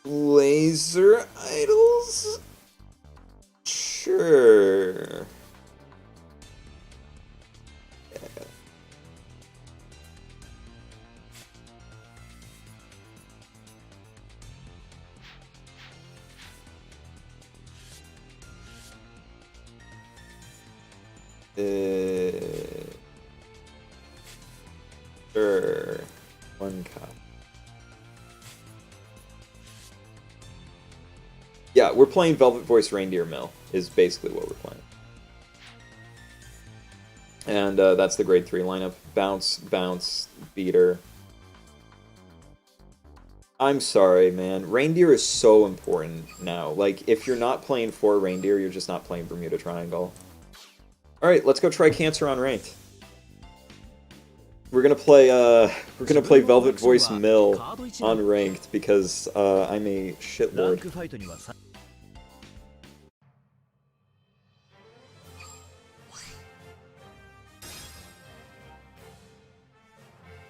Speaker 1: Laser idols? Sure. Sure. One cop. Yeah, we're playing Velvet Voice Reindeer Mill, is basically what we're playing. And that's the grade 3 lineup. Bounce, bounce, beater. I'm sorry, man. Reindeer is so important now. Like, if you're not playing 4 Reindeer, you're just not playing Bermuda Triangle. Alright, let's go try Cancer on Ranked. We're gonna play Velvet Voice Mill on Ranked because I'm a shitlord.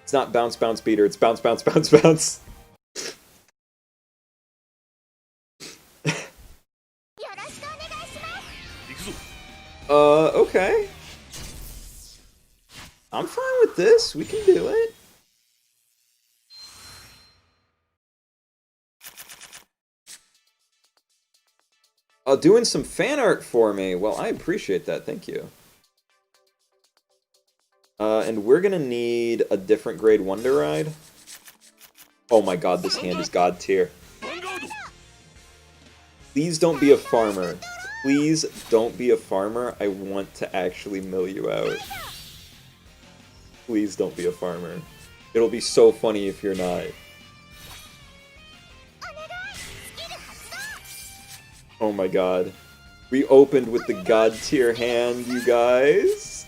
Speaker 1: It's not bounce, bounce, beater, it's bounce, bounce, bounce, bounce. Okay. I'm fine with this. We can do it. Doing some fan art for me. Well, I appreciate that. Thank you. And we're gonna need a different grade Wonder Ride. Oh my god, this hand is god tier. Please don't be a farmer. Please don't be a farmer. I want to actually mill you out. Please don't be a farmer. It'll be so funny if you're not. Oh my god. We opened with the god tier hand, you guys.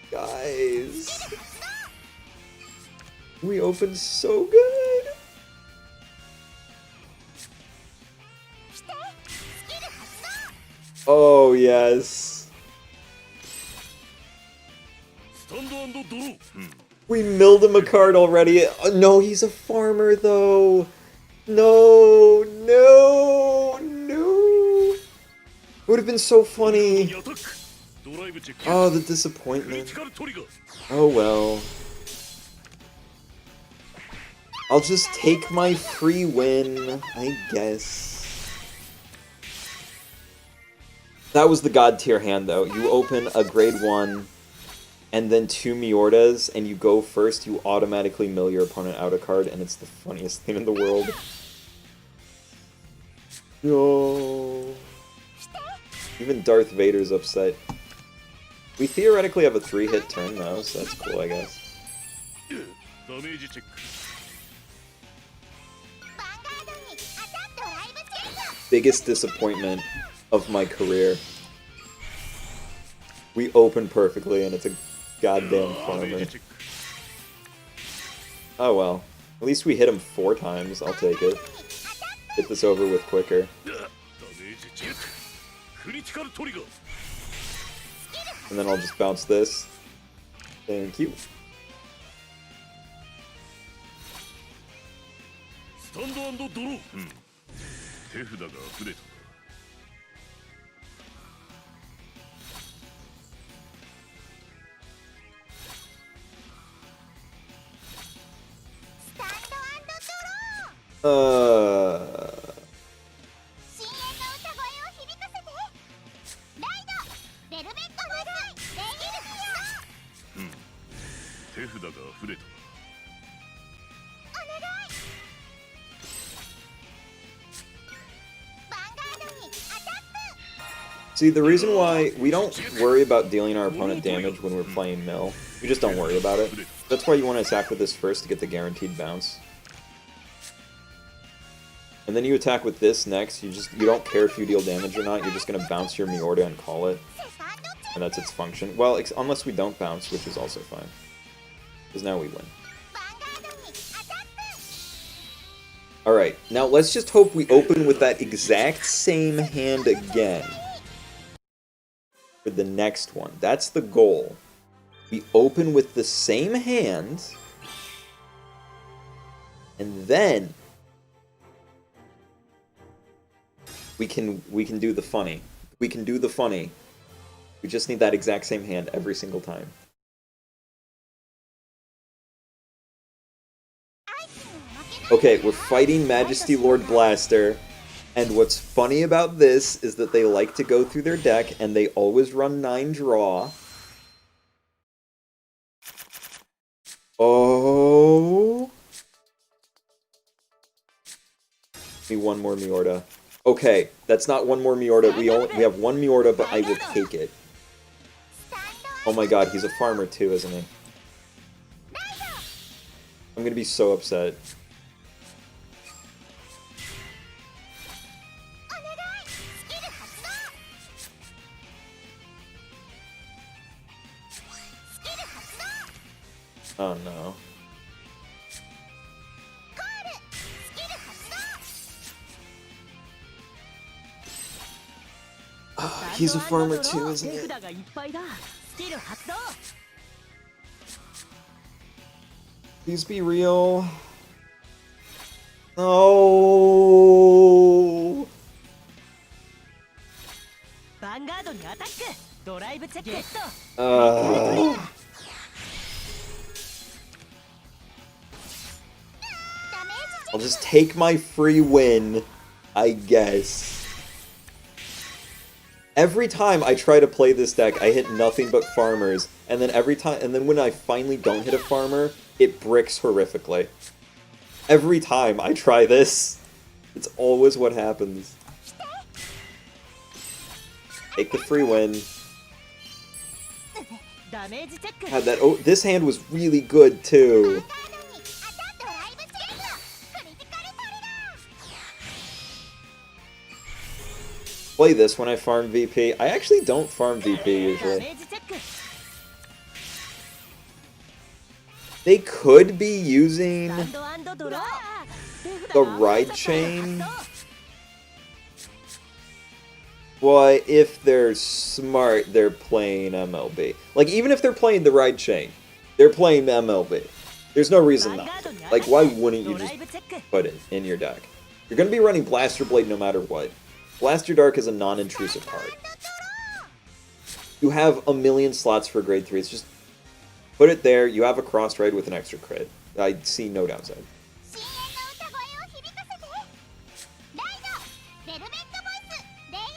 Speaker 1: Guys. We opened so good. Oh, yes. We milled him a card already. No, he's a farmer though. No, no, no. It would have been so funny. Oh, the disappointment. Oh well. I'll just take my free win, I guess. That was the god tier hand though. You open a grade 1 and then 2 Miordas and you go first, you automatically mill your opponent out a card, and it's the funniest thing in the world. No. Even Darth Vader's upset. We theoretically have a 3-hit turn though, so that's cool, I guess. Biggest disappointment of my career. We open perfectly and it's a goddamn farmer. Oh well. At least we hit him 4 times, I'll take it. Get this over with quicker. And then I'll just bounce this. Thank you. See, the reason why we don't worry about dealing our opponent damage when we're playing mill, we just don't worry about it. That's why you want to attack with this first to get the guaranteed bounce. And then you attack with this next, you don't care if you deal damage or not, you're just going to bounce your Miorda and call it. And that's its function. Well, unless we don't bounce, which is also fine. Because now we win. Alright, now let's just hope we open with that exact same hand again. For the next one. That's the goal. We open with the same hand. And then we can do the funny. We can do the funny. We just need that exact same hand every single time. Okay, we're fighting Majesty Lord Blaster. And what's funny about this is that they like to go through their deck and they always run 9 draw. Oh. Give me one more Miorda. Okay, that's not one more Miorda. We have one Miorda, but I will take it. Oh my god, he's a farmer too, isn't he? I'm gonna be so upset. Oh no. Oh, he's a farmer too, isn't he? Please be real. No. I'll just take my free win, I guess. Every time I try to play this deck, I hit nothing but farmers, and then when I finally don't hit a farmer, it bricks horrifically. Every time I try this, it's always what happens. Take the free win. God, this hand was really good too. Play this when I farm VP. I actually don't farm VP usually. They could be using the ride chain. Well, if they're smart, they're playing MLB. Like, even if they're playing the right chain, they're playing MLB. There's no reason not to. Like, why wouldn't you just put it in your deck? You're going to be running Blaster Blade no matter what. Blaster Dark is a non-intrusive card. You have a million slots for grade 3. It's just put it there. You have a cross ride with an extra crit. I see no downside.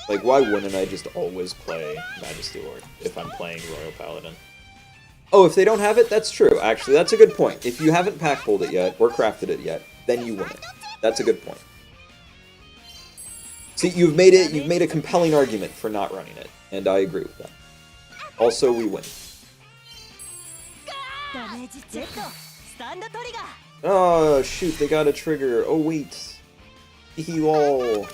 Speaker 1: Like, why wouldn't I just always play Majesty Lord if I'm playing Royal Paladin? Oh, if they don't have it, that's true. Actually, that's a good point. If you haven't pack pulled it yet, or crafted it yet, then you win it. That's a good point. See, you've made a compelling argument for not running it, and I agree with that. Also, we win. Oh, shoot, they got a trigger. Oh, wait. Hee lol.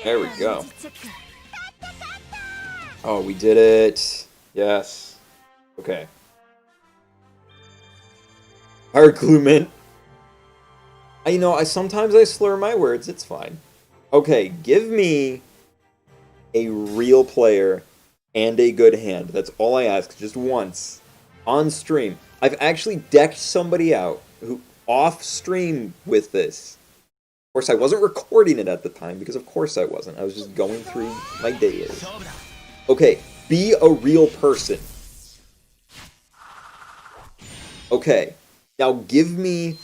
Speaker 1: There we go. Oh, we did it. Yes. Okay. Hard glue mint. Sometimes I slur my words. It's fine. Okay, give me a real player and a good hand. That's all I ask, just once. On stream. I've actually decked somebody out who off stream with this. Of course, I wasn't recording it at the time, because of course I wasn't. I was just going through my days. Okay, be a real person. Okay, now give me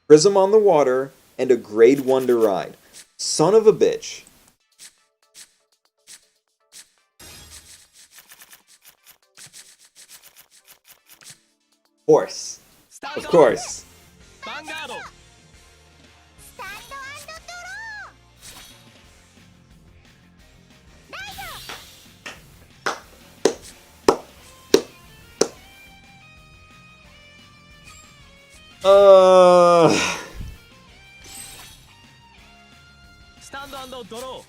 Speaker 1: Prism on the Water and a grade 1 to ride. Son of a bitch. Of course. Of course.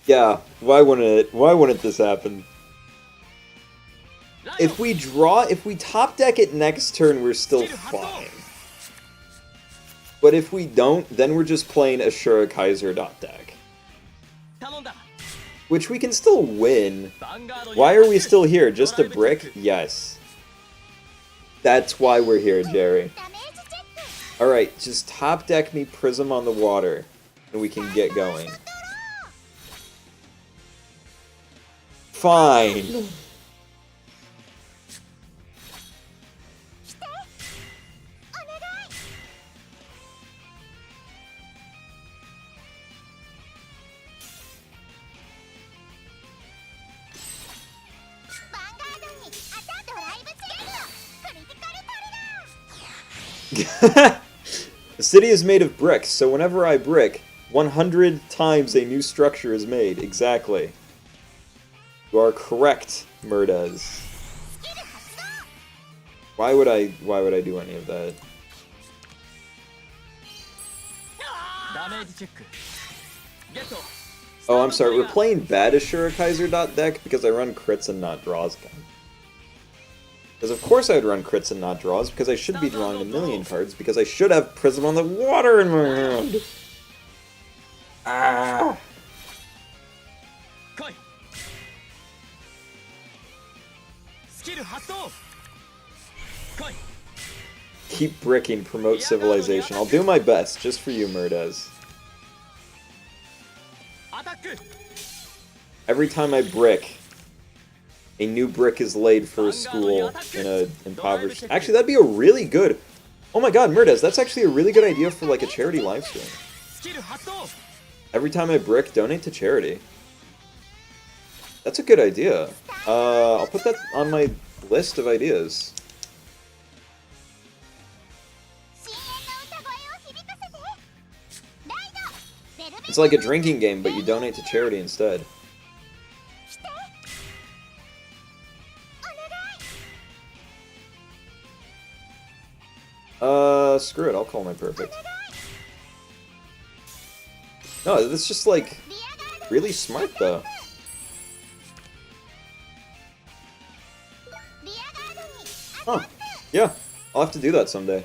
Speaker 1: Yeah, why wouldn't this happen? If we top deck it next turn, we're still fine. But if we don't, then we're just playing Ashura Kaiser deck. Which we can still win. Why are we still here? Just a brick? Yes. That's why we're here, Jerry. Alright, just top deck me Prism on the Water, and we can get going. Fine. The city is made of bricks, so whenever I brick, 100 times a new structure is made. Exactly. You are correct, Murdaz. Why would I do any of that? Oh, I'm sorry, we're playing bad Ashura Kaiser deck because I run crits and not draws. Because of course I'd run crits and not draws, because I should be drawing a million cards, because I should have Prism on the Water in my hand. Ah. Keep bricking, promote civilization. I'll do my best, just for you, Murdaz. Every time I brick, a new brick is laid for a school in a impoverished... Actually, that'd be a really good... Oh my god, Murdaz, that's actually a really good idea for like a charity livestream. Every time I brick, donate to charity. That's a good idea. I'll put that on my list of ideas. It's like a drinking game, but you donate to charity instead. Screw it, I'll call my perfect. No, that's just like really smart though. Huh. Yeah. I'll have to do that someday.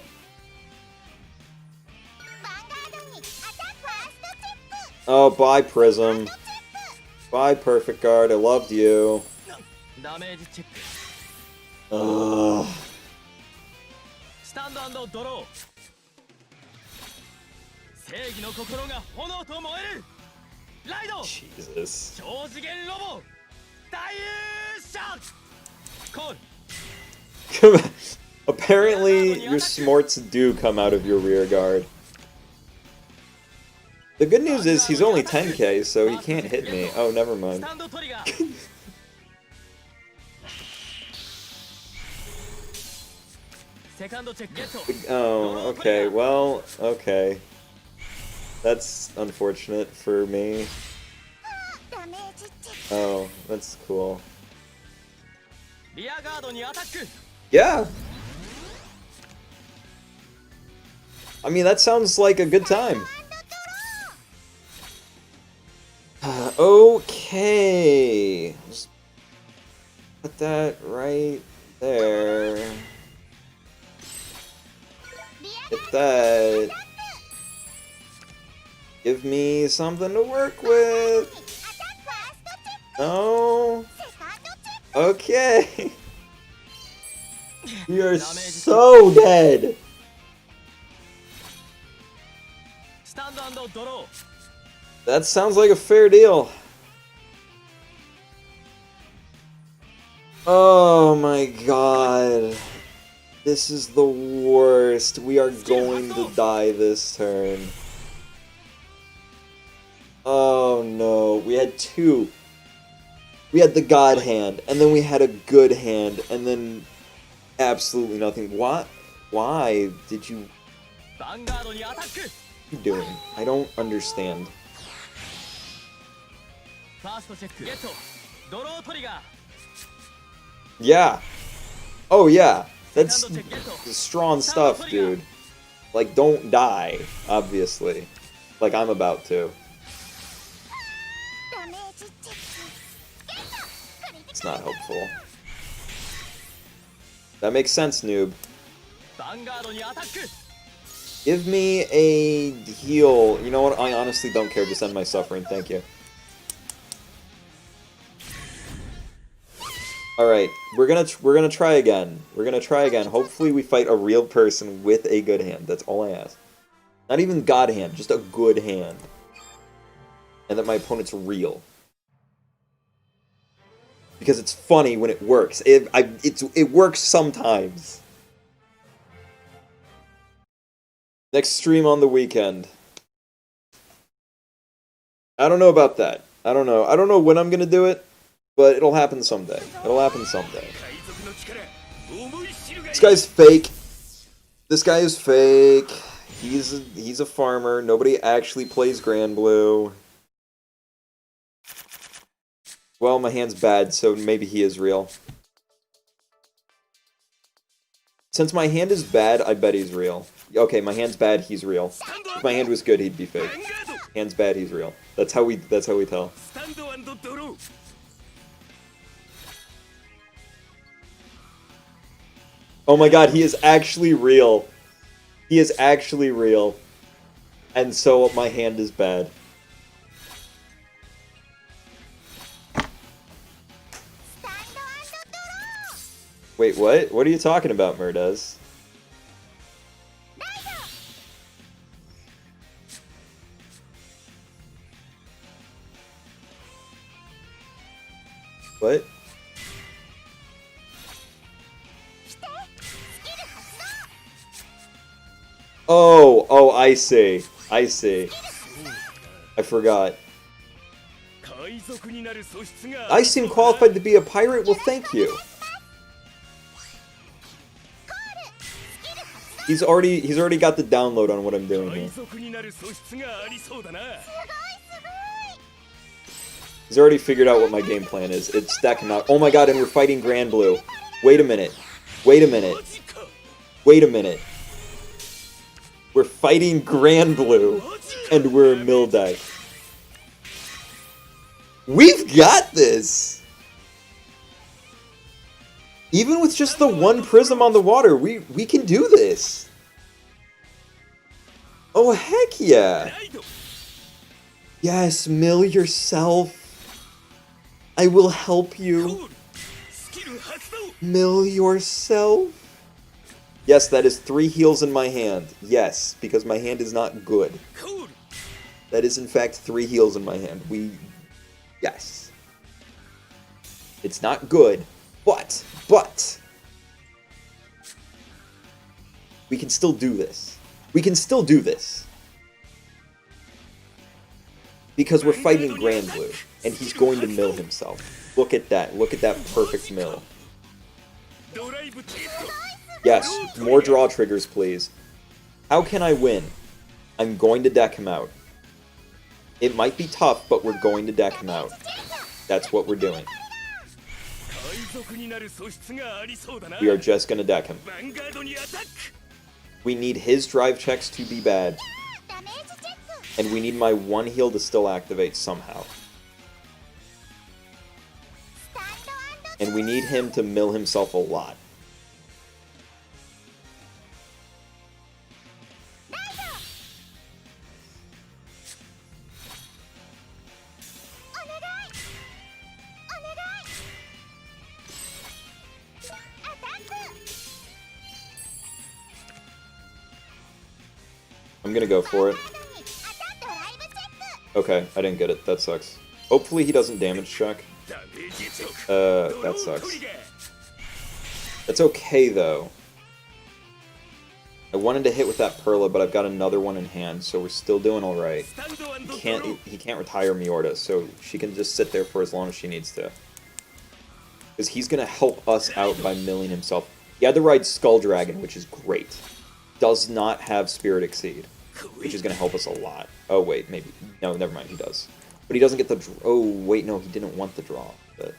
Speaker 1: Oh, bye, Prism. Bye, Perfect Guard. I loved you. Ugh. Jesus. Apparently, your smarts do come out of your rear guard. The good news is he's only 10k, so he can't hit me. Oh, never mind. Oh, okay, well, okay. That's unfortunate for me. Oh, that's cool. Yeah! I mean, that sounds like a good time. Okay. Just put that right there. Hit that. Give me something to work with. No. Okay. We are so dead. That sounds like a fair deal. Oh my god. This is the worst. We are going to die this turn. Oh no. We had two. We had the god hand, and then we had a good hand, and then absolutely nothing. What? Why did you... What are you doing? I don't understand. Yeah. Oh yeah. That's strong stuff, dude. Like, don't die, obviously. Like I'm about to. It's not helpful. That makes sense, noob. Give me a heal. You know what? I honestly don't care. Just end my suffering. Thank you. Alright, we're gonna try again. We're gonna try again. Hopefully we fight a real person with a good hand. That's all I ask. Not even god hand, just a good hand. And that my opponent's real. Because it's funny when it works. It works sometimes. Next stream on the weekend. I don't know about that. I don't know. I don't know when I'm gonna do it, but it'll happen someday. It'll happen someday. This guy's fake. This guy is fake. He's a farmer. Nobody actually plays Grand Blue. Well, my hand's bad, so maybe he is real. Since my hand is bad, I bet he's real. Okay, my hand's bad, he's real. If my hand was good, he'd be fake. Hand's bad, he's real. That's how we tell. Oh my god, he is actually real. He is actually real. And so my hand is bad. Wait, what? What are you talking about, Murdez? What? Oh, I see. I see. I forgot. I seem qualified to be a pirate? Well, thank you. He's already got the download on what I'm doing here. He's already figured out what my game plan is. It's stacking out. Oh my god, and we're fighting Grand Blue. Wait a minute. Wait a minute. Wait a minute. We're fighting Grand Blue, and we're a mill deck. We've got this! Even with just the one prism on the water, we can do this. Oh, heck yeah. Yes, mill yourself. I will help you. Mill yourself. Yes, that is 3 heals in my hand. Yes, because my hand is not good. That is, in fact, 3 heals in my hand. Yes. It's not good, but... we can still do this. We can still do this. Because we're fighting Grand Blue, and he's going to mill himself. Look at that. Look at that perfect mill. Yes, more draw triggers, please. How can I win? I'm going to deck him out. It might be tough, but we're going to deck him out. That's what we're doing. We are just going to deck him. We need his drive checks to be bad. And we need my 1 heal to still activate somehow. And we need him to mill himself a lot. I'm gonna go for it. Okay, I didn't get it. That sucks. Hopefully he doesn't damage check. That sucks. That's okay, though. I wanted to hit with that Perla, but I've got another one in hand, so we're still doing alright. He can't retire Miorda, so she can just sit there for as long as she needs to. Because he's gonna help us out by milling himself. He had to ride Skull Dragon, which is great. Does not have Spirit Exceed, which is gonna help us a lot. Oh wait, maybe. No, never mind, he does. But he doesn't get the oh wait, no, he didn't want the draw. But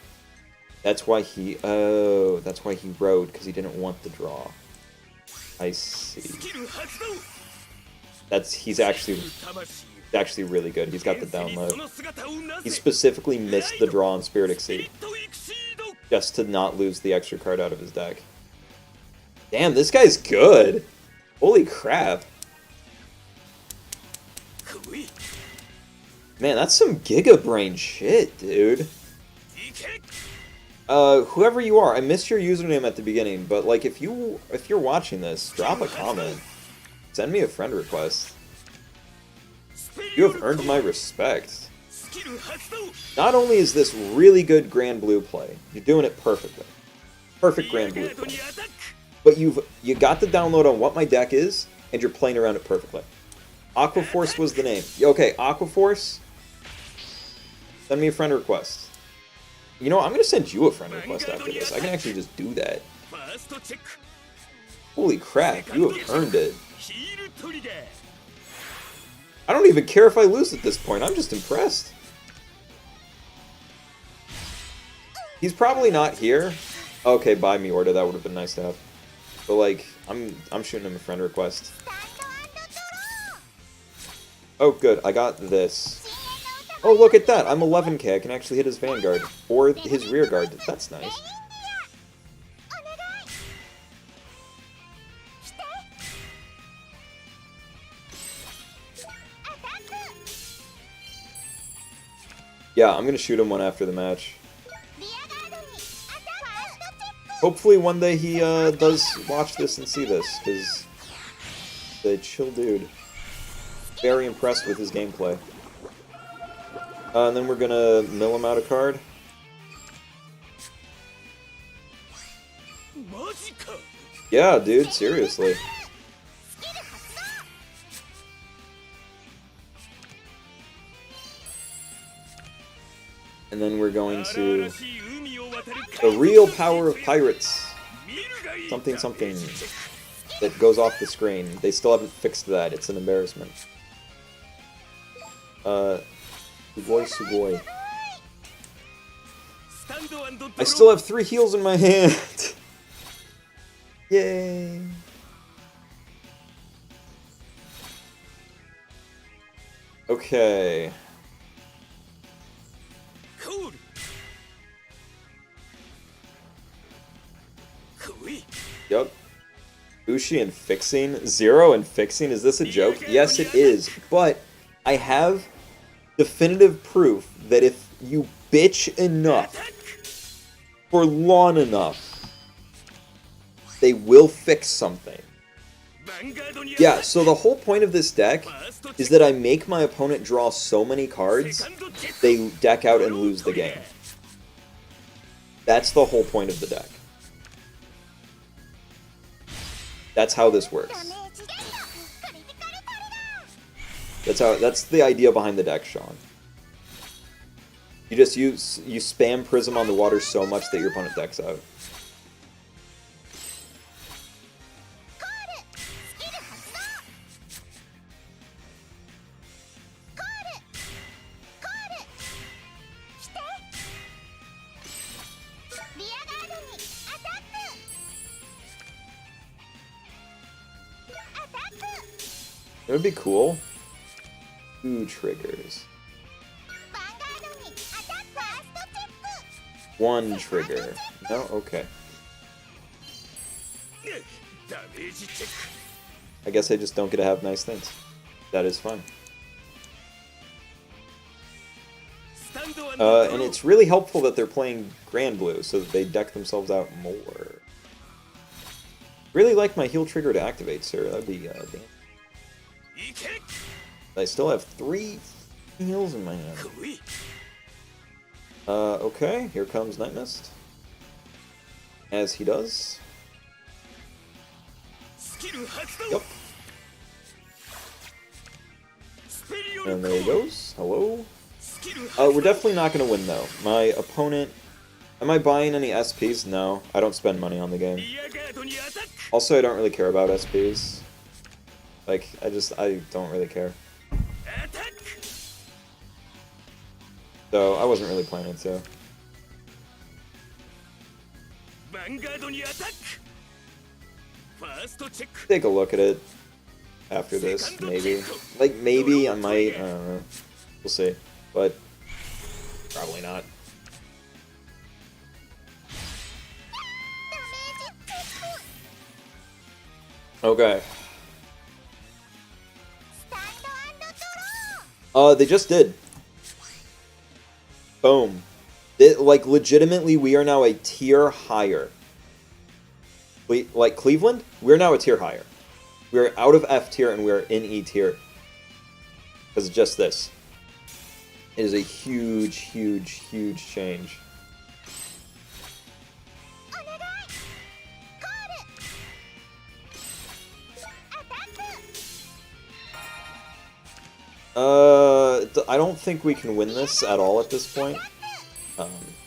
Speaker 1: that's why he that's why he rode, because he didn't want the draw. I see. He's actually really good. He's got the download. He specifically missed the draw on Spirit Exceed, just to not lose the extra card out of his deck. Damn, this guy's good. Holy crap. Man, that's some Giga Brain shit, dude. Whoever you are, I missed your username at the beginning, but like if you're watching this, drop a comment. Send me a friend request. You have earned my respect. Not only is this really good Grand Blue play, you're doing it perfectly. Perfect Grand Blue play. But you got the download on what my deck is, and you're playing around it perfectly. Aquaforce was the name. Okay, Aquaforce, send me a friend request. You know what, I'm going to send you a friend request after this. I can actually just do that. Holy crap, you have earned it. I don't even care if I lose at this point, I'm just impressed. He's probably not here. Okay, bye Miorda, that would have been nice to have. But like, I'm shooting him a friend request. Oh good, I got this. Oh look at that, I'm 11k, I can actually hit his Vanguard. Or his rear guard, that's nice. Yeah, I'm gonna shoot him one after the match. Hopefully one day he does watch this and see this, because the chill dude. Very impressed with his gameplay. And then we're gonna mill him out a card. Yeah, dude, seriously. And then we're going to the real power of pirates. Something something that goes off the screen. They still haven't fixed that. It's an embarrassment. Sugoi Sugoi. I still have 3 heals in my hand. Yay. Okay. Ushi and fixing? Zero and fixing? Is this a joke? Yes, it is. But I have definitive proof that if you bitch enough for long enough, they will fix something. Yeah, so the whole point of this deck is that I make my opponent draw so many cards, they deck out and lose the game. That's the whole point of the deck. That's how this works. That's the idea behind the deck, Sean. You just you spam Prism on the water so much that your opponent decks out. It would be cool. 2 triggers. 1 trigger. No? Okay. I guess I just don't get to have nice things. That is fine. And it's really helpful that they're playing Grand Blue so that they deck themselves out more. Really like my heal trigger to activate, sir. That'd be damn. I still have 3 heals in my hand. Okay, here comes Night Mist. As he does. Yep. And there he goes. Hello. We're definitely not going to win, though. My opponent... Am I buying any SPs? No, I don't spend money on the game. Also, I don't really care about SPs. Like, I don't really care. So, I wasn't really planning to. Take a look at it after this, maybe. Like, maybe I might, I don't know. We'll see. But, probably not. Okay. They just did. Boom. Like, legitimately, we are now a tier higher. Like Cleveland, we're now a tier higher. We're out of F tier and we're in E tier. Because of just this. It is a huge, huge, huge change. I don't think we can win this at all at this point.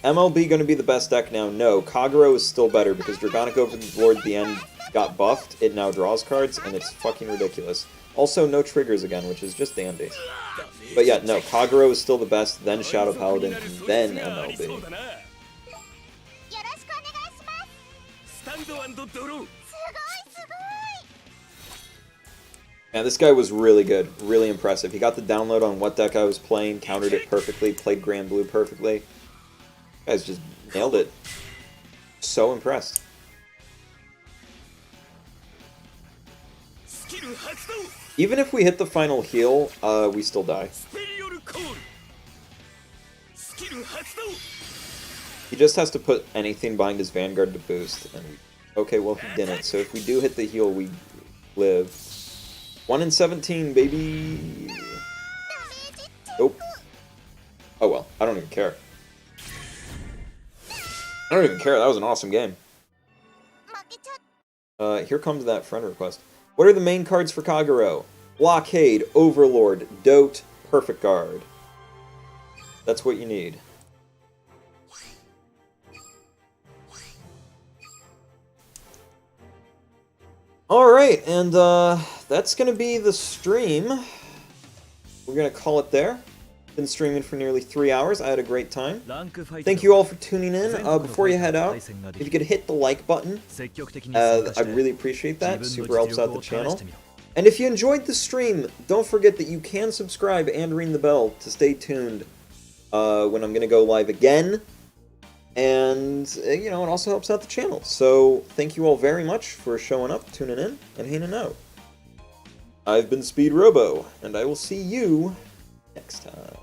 Speaker 1: MLB going to be the best deck now? No. Kagero is still better because Dragonic Overlord at the end got buffed. It now draws cards, and it's fucking ridiculous. Also, no triggers again, which is just dandy. But yeah, no. Kagero is still the best, then Shadow Paladin, then MLB. Yeah, this guy was really good, really impressive. He got the download on what deck I was playing, countered it perfectly, played Grand Blue perfectly. Guys just nailed it. So impressed. Even if we hit the final heal, we still die. He just has to put anything behind his Vanguard to boost. And okay, well, he didn't. So if we do hit the heal, we live. 1 in 17, baby! Nope. Oh well, I don't even care. I don't even care, that was an awesome game. Here comes that friend request. What are the main cards for Kagero? Blockade, Overlord, Dote, Perfect Guard. That's what you need. Alright, and that's going to be the stream. We're going to call it there. Been streaming for nearly 3 hours. I had a great time. Thank you all for tuning in. Before you head out, if you could hit the like button, I'd really appreciate that. Super helps out the channel. And if you enjoyed the stream, don't forget that you can subscribe and ring the bell to stay tuned when I'm going to go live again. And, you know, it also helps out the channel. So, thank you all very much for showing up, tuning in, and hanging out. I've been Speedrobo, and I will see you next time.